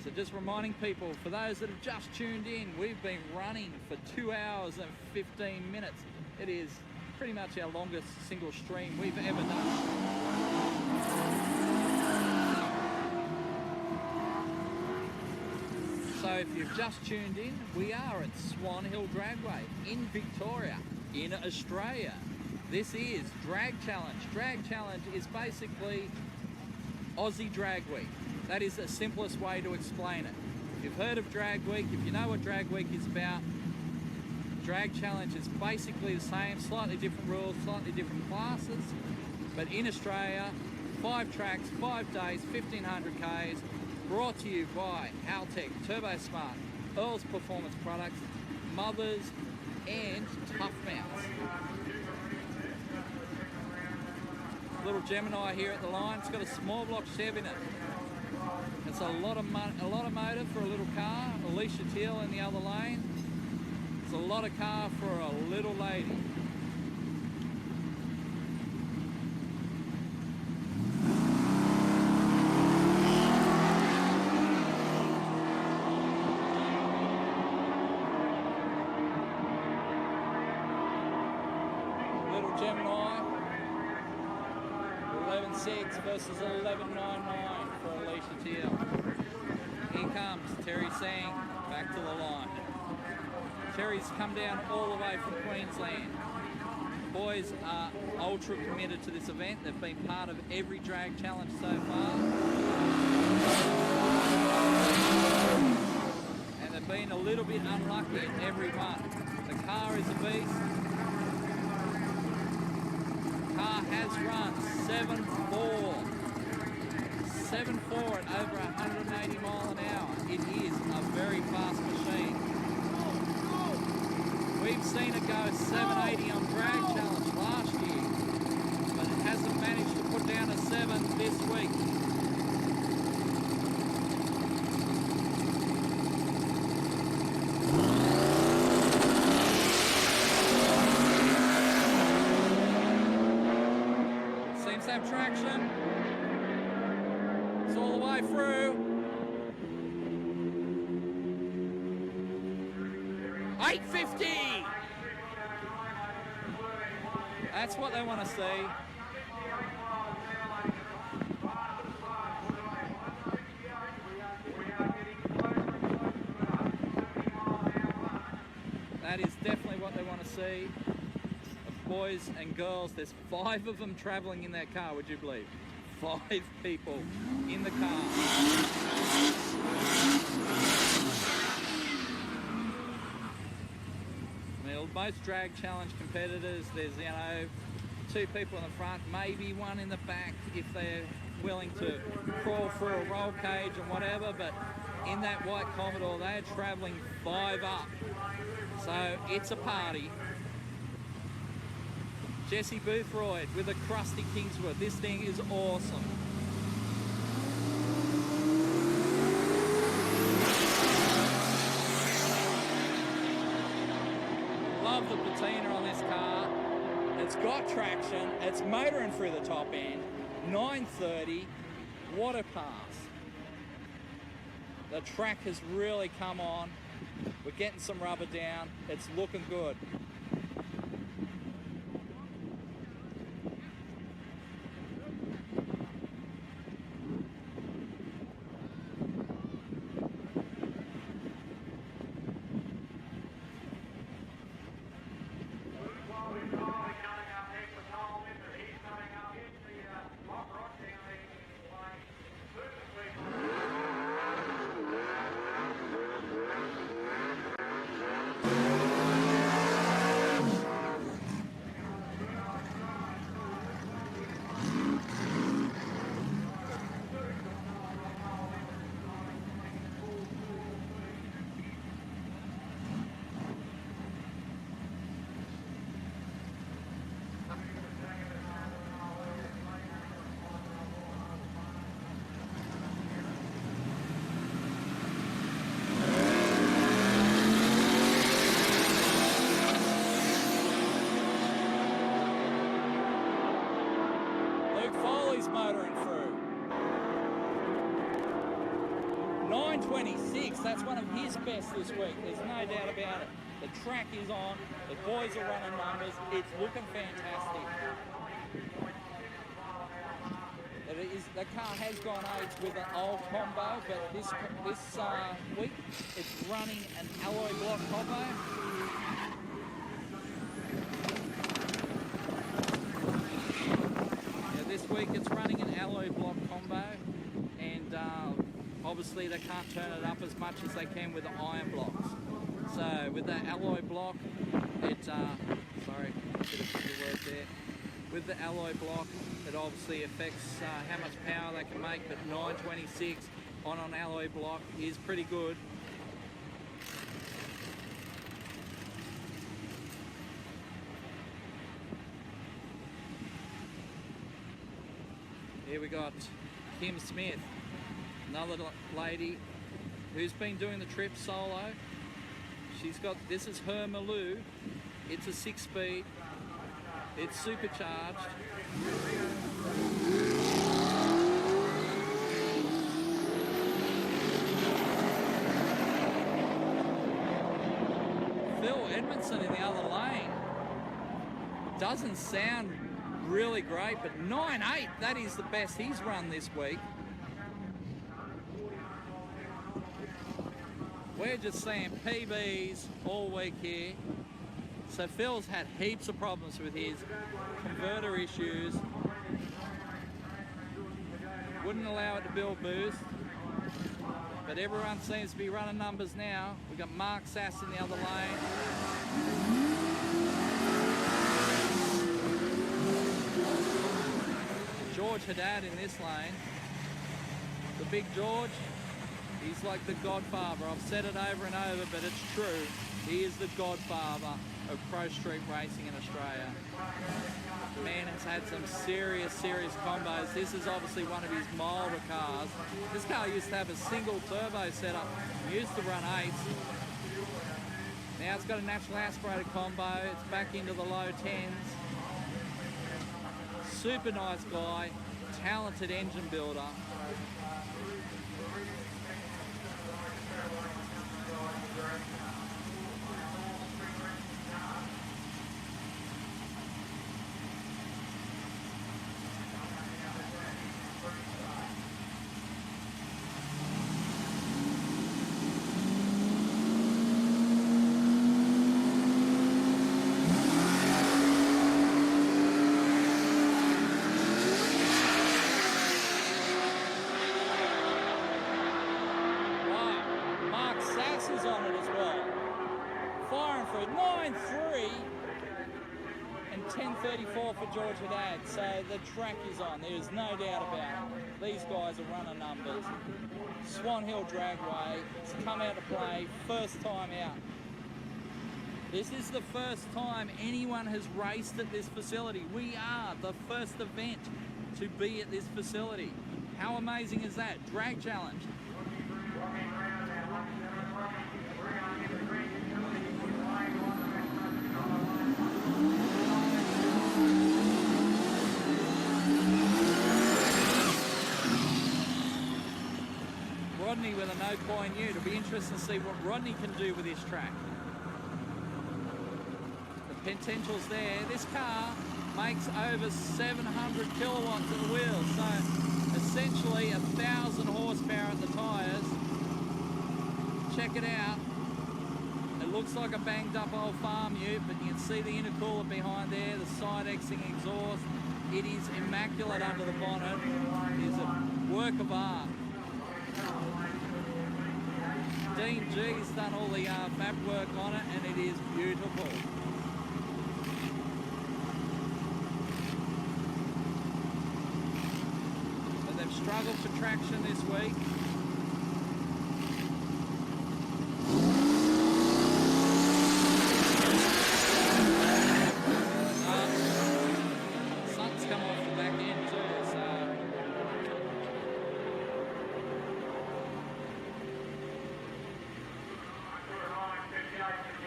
So just reminding people, for those that have just tuned in, we've been running for 2 hours and 15 minutes. It is pretty much our longest single stream we've ever done. So if you've just tuned in, we are at Swan Hill Dragway in Victoria, in Australia. This is Drag Challenge. Drag Challenge is basically Aussie Drag Week. That is the simplest way to explain it. If you've heard of Drag Week, if you know what Drag Week is about, Drag Challenge is basically the same, slightly different rules, slightly different classes. But in Australia, 5 tracks, 5 days, 1,500 Ks, brought to you by Haltech, Turbo Smart, Earl's Performance Products, Mothers, and Tough Mounts. Little Gemini here at the line. It's got a small block Chev in it. It's a lot of motor for a little car. Alicia Teal in the other lane. It's a lot of car for a little lady. Gemini, 11.6 versus 11.99 for Alicia Teal. Here comes Terry Sang back to the line. Terry's come down all the way from Queensland. Boys are ultra committed to this event. They've been part of every drag challenge so far. And they've been a little bit unlucky in every one. The car is a beast. Car has run 7.4 at over 180 mile an hour. It is a very fast machine. We've seen it go 780 on Drag Challenge last year, but it hasn't managed to put down a 7 this week. Have traction. It's all the way through. 850. That's what they want to see. That is definitely what they want to see. Boys and girls, there's 5 of them travelling in that car, would you believe? 5 people in the car. Most drag challenge competitors, there's 2 people in the front, maybe 1 in the back if they're willing to crawl through a roll cage and whatever, but in that white Commodore they're travelling 5 up, so it's a party. Jesse Boothroyd with a crusty Kingswood. This thing is awesome. Love the patina on this car. It's got traction. It's motoring through the top end. 930. What a pass. The track has really come on. We're getting some rubber down. It's looking good. Motoring through. 926, that's one of his best this week, there's no doubt about it. The track is on, the boys are running numbers, it's looking fantastic. The car has gone 8s with an old combo, but this week it's running an alloy block combo. This week it's running an alloy block combo, and obviously they can't turn it up as much as they can with the iron blocks. So with the alloy block, it sorry, bit of finger word there. With the alloy block, it obviously affects how much power they can make, but 926 on an alloy block is pretty good. Here we got Kim Smith, another lady who's been doing the trip solo. She's got, this is her Maloo. It's a 6-speed. It's supercharged. Phil Edmondson in the other lane. Doesn't sound really great, but 9.8, that is the best he's run this week. We're just seeing PBs all week here. So Phil's had heaps of problems with his converter issues. Wouldn't allow it to build boost. But everyone seems to be running numbers now. We've got Mark Sass in the other lane. George Haddad in this lane. The big George, he's like the godfather. I've said it over and over, but it's true. He is the godfather of pro street racing in Australia. The man has had some serious combos. This is obviously one of his milder cars. This car used to have a single turbo setup, used to run 8s. Now it's got a natural aspirated combo. It's back into the low 10s. Super nice guy, talented engine builder. 34 for Georgia Dad, so the track is on. There's no doubt about it. These guys are running numbers. Swan Hill Dragway has come out to play, first time out. This is the first time anyone has raced at this facility. We are the first event to be at this facility. How amazing is that? Drag Challenge. Rodney with a no point U. It'll be interesting to see what Rodney can do with this track. The potential's there. This car makes over 700 kilowatts at the wheels, so essentially 1,000 horsepower at the tyres. Check it out. It looks like a banged up old farm ute, but you can see the intercooler behind there, the side Xing exhaust. It is immaculate under the bonnet. It is a work of art. Dean G's done all the map work on it, and it is beautiful. But they've struggled for traction this week. Sun's come off the back end too, so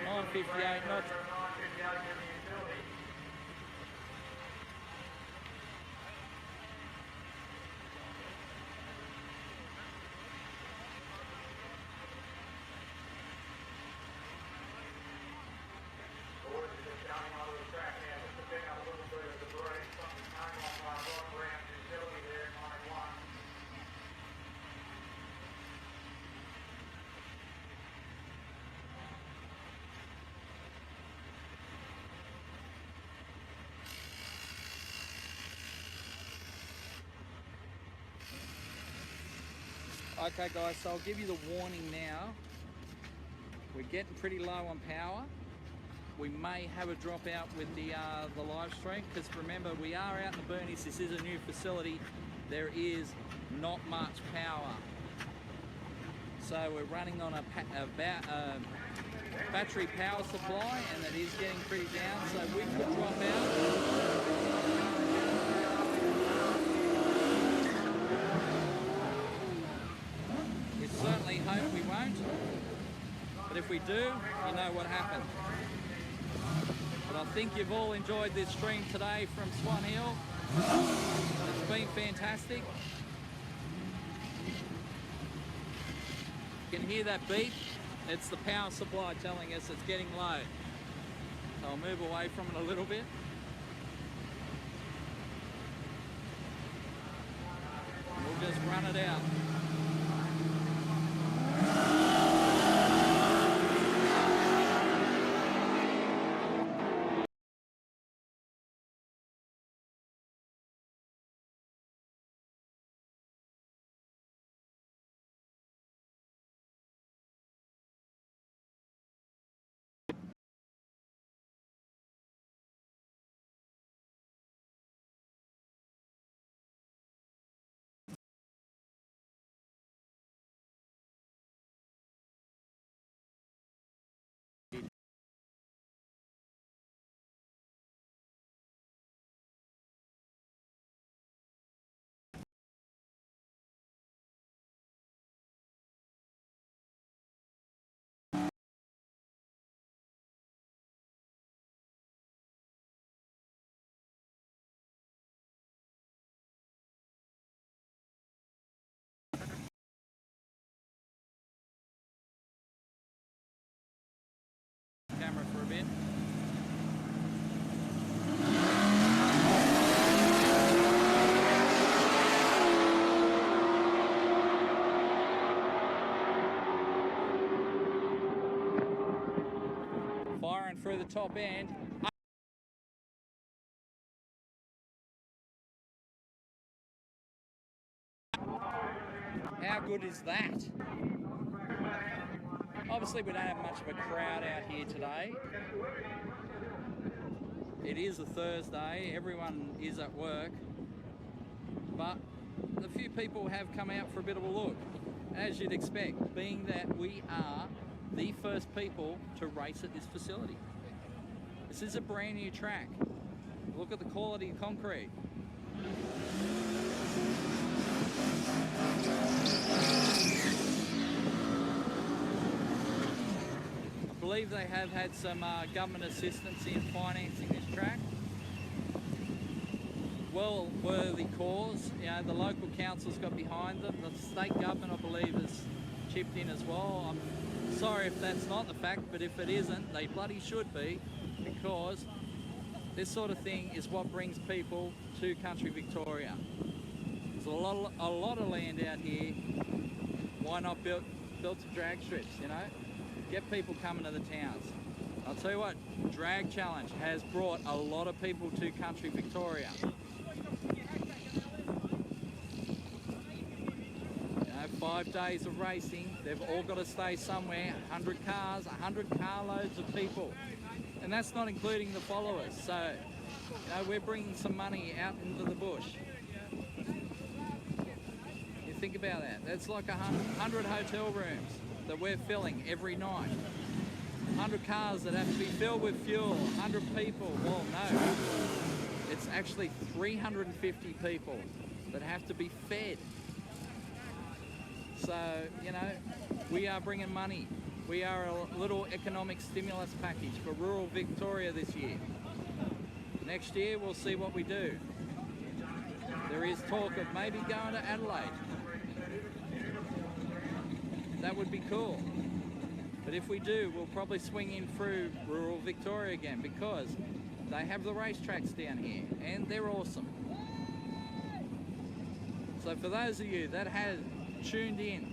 958 knots. Okay guys, so I'll give you the warning now. We're getting pretty low on power. We may have a dropout with the live stream, because remember, we are out in the boonies. This is a new facility. There is not much power. So we're running on a battery power supply, and it is getting pretty down, so we could drop out. Certainly hope we won't, but if we do, you know what happened. But I think you've all enjoyed this stream today from Swan Hill. It's been fantastic. You can hear that beep. It's the power supply telling us it's getting low. So I'll move away from it a little bit. We'll just run it out. Camera for a bit. Firing through the top end. How good is that? Obviously we don't have much of a crowd out here today. It is a Thursday, everyone is at work, but a few people have come out for a bit of a look, as you'd expect, being that we are the first people to race at this facility. This is a brand new track. Look at the quality of concrete. I believe they have had some government assistance in financing this track. Well worthy cause. You know, the local council's got behind them. The state government, I believe, has chipped in as well. I'm sorry if that's not the fact, but if it isn't, they bloody should be, because this sort of thing is what brings people to country Victoria. There's a lot of land out here. Why not build some drag strips, you know? Get people coming to the towns. I'll tell you what, Drag Challenge has brought a lot of people to country Victoria. 5 days of racing, they've all got to stay somewhere, 100 cars, 100 carloads of people. And that's not including the followers. So, you know, we're bringing some money out into the bush. You think about that. That's like 100 hotel rooms that we're filling every night. 100 cars that have to be filled with fuel, 100 people. Well, no. It's actually 350 people that have to be fed. So, you know, we are bringing money. We are a little economic stimulus package for rural Victoria this year. Next year, we'll see what we do. There is talk of maybe going to Adelaide. That would be cool. But if we do, we'll probably swing in through rural Victoria again, because they have the racetracks down here and they're awesome. So for those of you that have tuned in,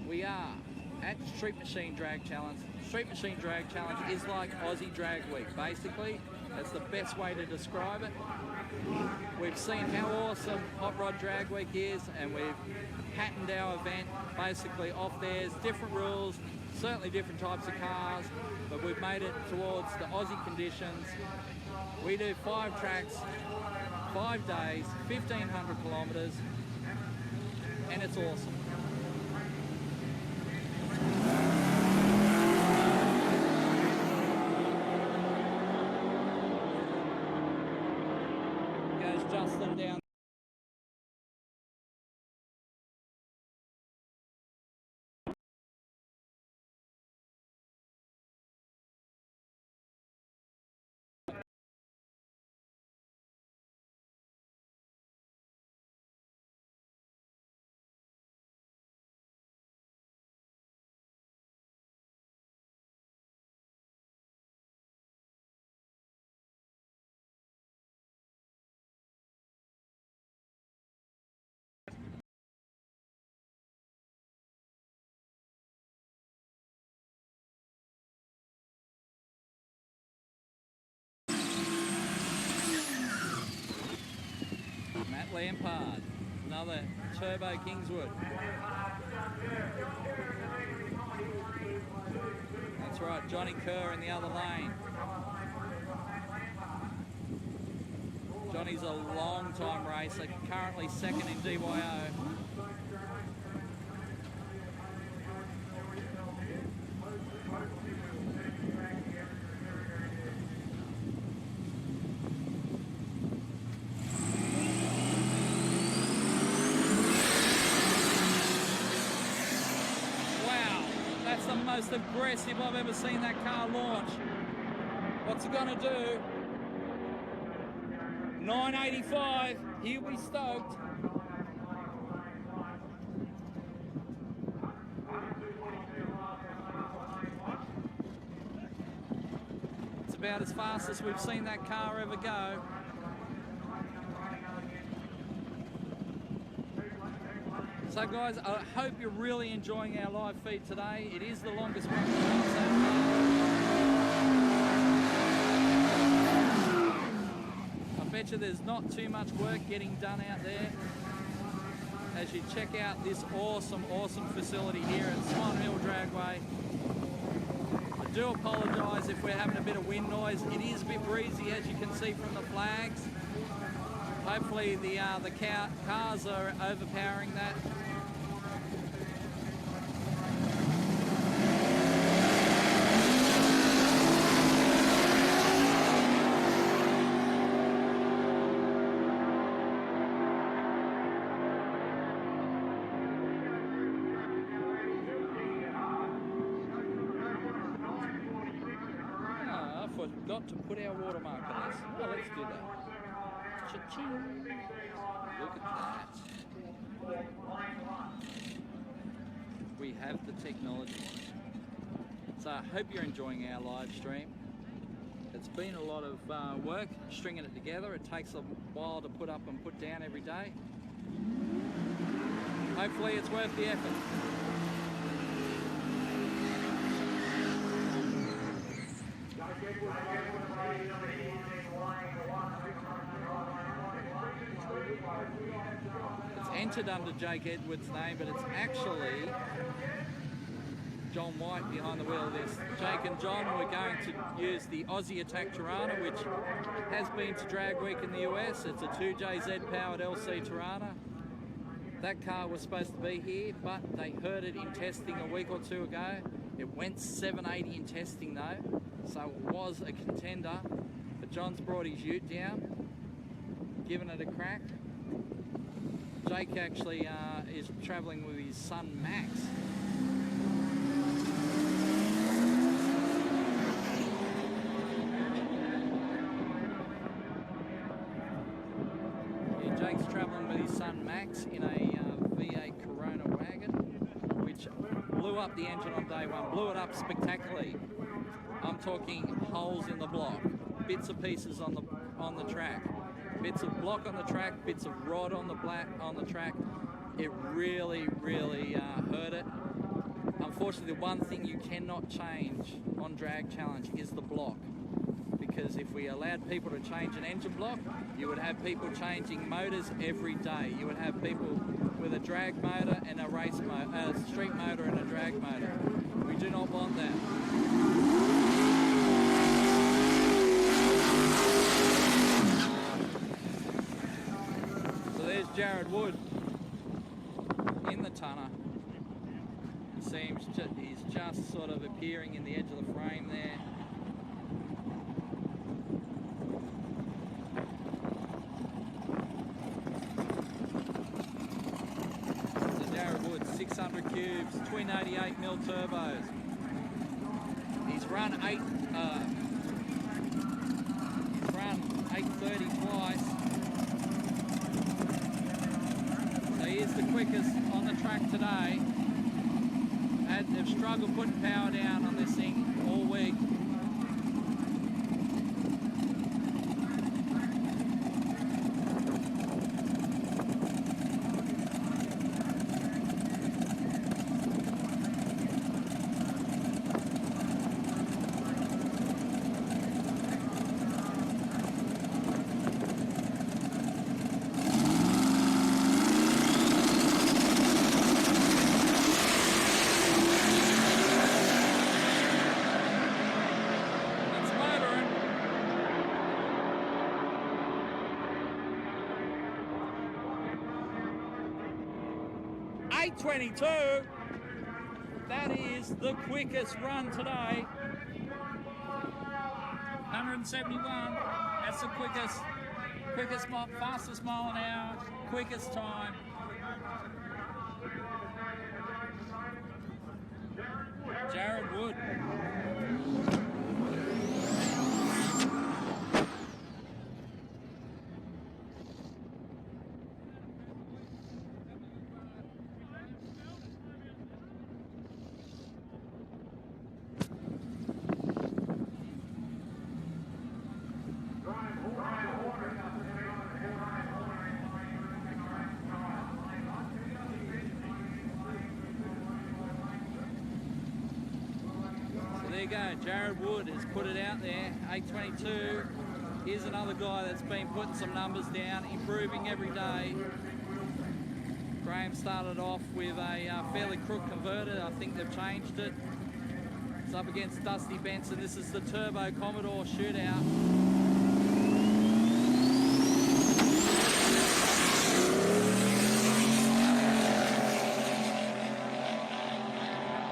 we are at Street Machine Drag Challenge. Street Machine Drag Challenge is like Aussie Drag Week, basically. That's the best way to describe it. We've seen how awesome Hot Rod Drag Week is, and we've patterned our event basically off theirs. Different rules, certainly different types of cars, but we've made it towards the Aussie conditions. We do 5 tracks, 5 days, 1,500 kilometres, and it's awesome. Goes Justin down. Matt Lampard, another Turbo Kingswood. That's right, Johnny Kerr in the other lane. Johnny's a long-time racer, currently second in DYO. Most aggressive I've ever seen that car launch. What's it gonna do? 985, he'll be stoked. It's about as fast as we've seen that car ever go. So guys, I hope you're really enjoying our live feed today. It is the longest one we've done so far. I bet you there's not too much work getting done out there as you check out this awesome, awesome facility here at Swan Hill Dragway. The do apologise if we're having a bit of wind noise. It is a bit breezy, as you can see from the flags. Hopefully the cars are overpowering that. Forgot to put our watermark on this. Oh, let's do that. Cha-ching. Look at that. We have the technology. So I hope you're enjoying our live stream. It's been a lot of work stringing it together. It takes a while to put up and put down every day. Hopefully it's worth the effort. It's entered under Jake Edwards' name, but it's actually John White behind the wheel of this. Jake and John were going to use the Aussie Attack Tirana, which has been to Drag Week in the US. It's a 2JZ powered LC Tirana. That car was supposed to be here, but they heard it in testing a week or two ago. It went 780 in testing though, so it was a contender. But John's brought his ute down, given it a crack. Jake actually is travelling with his son Max. Yeah, Jake's travelling with his son Max in a V8 Corona wagon, which blew up the engine on day one, blew it up spectacularly. I'm talking holes in the block, bits of pieces on the track, bits of block on the track, bits of rod on the track. It really, really hurt it. Unfortunately, the one thing you cannot change on Drag Challenge is the block, because if we allowed people to change an engine block, you would have people changing motors every day. You would have people with a drag motor and a race motor, a street motor and a drag motor. We do not want that. So there's Jared Wood in the tonner. You see him, he's just sort of appearing in the edge of the frame there. So Jared Wood, 600 cubes, twin 88mm turbos. He's run 830 twice. So he is the quickest on the track today. They've struggled putting power down on this thing all week. .822. That is the quickest run today. 171. That's the fastest mile an hour, quickest time. Jared Wood. There you go, Jared Wood has put it out there, 822. Here's another guy that's been putting some numbers down, improving every day. Graham started off with a fairly crook converter. I think they've changed it. It's up against Dusty Benson. This is the Turbo Commodore shootout.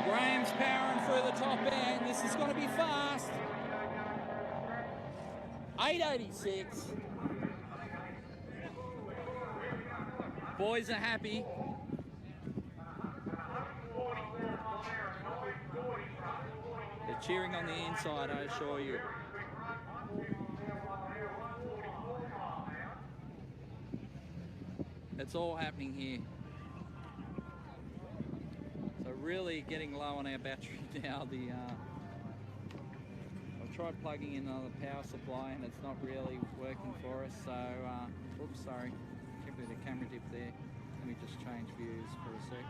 Graham's powering through the top end. This is going to be fast. 886. Boys are happy. They're cheering on the inside, I assure you. It's all happening here. So really getting low on our battery now. I've tried plugging in another power supply and it's not really working for us. So, oops, sorry. Can't believe the camera dip there. Let me just change views for a sec.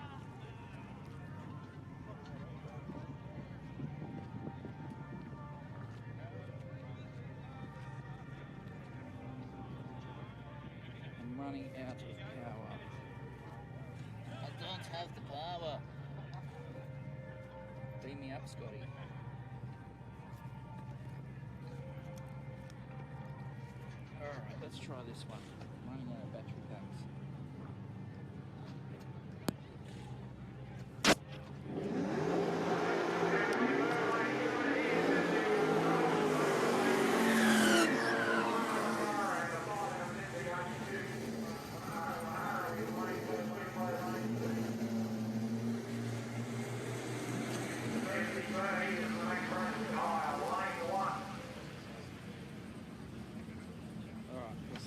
I'm running out of power. I don't have the power. Beam me up, Scotty. Alright, let's try this one. Running out of battery packs.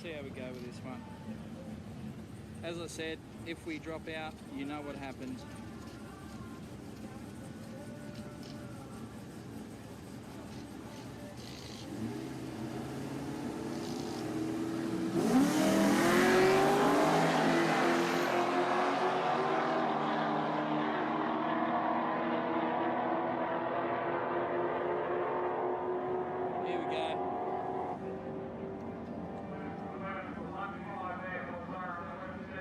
See how we go with this one. As I said, if we drop out, you know what happens. Here we go.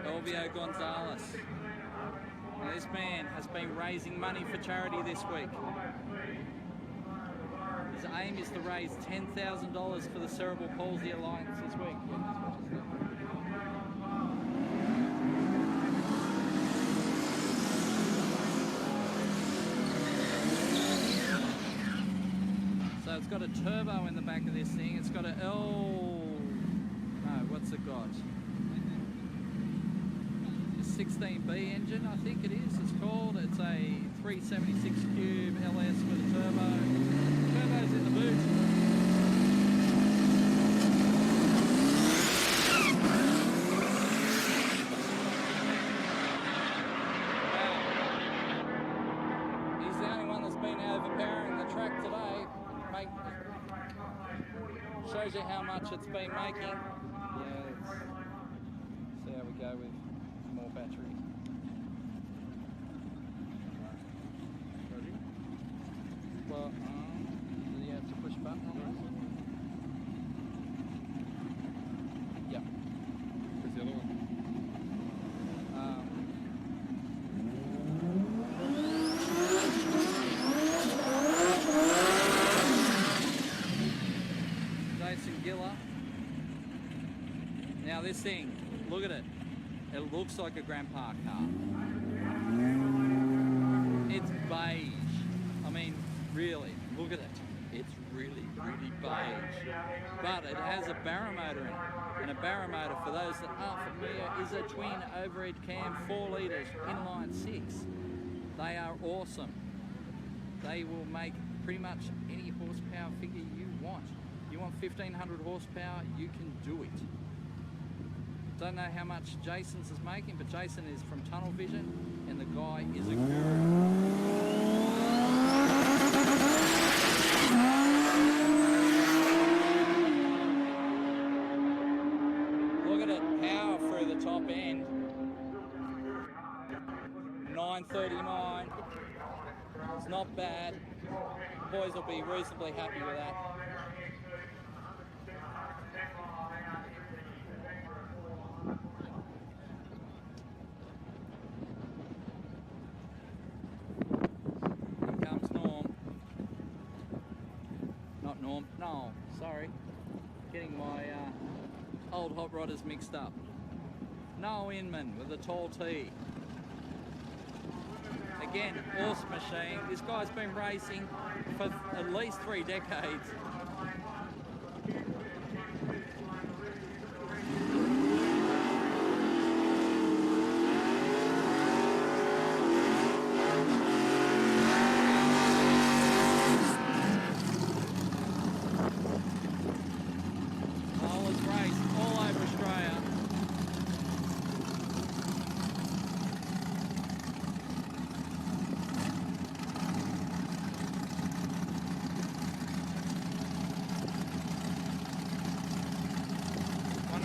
Elvio Gonzalez. Now this man has been raising money for charity this week. His aim is to raise $10,000 for the Cerebral Palsy Alliance this week. So it's got a turbo in the back of this thing. It's got a what's it got? 16B engine, I think it is. It's called. It's a 376 cube LS with a turbo. Turbo's in the boot. Wow. He's the only one that's been overpowering the track today. Shows you how much it's been making. Yeah, let's see how we go with more battery. Well, do you have to push a button on that? Yeah. Where's the other one? Jason Giller. Now this thing, look at it. It looks like a grandpa car. It's beige. I mean, really, look at it. It's really, really beige. But it has a baromotor in it. And a baromotor, for those that aren't familiar, is a twin overhead cam 4 litres inline 6. They are awesome. They will make pretty much any horsepower figure you want. You want 1500 horsepower, you can do it. Don't know how much Jason's is making, but Jason is from Tunnel Vision, and the guy is a guru. Look at it, power through the top end. 939. It's not bad. Boys will be reasonably happy with that. Here comes Norm. old hot rodders mixed up. Noel Inman with a tall T. Again, awesome machine. This guy's been racing for at least 3 decades.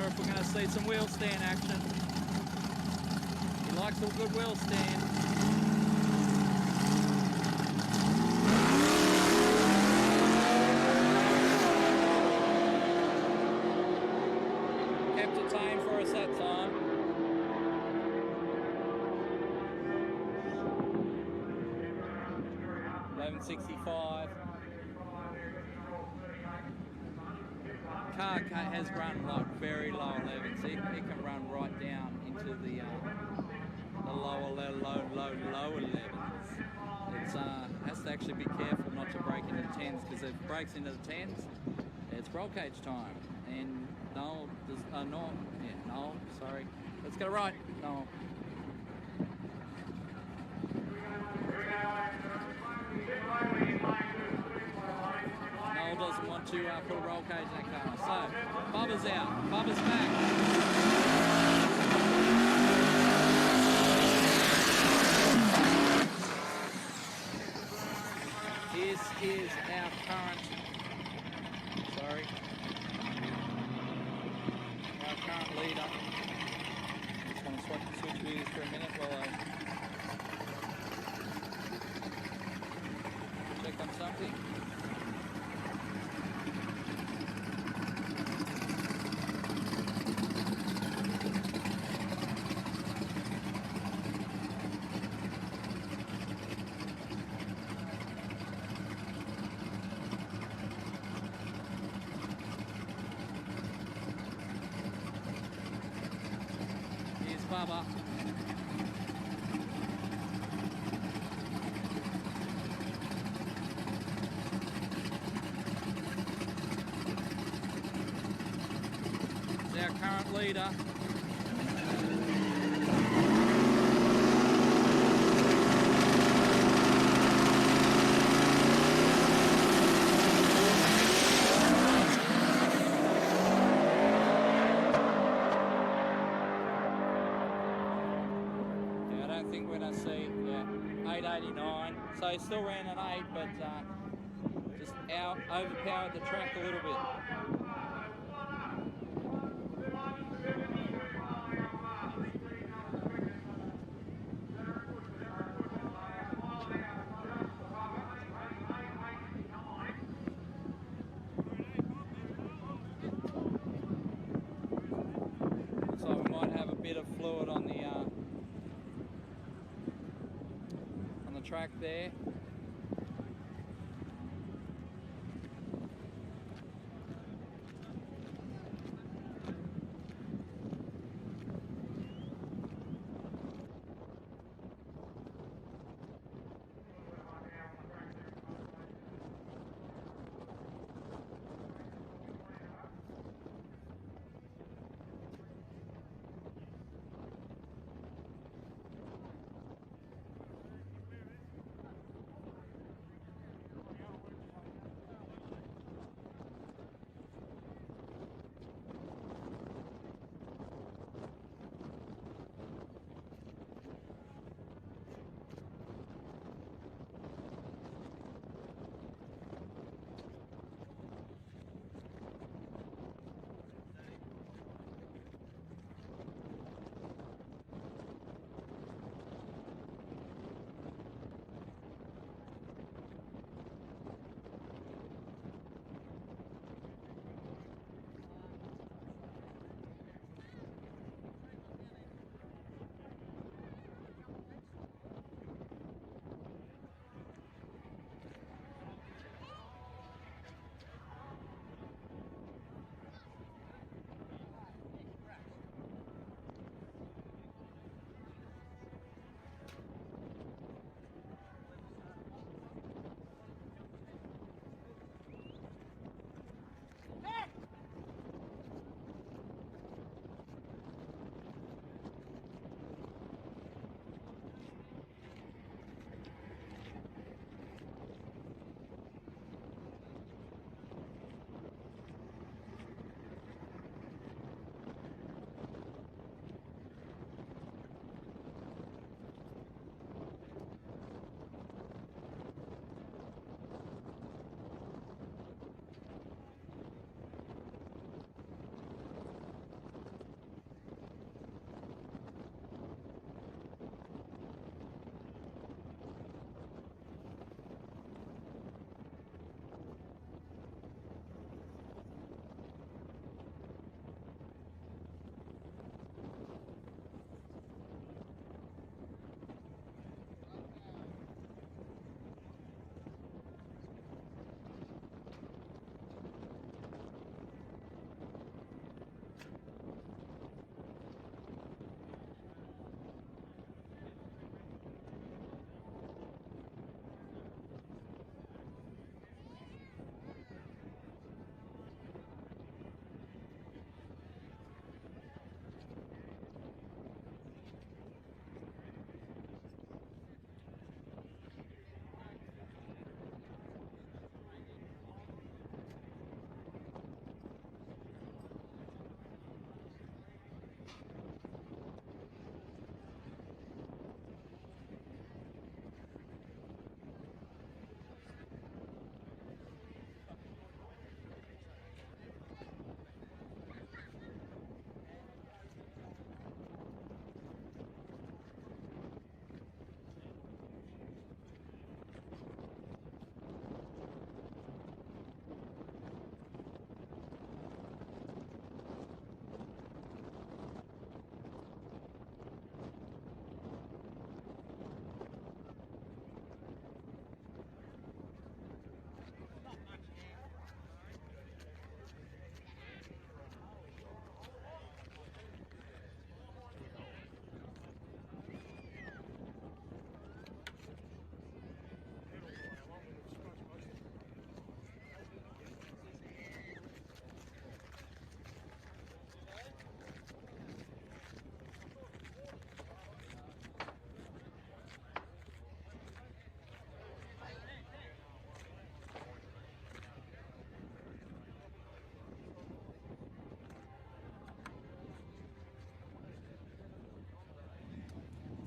If we're going to see some wheel stand action. He likes a good wheel stand. Kept it tame for us that time. $11.65. Car has run like very low 11s. It can run right down into the lower 11s. It has to actually be careful not to break into the 10s, because if it breaks into the 10s, it's roll cage time. And Noel, Noel, sorry. Let's get it right, Noel. Noel doesn't want to put a roll cage in that car. So, Bubba's out. Bubba's back. This is our current leader. Just want to switch wheels for a minute while I check on something. Bubba. Is our current leader. So he still ran an 8, but just overpowered the track a little bit. So we might have a bit of fluid on the track there.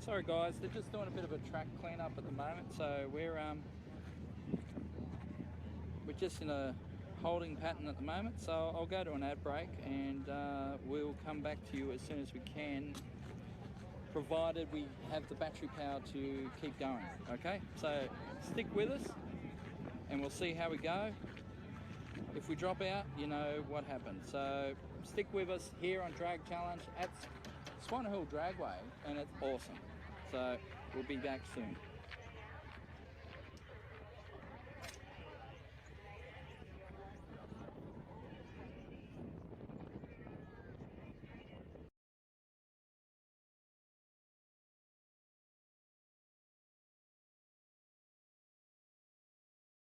Sorry guys, they're just doing a bit of a track cleanup at the moment, so we're just in a holding pattern at the moment. So I'll go to an ad break and we'll come back to you as soon as we can, provided we have the battery power to keep going. Okay, so stick with us and we'll see how we go. If we drop out, you know what happens. So stick with us here on Drag Challenge at Swan Hill Dragway, and it's awesome. So we'll be back soon.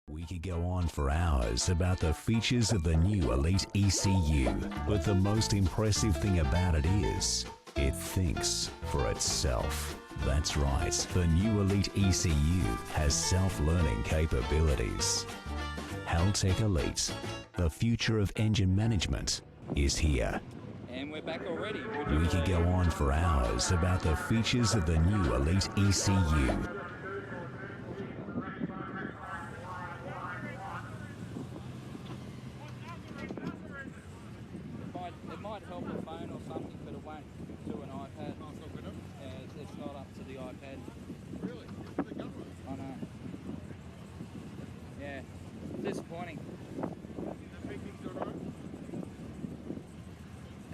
We could go on for hours about the features of the new Elite ECU, but the most impressive thing about it is it thinks for itself. That's right, the new Elite ECU has self-learning capabilities. Haltech Elite, the future of engine management, is here. And we're back already. We could go on for hours about the features of the new Elite ECU. It might help a phone or something, but it won't do an iPad. Oh, it's not good enough? Yeah, it's not up to the iPad. Really? The government? I know. Yeah, disappointing. The big thing's going on?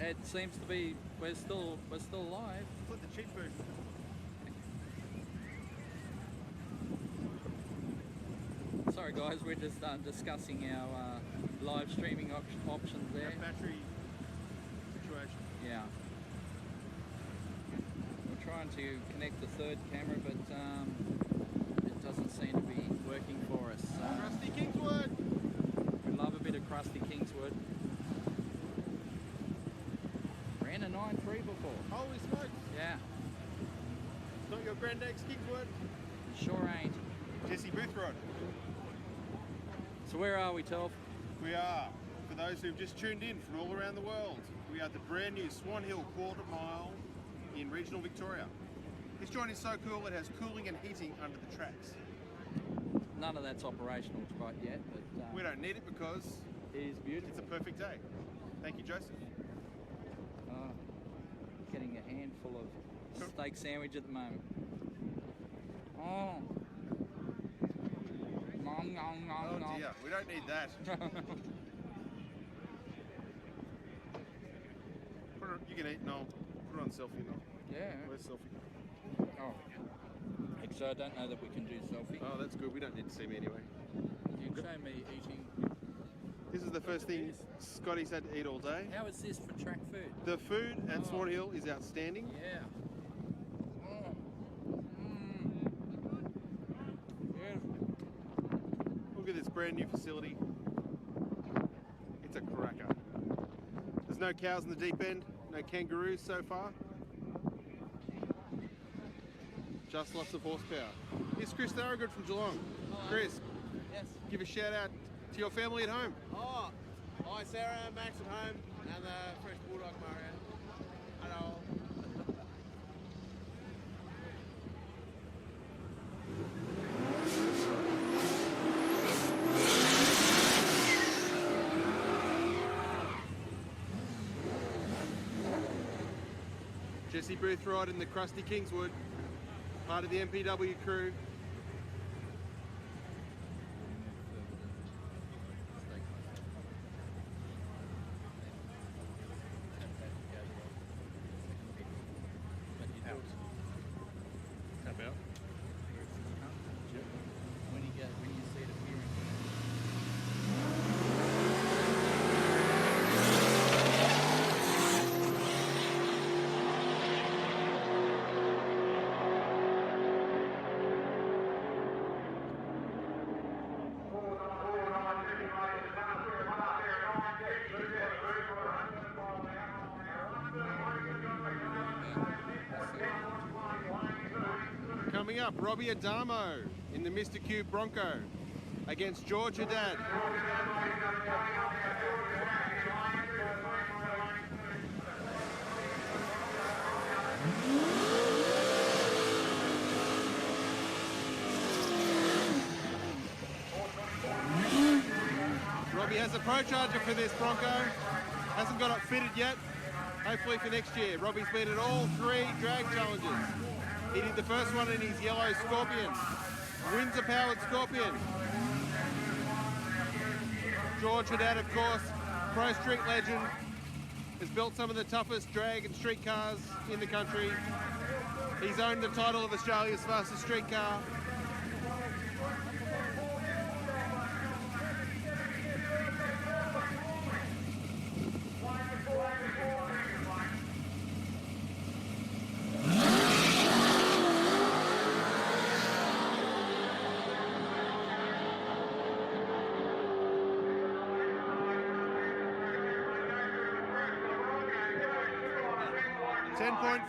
It seems to be we're still alive. It's like the cheap version. Sorry guys, we're just discussing our live streaming options there. Battery situation. Yeah. We're trying to connect the third camera, but it doesn't seem to be working for us. Crusty Kingswood! We love a bit of Crusty Kingswood. Ran a 9.3 before. Holy smokes! Yeah. It's not your granddad's Kingswood? Sure ain't. Jesse Boothrod. So where are we, Telf? We are, for those who've just tuned in from all around the world, we are at the brand new Swan Hill quarter mile in regional Victoria. This joint is so cool it has cooling and heating under the tracks. None of that's operational quite yet, but we don't need it because it is beautiful. It's a perfect day. Thank you, Joseph. Getting a handful of steak sandwich at the moment. Oh. Nom, nom, nom, Oh nom. dear, we don't need that. You can eat, Noel. Put it on selfie, Noel. Yeah. Where's selfie? Oh. Actually, I don't know that we can do selfie. Oh, that's good. We don't need to see me anyway. You can show me eating. This is the first thing Scotty's had to eat all day. How is this for track food? The food at Swan Hill is outstanding. Yeah. Look at this brand new facility. It's a cracker. There's no cows in the deep end, no kangaroos so far. Just lots of horsepower. Here's Chris Thorogood from Geelong. Chris, Yes. give a shout out to your family at home. Oh, hi Sarah, Max at home, and the fresh bulldog Mario. Hello. Jesse Boothrod and the Crusty Kingswood, part of the MPW crew. When you see it appearing. Coming up, Robbie Adamo in the Mr. Q Bronco against George Haddad. has a Pro Charger for this Bronco. Hasn't got it fitted yet. Hopefully for next year. Robbie's been at all 3 drag challenges. He did the first one in his yellow Scorpion. Windsor-powered Scorpion. George Haddad, of course, Pro Street legend, has built some of the toughest drag and street cars in the country. He's owned the title of Australia's fastest street car.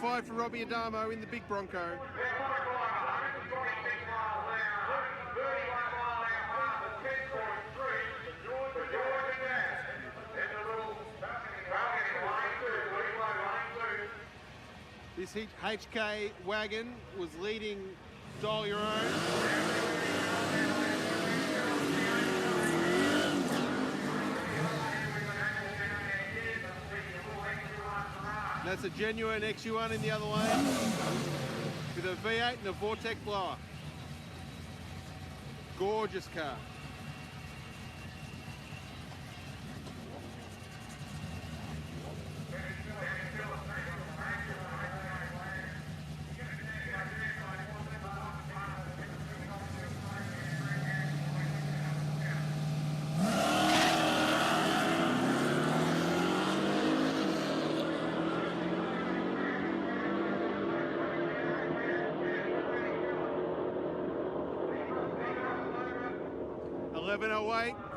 .5 for Robbie Adamo in the big Bronco. This HK wagon was leading Dial Your Own. That's a genuine XU1 in the other lane with a V8 and a Vortec blower. Gorgeous car.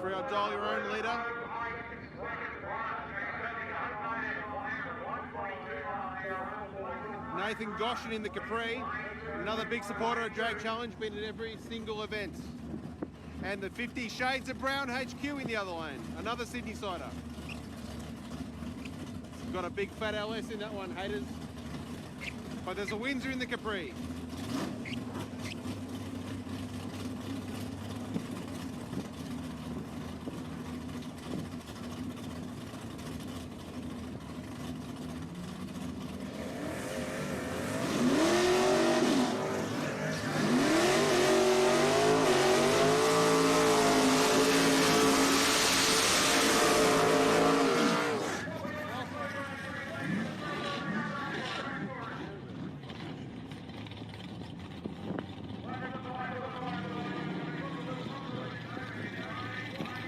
For our Dial Your Own leader. Nathan Goshen in the Capri, another big supporter of Drag Challenge, been at every single event. And the 50 Shades of Brown HQ in the other lane, another Sydney sider. Got a big fat LS in that one, haters. But there's a Windsor in the Capri.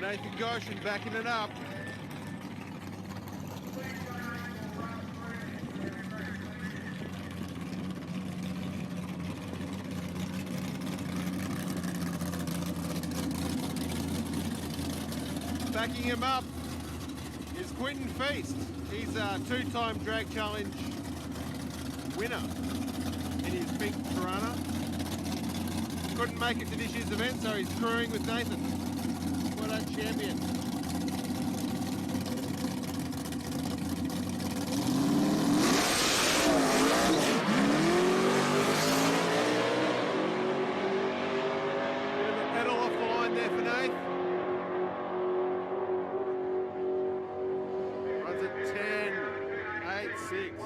Nathan Goshen backing it up. Backing him up is Quinton Feast. He's a 2-time Drag Challenge winner in his pink Piranha. Couldn't make it to this year's event, so he's crewing with Nathan. What a champion. Bit of a pedal off the line there for Nate. Runs at 10, 8, 6.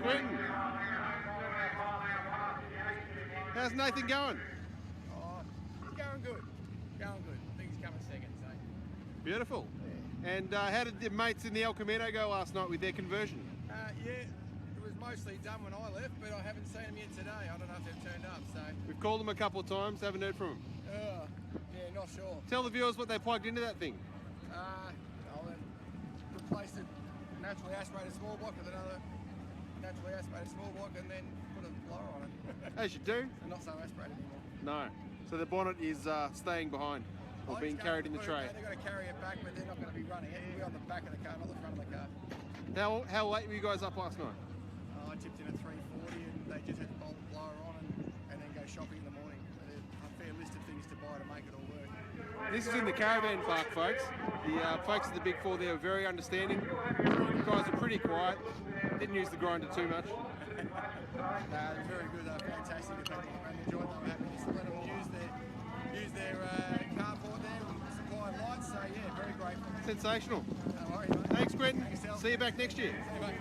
Quinton. How's Nathan going? Beautiful. Yeah. And how did the mates in the El Camino go last night with their conversion? Yeah, it was mostly done when I left, but I haven't seen them yet today. I don't know if they've turned up, so... We've called them a couple of times, haven't heard from them. Yeah, not sure. Tell the viewers what they plugged into that thing. They replaced a naturally aspirated small block with another naturally aspirated small block and then put a blower on it. As you do. And not so aspirated anymore. No. So the bonnet is staying behind. Or being carried in the tray. They're going to carry it back, but they're not going to be running it. It'll be on the back of the car, not the front of the car. How late were you guys up last night? I tipped in at 3:40 and they just had to bolt the blower on and then go shopping in the morning. There's a fair list of things to buy to make it all work. This is in the caravan park, folks. The folks at the Big Four there are very understanding. You guys are pretty quiet. Didn't use the grinder too much. They're very good. They're fantastic. If they enjoyed them, happy. Just let them use their carport there and fine lights, so yeah, very grateful. Sensational. No worries, mate. Thanks, Quentin. Thank yourself. See you back next year. See you, mate.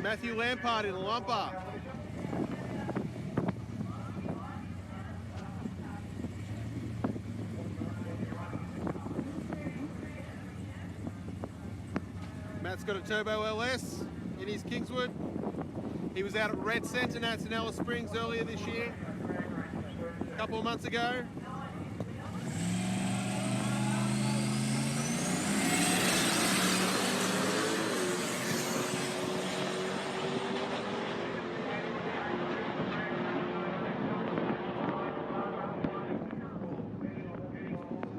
Matthew Lampard in Lumper. Matt's got a Turbo LS in his Kingswood. He was out at Red Centre Nats in Alice Springs earlier this year, a couple of months ago.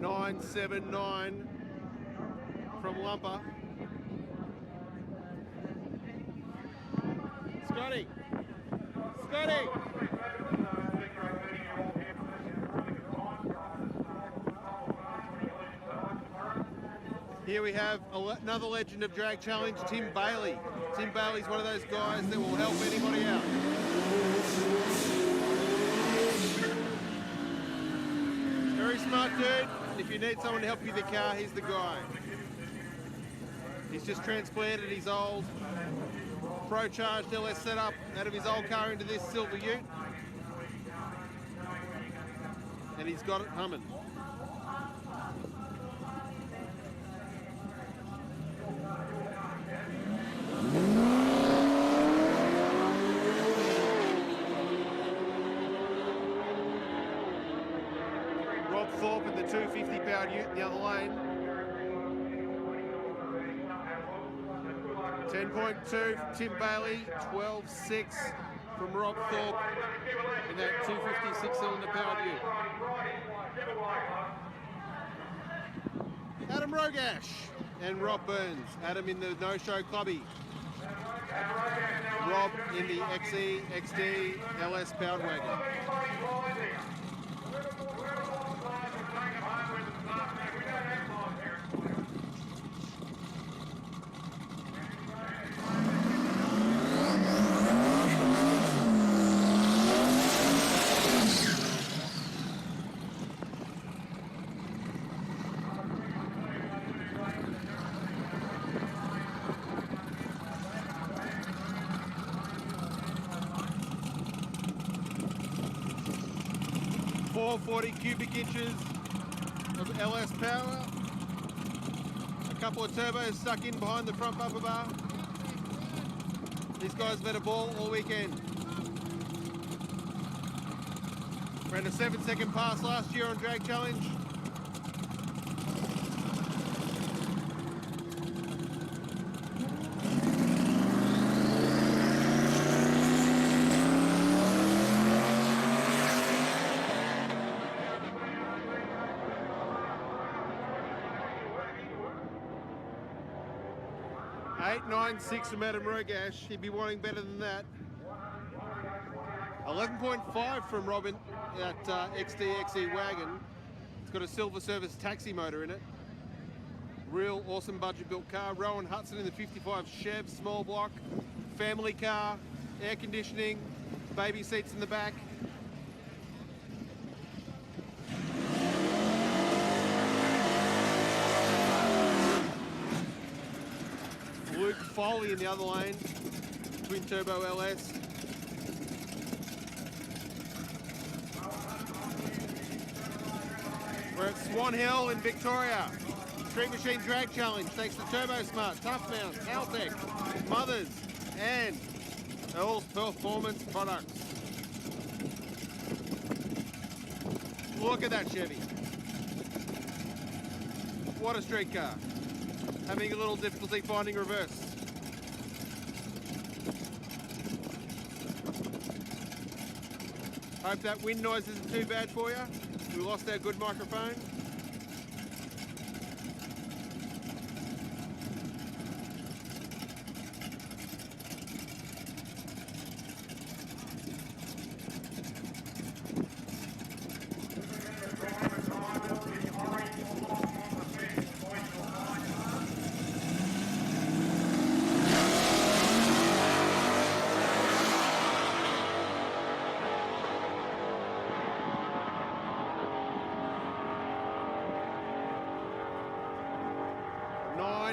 .979 from Lumper. Scotty! Scotty! Here we have another legend of Drag Challenge, Tim Bailey. Tim Bailey's one of those guys that will help anybody out. Very smart dude. If you need someone to help you with your car, he's the guy. He's just transplanted his old Pro-charged LS setup out of his old car into this silver ute. And he's got it humming. Rob Thorpe in the 250 powered ute in the other lane. 10.2 Tim Bailey, 12.6 from Rob Thorpe in that 256 cylinder powered ute. Adam Rogash and Rob Burns. Adam in the no-show clubby. Rob in the XE, XD, LS powered wagon. 440 cubic inches of LS power. A couple of turbos stuck in behind the front bumper bar. These guys have had a ball all weekend. Ran a 7-second pass last year on Drag Challenge. Eight, 9.6 from Adam Rogash. He'd be wanting better than that. 11.5 from Robin at XD wagon. It's got a silver service taxi motor in it. Real awesome budget built car. Rowan Hudson in the 55 Chev, small block. Family car, air conditioning, baby seats in the back. Luke Foley in the other lane, twin turbo LS. We're at Swan Hill in Victoria. Street Machine Drag Challenge thanks to Turbo Smart, Tough Mount, Caltech, Mothers, and Earl's Performance Products. Look at that Chevy. What a street car. Having a little difficulty finding reverse. Hope that wind noise isn't too bad for you. We lost our good microphone.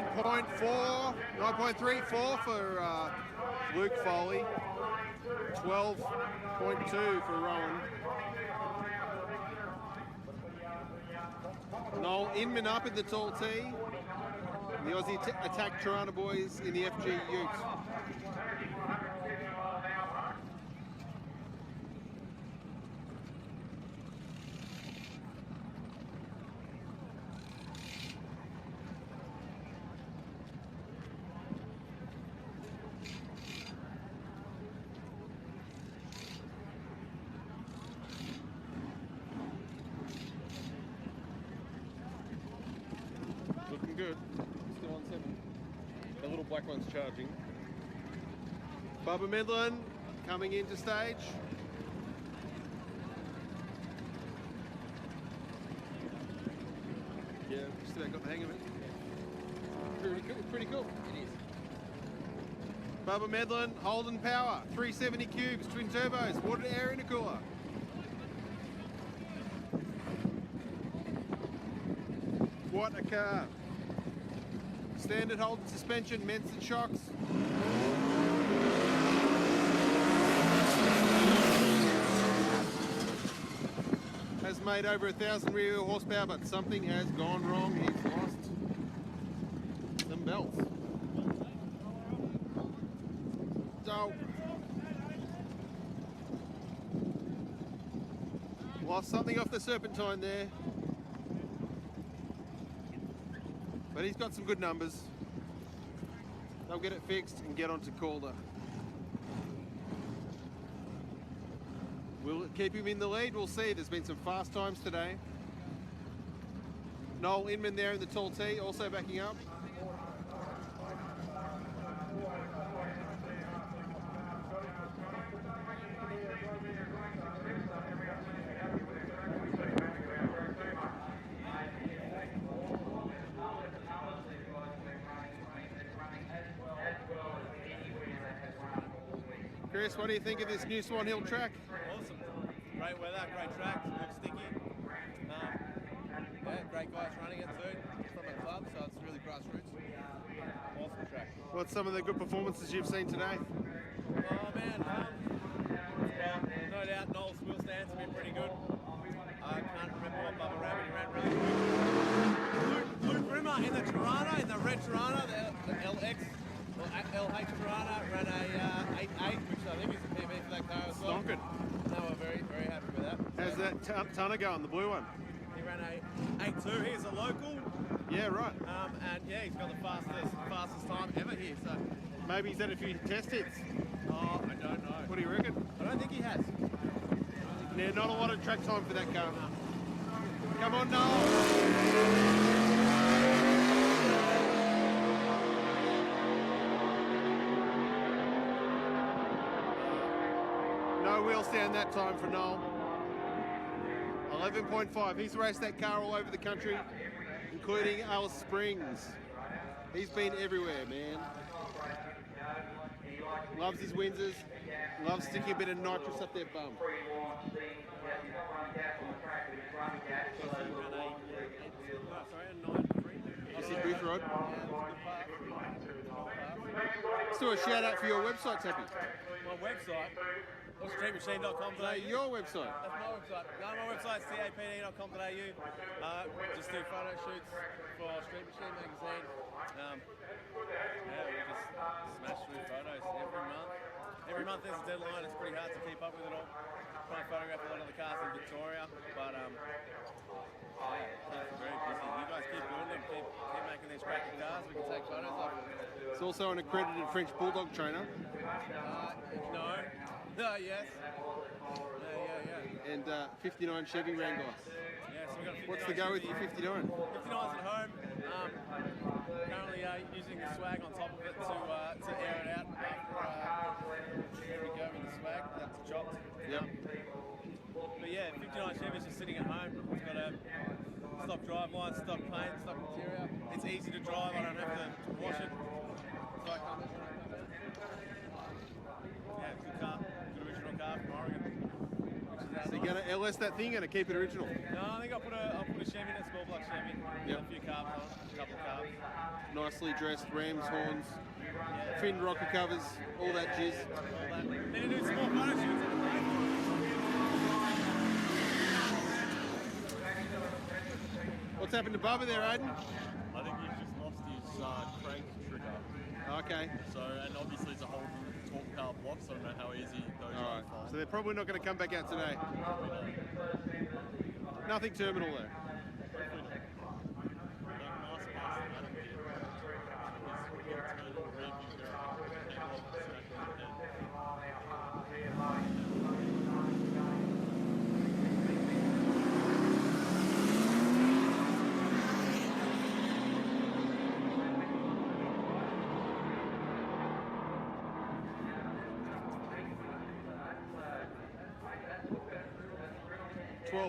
9.34 for Luke Foley. 12.2 for Rowan. Noel Inman up in the tall T. The Aussie attack Toronto boys in the FG Utes. Looking good. Still on 7. The little black one's charging. Bubba Medlin coming into stage. Yeah, just about got the hang of it. Pretty cool. It is. Bubba Medlin, Holden Power, 370 cubes, twin turbos, water to air intercooler. What a car. Standard Holden suspension, Menson shocks. Has made over 1,000 rear wheel horsepower, but something has gone wrong. He's lost some belts. So, lost something off the serpentine there. But he's got some good numbers. They'll get it fixed and get onto Calder. Will it keep him in the lead? We'll see. There's been some fast times today. Noel Inman there in the tall T, also backing up. Chris, what do you think of this new Swan Hill track? Awesome. Great weather, great track, looks sticky. Yeah, great guys running it too. It's from a club, so it's really grassroots. Awesome track. What's some of the good performances you've seen today? Oh man, no doubt Noel's wheel stands have been pretty good. I can't remember what Bubba ran, but he ran really good. Luke Rimmer in the Tirana, in the red Tirana, the LX. Well, LH Tirana ran a 8.8, which I think is a PB for that car as well. Stonking. No, we're very, very happy with that. How's that Tunner going, the blue one? He ran a 8.2. He's a local. Yeah, right. And yeah, he's got the fastest time ever here. So maybe he's had a few test hits. Oh, I don't know. What do you reckon? I don't think he has. Yeah, not a lot of track time for that car. No. Come on, Noel. No wheel stand that time for Noel. 11.5. He's raced that car all over the country, including Alice Springs. He's been everywhere, man. Loves his Windsors. Loves sticking a bit of nitrous up their bum. You see Booth Rod? Let's do a shout out for your website, Tappy. My website? What's streetmachine.com.au? Your website. That's my website. No, my website's tapd.com.au. Just do photo shoots for Street Machine magazine. Yeah, we just smash through photos every month. Every month there's a deadline. It's pretty hard to keep up with it all. Trying to photograph a lot of the cars in Victoria, but yeah, keep very busy. You guys keep doing them. Keep making these cracking cars. We can take photos of them. It's also an accredited French Bulldog trainer. No. Yes. Yeah. And 59 Chevy Wrangler. Yeah, so we got 59. What's the go with your 59? 59's at home. Currently using the swag on top of it to air it out after every go with the swag. That's chopped. Yep. But yeah, 59 Chevy's just sitting at home. It's got a stock drive line, stock paint, stock interior. It's easy to drive. I don't have to wash it. So I come in. Yeah, good car. Good original car from Oregon. So you gonna LS that thing and keep it original? No, I think I'll put a shim in, a small block shim in, Yep. a few carbs on, a couple of carbs. Nicely dressed ram's horns, fin rocker covers, all that jizz. All that. Then you do small photo shoots at the break. What's happened to Bubba there, Aiden? I think he's just lost his crank trigger. Okay. So, and obviously it's a whole torque power block, so I don't know how easy those All are right. to find. So they're probably not going to come back out today. Nothing terminal there.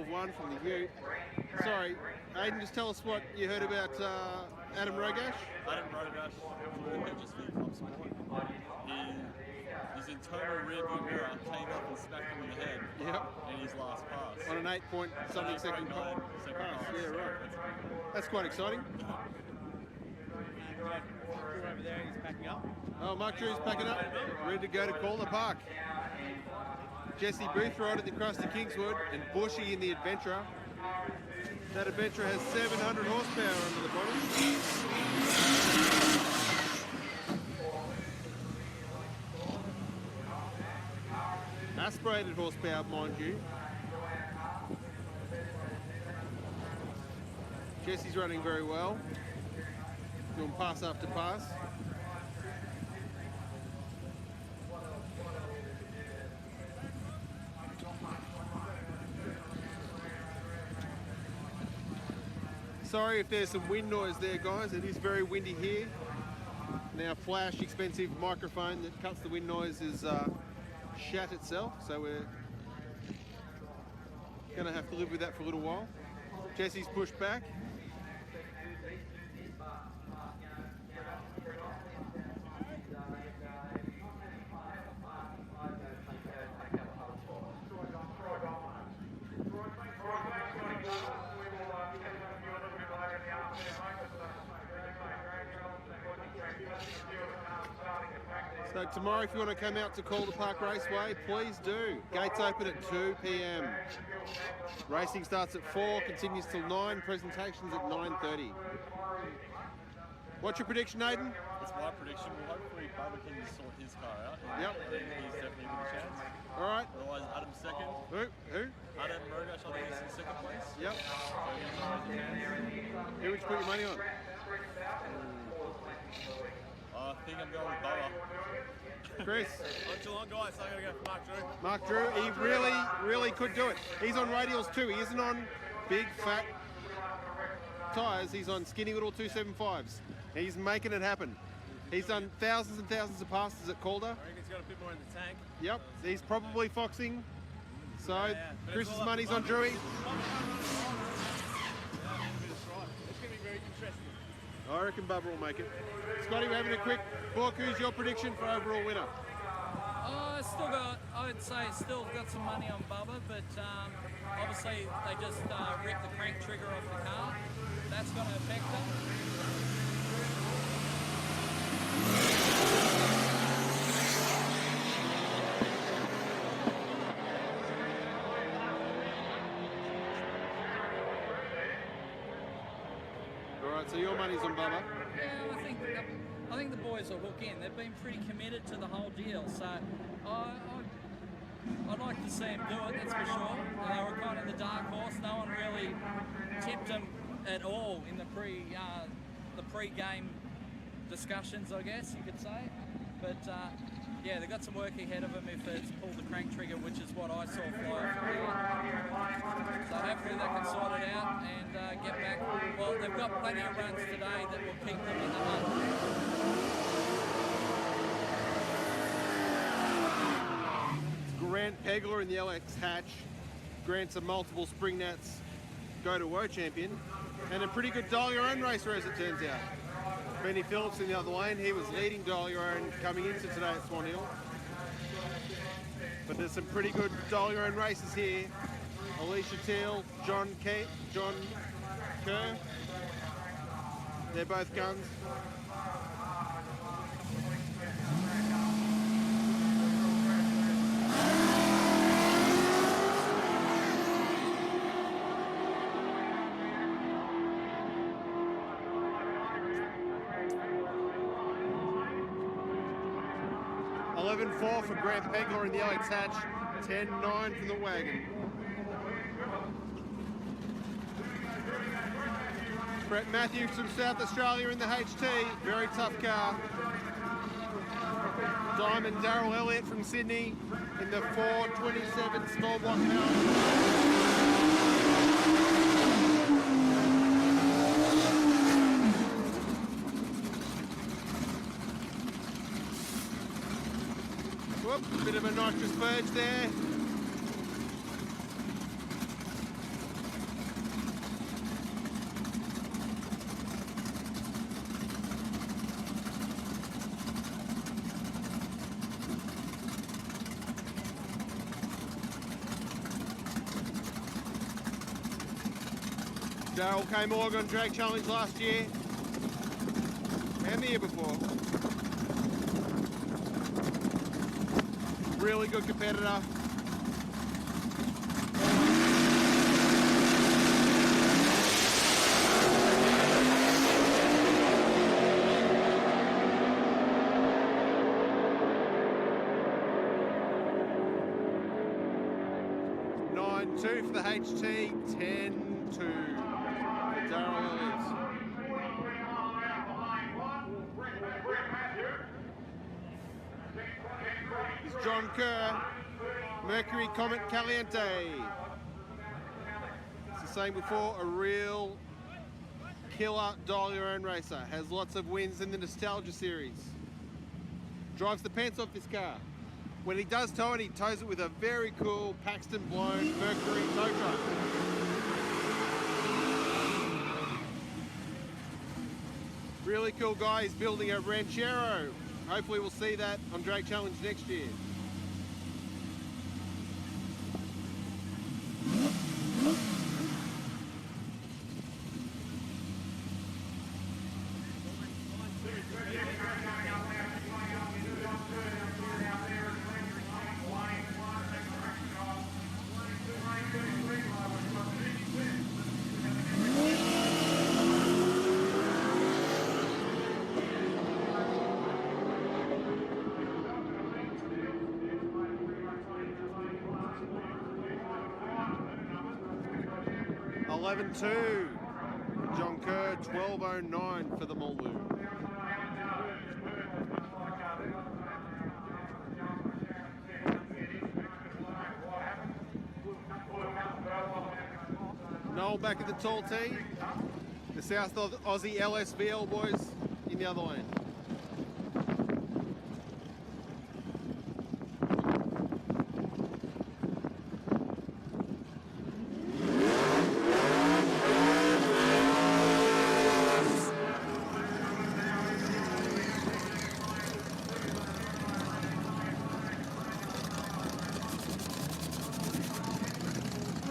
One from the Ute. Sorry, Aiden, just tell us what you heard about Adam Rogash. Adam Rogash flew the just for the club sport. His internal rear view mirror came up and smacked him in the head. Yep. In his last pass. On an 8-point-something second pass. Yeah, right. That's quite exciting. Over there, he's packing up. Oh, Mark Drew's packing up, ready to go to Calder Park. Jesse Boothroyd at the Krusty Kingswood and Bushy in the Adventurer. That Adventurer has 700 horsepower under the bottom. Aspirated horsepower, mind you. Jesse's running very well. Doing pass after pass. Sorry if there's some wind noise there, guys. It is very windy here. Now, flash, expensive microphone that cuts the wind noise is shat itself, so we're going to have to live with that for a little while. Jesse's pushed back. So tomorrow, if you want to come out to Calder Park Raceway, please do. Gates open at 2 p.m. Racing starts at 4, continues till 9, presentations at 9:30. What's your prediction, Aiden? It's my prediction. Well, hopefully Bubba can sort his car out. Yep. I think he's definitely got a chance. All right. Otherwise, Adam's second. Who? Adam Rogash, I think he's in second place. Yep. So he's always a chance. Who would you put your money on? I think I'm going with Bubba. Chris? I'm Geelong guy, so I'm going to go for Mark Drew. Mark Drew, he really could do it. He's on radials too. He isn't on big, fat tyres. He's on skinny little 275s. He's making it happen. He's done thousands and thousands of passes at Calder. I reckon he's got a bit more in the tank. Yep, he's probably foxing. So Yeah. But Chris's it's all money's up on to Drewy. Bubba. Yeah, it's going to be very interesting. I reckon Bubba will make it. Scotty, we're having a quick book. Who's your prediction for overall winner? I'd say still got some money on Bubba, but obviously they just ripped the crank trigger off the car. That's going to affect them. All right, so your money's on Bubba. Yeah, I think the boys will hook in. They've been pretty committed to the whole deal, so I'd like to see them do it, that's for sure. They were kind of the dark horse. No one really tipped them at all in the pre-game discussions, I guess you could say. But yeah, they've got some work ahead of them if it's pulled the crank trigger, which is what I saw fly from there. So hopefully they can sort it out and get back. Well, they've got plenty of runs today that will keep them in the hunt. Grant Pegler in the LX hatch. Grant's a multiple Spring Nats go-to-woe champion and a pretty good dial your own racer, as it turns out. Benny Phillips in the other lane, he was leading dial your own coming into today at Swan Hill. But there's some pretty good dial your own races here Alicia Teal, John Kerr. They're both guns. $11.4 for Grant Pegler in the Alex Hatch, $10.9 from the wagon. Brett Matthews from South Australia in the HT, very tough car. Diamond Darryl Elliott from Sydney in the 427 small block Whoop, bit of a nitrous purge there. Darryl K. Morgan Drag Challenge last year and the year before. Really good competitor. $9.2 for the HT, $10.2. Darryl Elliott. It's John Kerr, Mercury Comet Caliente. It's the same before, a real killer dial your own racer. Has lots of wins in the Nostalgia series. Drives the pants off this car. When he does tow it, he tows it with a very cool Paxton blown Mercury tow truck. Really cool guy. He's building a Ranchero. Hopefully we'll see that on Drag Challenge next year. $11.2. John Kerr, $12.09 for the Molu. Noel back at the tall tee. The South Aussie LSVL boys in the other lane.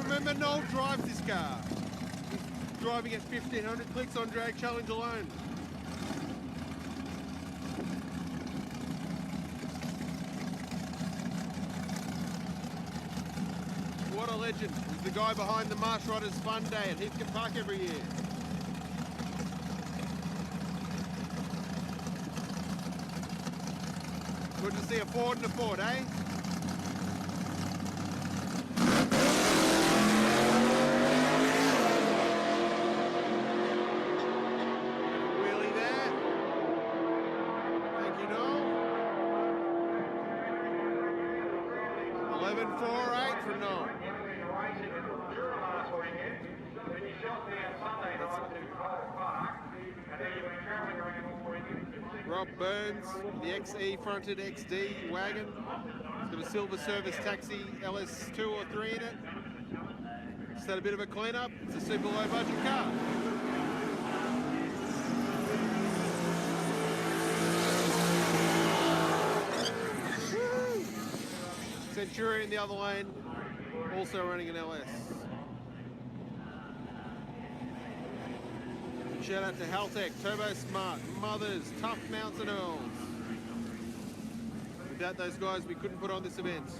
Remember, Noel drives this car. He's driving at 1,500 clicks on Drag Challenge alone. What a legend. He's the guy behind the Marsh Riders Fun Day at Heathcote Park every year. Good to see a Ford and a Ford, eh? Wheelie there. Thank you, Noel. 11.48 for Noel. Rob Burns, the XE fronted XD wagon. It's got a silver service taxi LS2 or 3 in it. Just had a bit of a clean-up. It's a super low budget car. Centurion the other lane, also running an LS. Shout out to Haltech, Turbo Smart, Mothers, Tough Mountain Earls. Without those guys, we couldn't put on this event.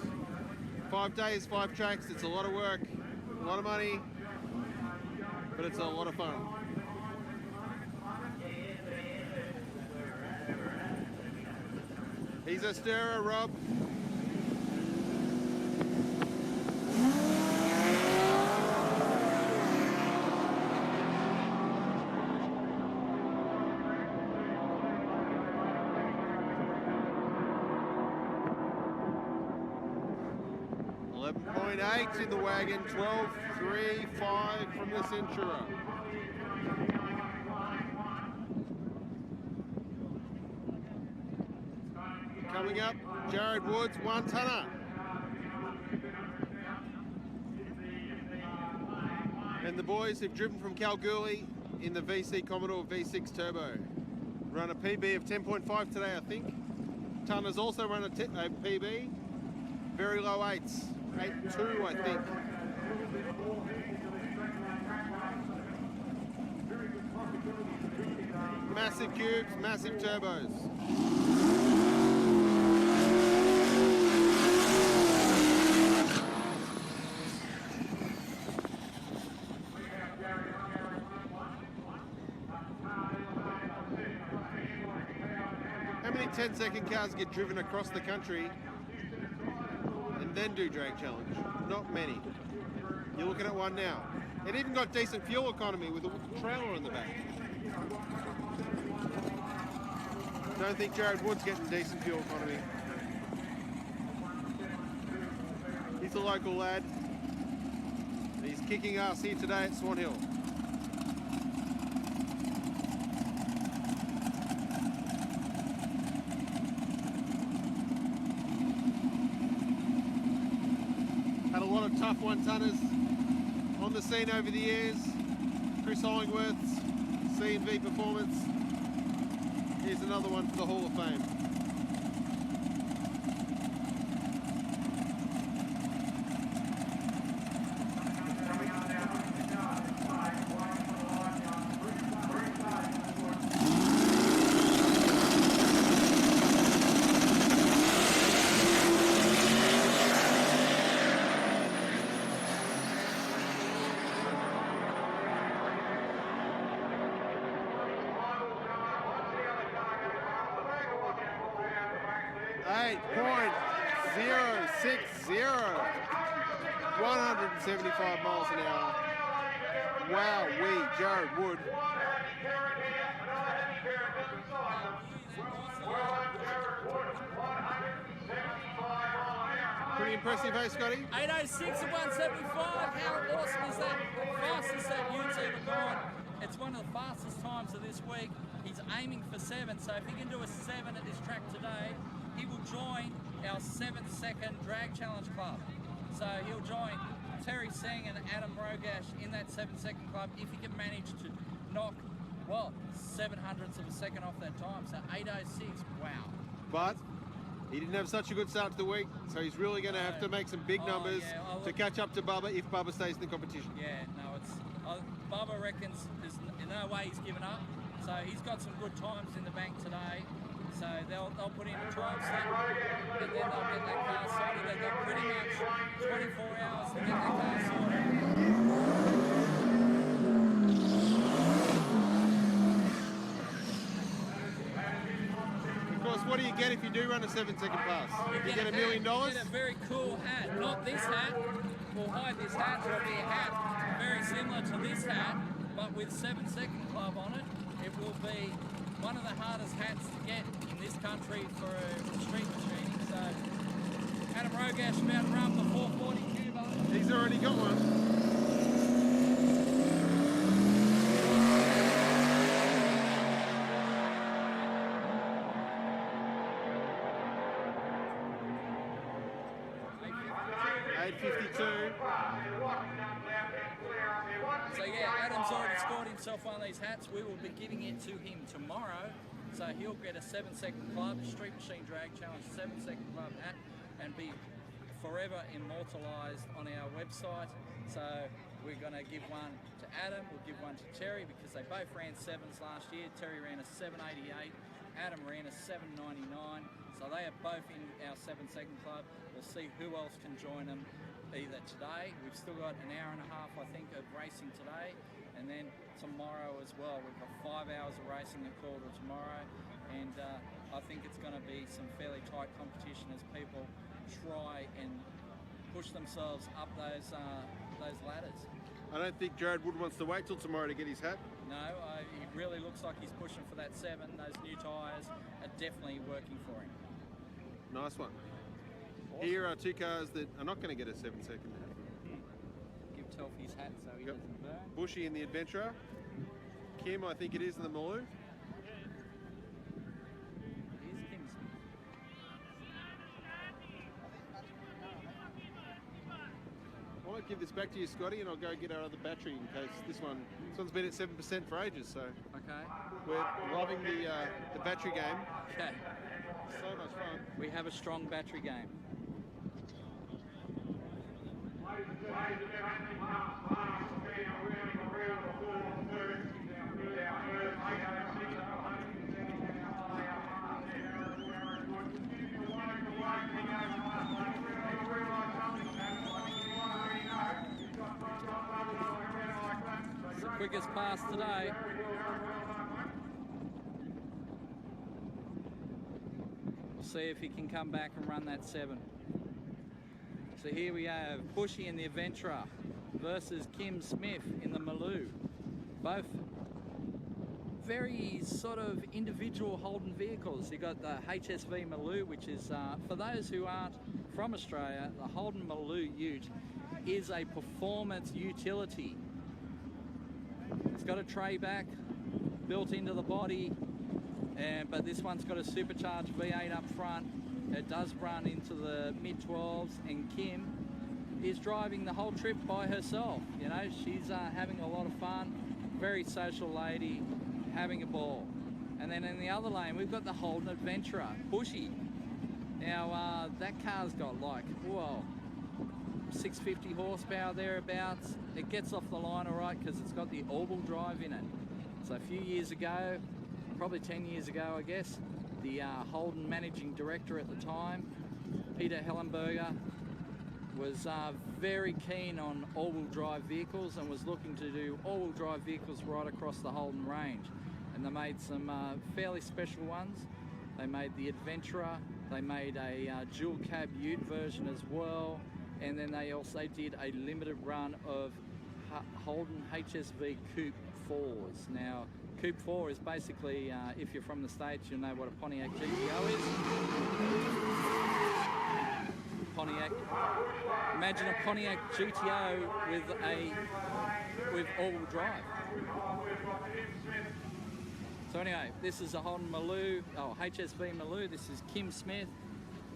5 days, 5 tracks, it's a lot of work, a lot of money, but it's a lot of fun. He's a stirrer, Rob. .8 in the wagon, 12.35 from the Centura. Coming up, Jared Woods, 1 tonner. And the boys have driven from Kalgoorlie in the VC Commodore V6 Turbo. Run a PB of 10.5 today, I think. Tonners also run a PB, very low 8s. 8.2, I think. Massive cubes, massive turbos. How many 10-second cars get driven across the country and then do drag challenge? Not many. You're looking at one now. It even got decent fuel economy with a trailer in the back. Don't think Jared Wood's getting decent fuel economy. He's a local lad. And he's kicking ass here today at Swan Hill. Had a lot of tough one-tonners on the scene over the years. Chris Hollingworth's C&V Performance. Here's another one for the Hall of Fame. .060, 175 miles an hour. Wow, Jared Wood. Pretty impressive, hey Scotty? 806 and 175. How awesome is that? Fastest that you two have gone. It's one of the fastest times of this week. He's aiming for 7, so if he can do a 7 at this track today, he will join our 7-second drag challenge club. So he'll join Terry Singh and Adam Rogash in that 7-second club if he can manage to knock, well, 0.07 of a second off that time. So 806, wow. But he didn't have such a good start to the week, so he's really going to have to make some big numbers to catch up to Bubba if Bubba stays in the competition. Yeah, no, Bubba reckons there's no way he's given up. So he's got some good times in the bank today. So they'll put in a time slot and then they'll get that car sorted. They've got pretty much 24 hours to get that car sorted. Of course, what do you get if you do run a 7-second pass? You get $1 million? You get a very cool hat. Not this hat. We'll hide this hat. It'll be a hat very similar to this hat, but with 7-second club on it. It will be one of the hardest hats to get in this country for street machining. So Adam Rogash about to run the 440 Cuba. He's already got one. So yeah, Adam's already scored himself one of these hats. We will be giving it to him tomorrow. So he'll get a 7-second club, Street Machine Drag Challenge 7-second club hat, and be forever immortalised on our website. So we're going to give one to Adam, we'll give one to Terry, because they both ran 7s last year. Terry ran a 788, Adam ran a 799. So they are both in our 7-second club. We'll see who else can join them either today. We've still got an hour and a half, I think, of racing today, and then tomorrow as well. We've got 5 hours of racing at Calder tomorrow, and I think it's going to be some fairly tight competition as people try and push themselves up those ladders. I don't think Jared Wood wants to wait till tomorrow to get his hat. No, he really looks like he's pushing for that 7. Those new tyres are definitely working for him. Nice one. Awesome. Here are 2 cars that are not going to get a 7-second hat. Give Telf his hat so he doesn't burn. Bushy in the Adventurer. Kim, I think it is, in the Maloo. Here's Kim's. I might give this back to you, Scotty, and I'll go get our other battery in case this one's been at 7% for ages. So okay, we're loving the battery game. Okay, so much fun. We have a strong battery game. It's the quickest pass today. We'll see if he can come back and run that 7. So here we have Bushy in the Adventurer versus Kim Smith in the Maloo. Both very sort of individual Holden vehicles. You got the HSV Maloo, which is, for those who aren't from Australia, the Holden Maloo Ute is a performance utility. It's got a tray back built into the body, but this one's got a supercharged V8 up front. It does run into the mid-12s, and Kim is driving the whole trip by herself. You know, she's having a lot of fun, very social lady, having a ball. And then in the other lane, we've got the Holden Adventurer, Bushy. Now, that car's got like, whoa, 650 horsepower thereabouts. It gets off the line all right because it's got the all-wheel drive in it. So a few years ago, probably 10 years ago, I guess, the Holden managing director at the time, Peter Hellenberger, was very keen on all-wheel drive vehicles and was looking to do all-wheel drive vehicles right across the Holden range. And they made some fairly special ones. They made the Adventurer, they made a dual cab ute version as well, and then they also did a limited run of Holden HSV Coupe 4s. Now, Coupe 4 is basically, if you're from the States, you'll know what a Pontiac GTO is. Pontiac. Imagine a Pontiac GTO with all-wheel drive. So anyway, this is a Holden Maloo, HSV Maloo. This is Kim Smith.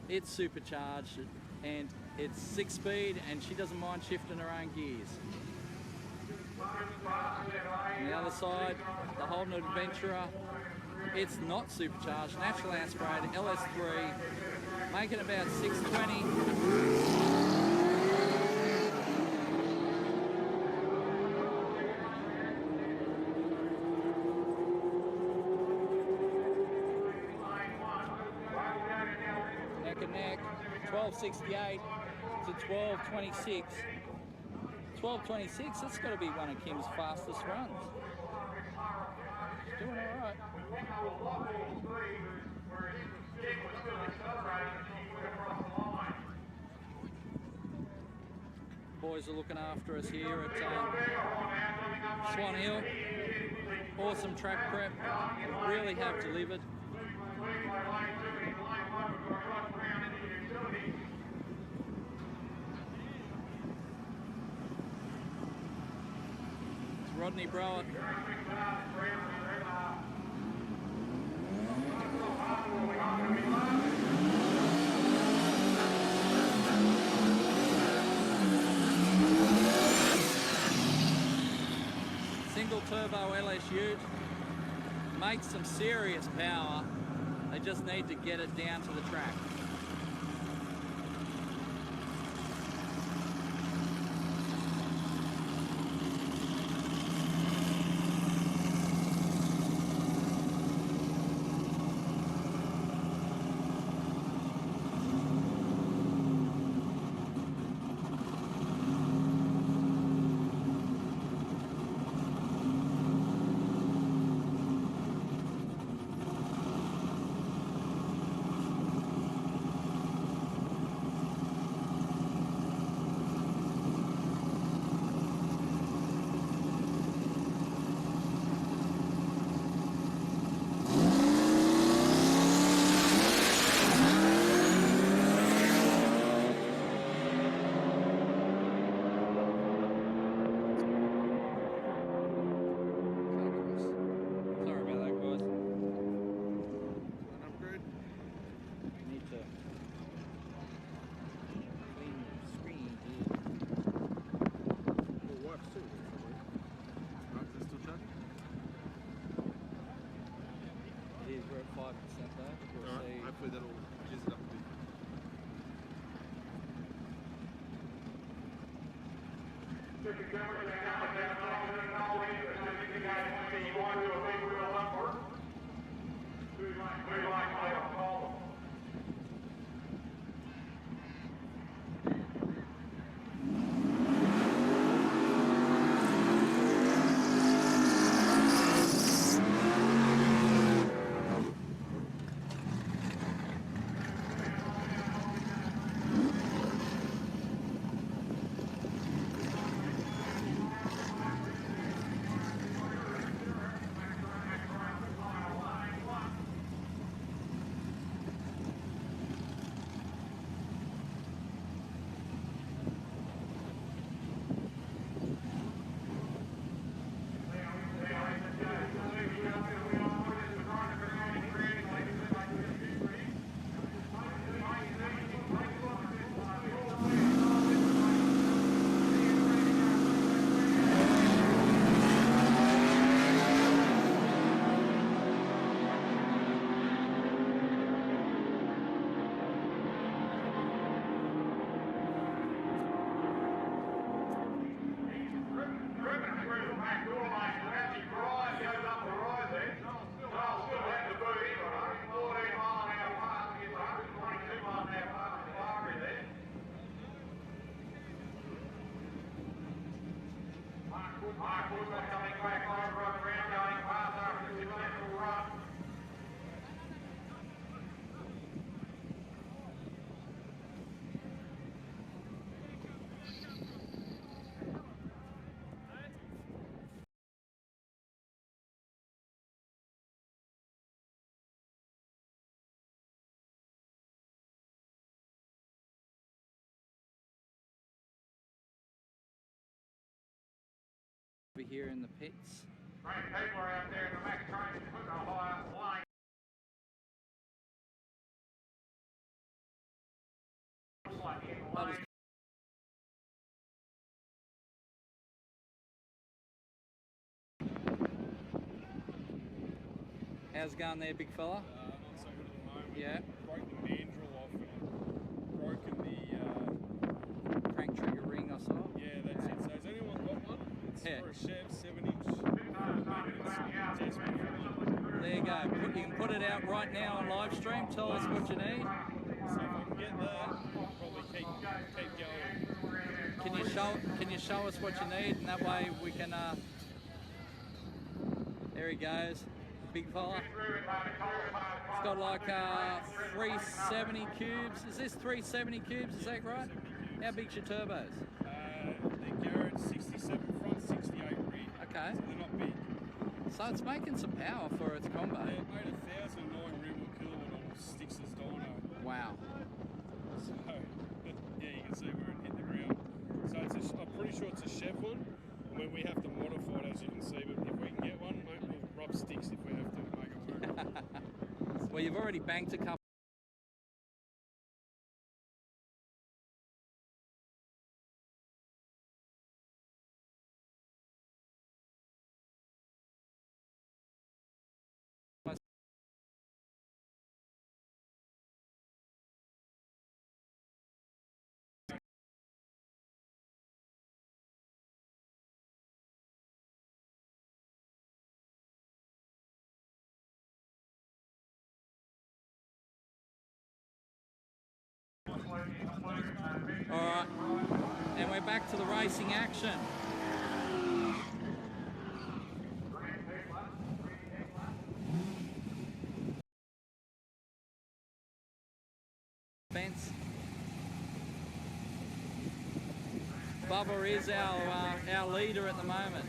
It's supercharged and it's 6-speed, and she doesn't mind shifting her own gears. On the other side, the Holden Adventurer, it's not supercharged, naturally aspirated, LS3, making about 620. Neck and neck, 1268 to 1226. 1226, that's got to be one of Kim's fastest runs. She's doing all right. Boys are looking after us here at Swan Hill. Awesome track prep, really have delivered. Rodney Browett. Single turbo LS Ute, makes some serious power. They just need to get it down to the track. Over here in the pits. People are out there in the Mac train putting a higher line. How's it going there, big fella? Not so good at the moment. Yeah. Broke the mandrel off and broken the crank trigger ring I saw. Yeah, that's it. So has anyone got one? It's Yeah. for a Chev 7-inch. There you go. You can put it out right now on live stream. Tell us what you need. So if I can get that, I'll probably keep going. Can you show us what you need, and that way we can. There he goes, big fella. It's got like 370 cubes. Is this 370 cubes? Is that right? How big's your turbos? The Garrett 67 front, 68 rear. Okay. So they're not big. So it's making some power for its combo. Yeah, it made 1,009 rear wheel kilowatt on Styx's dyno. Wow. So yeah, you can see where it hit the ground. So it's I'm pretty sure it's a Chev one. When we have to modify it, as you can see, but if we can get one, mate, we'll rub sticks if we have to make it work. Well, you've already banked a couple. All right, and we're back to the racing action. Fence. Bubba is our leader at the moment.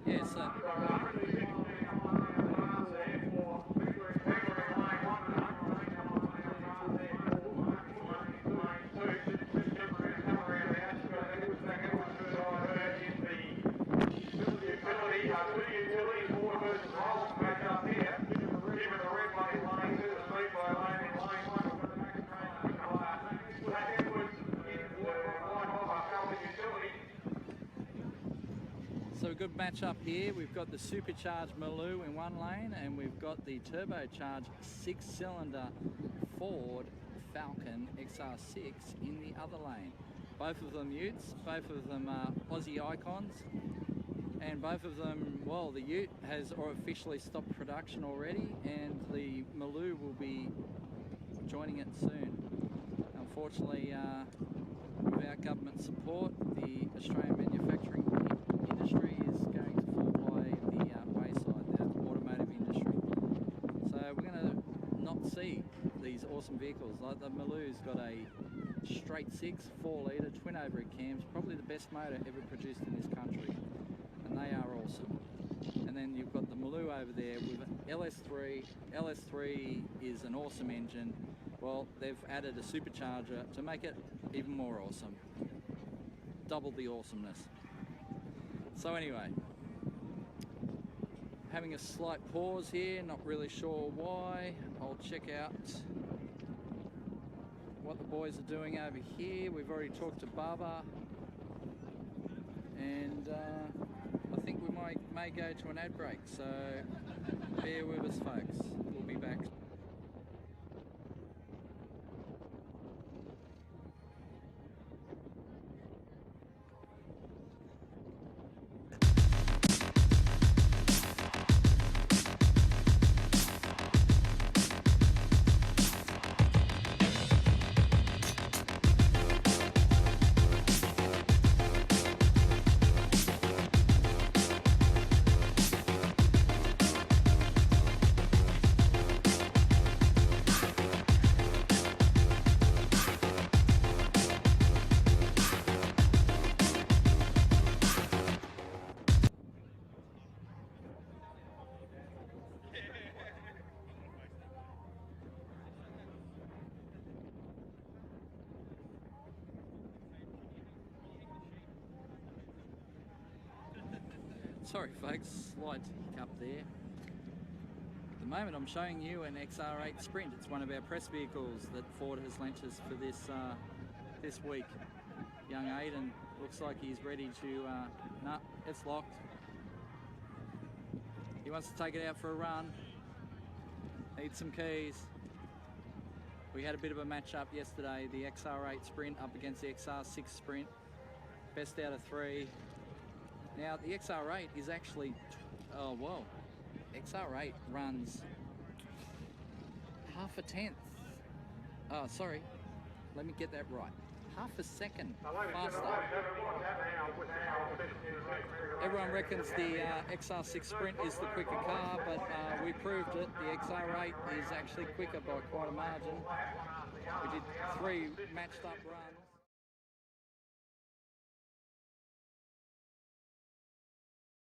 Yes, sir. Utilities, water versus roll, matchup here. We've got the supercharged Maloo in one lane, and we've got the turbocharged 6-cylinder Ford Falcon XR6 in the other lane. Both of them Utes, both of them are Aussie icons, and both of them, well, the Ute has officially stopped production already, and the Maloo will be joining it soon. Unfortunately, without government support, the Australian manufacturing industry is going to fall by the wayside, the automotive industry. So we're going to not see these awesome vehicles. Like the Maloo's got a straight 6 4-litre twin overhead cams, probably the best motor ever produced in this country, and they are awesome. And then you've got the Maloo over there with an LS3. LS3 is an awesome engine. Well, they've added a supercharger to make it even more awesome. Double the awesomeness. So anyway, having a slight pause here, not really sure why. I'll check out what the boys are doing over here. We've already talked to Baba, and I think we may go to an ad break, so bear with us folks, we'll be back. Sorry folks, slight hiccup there. At the moment I'm showing you an XR8 Sprint. It's one of our press vehicles that Ford has lent us for this week. Young Aiden looks like he's ready to, nah, it's locked. He wants to take it out for a run. Needs some keys. We had a bit of a match up yesterday, the XR8 Sprint up against the XR6 Sprint. Best out of 3. Now the XR8 is actually, oh well, XR8 runs half a tenth. Oh, sorry, let me get that right. Half a second faster. Everyone reckons the XR6 Sprint is the quicker car, but we proved it. The XR8 is actually quicker by quite a margin. We did 3 matched up runs.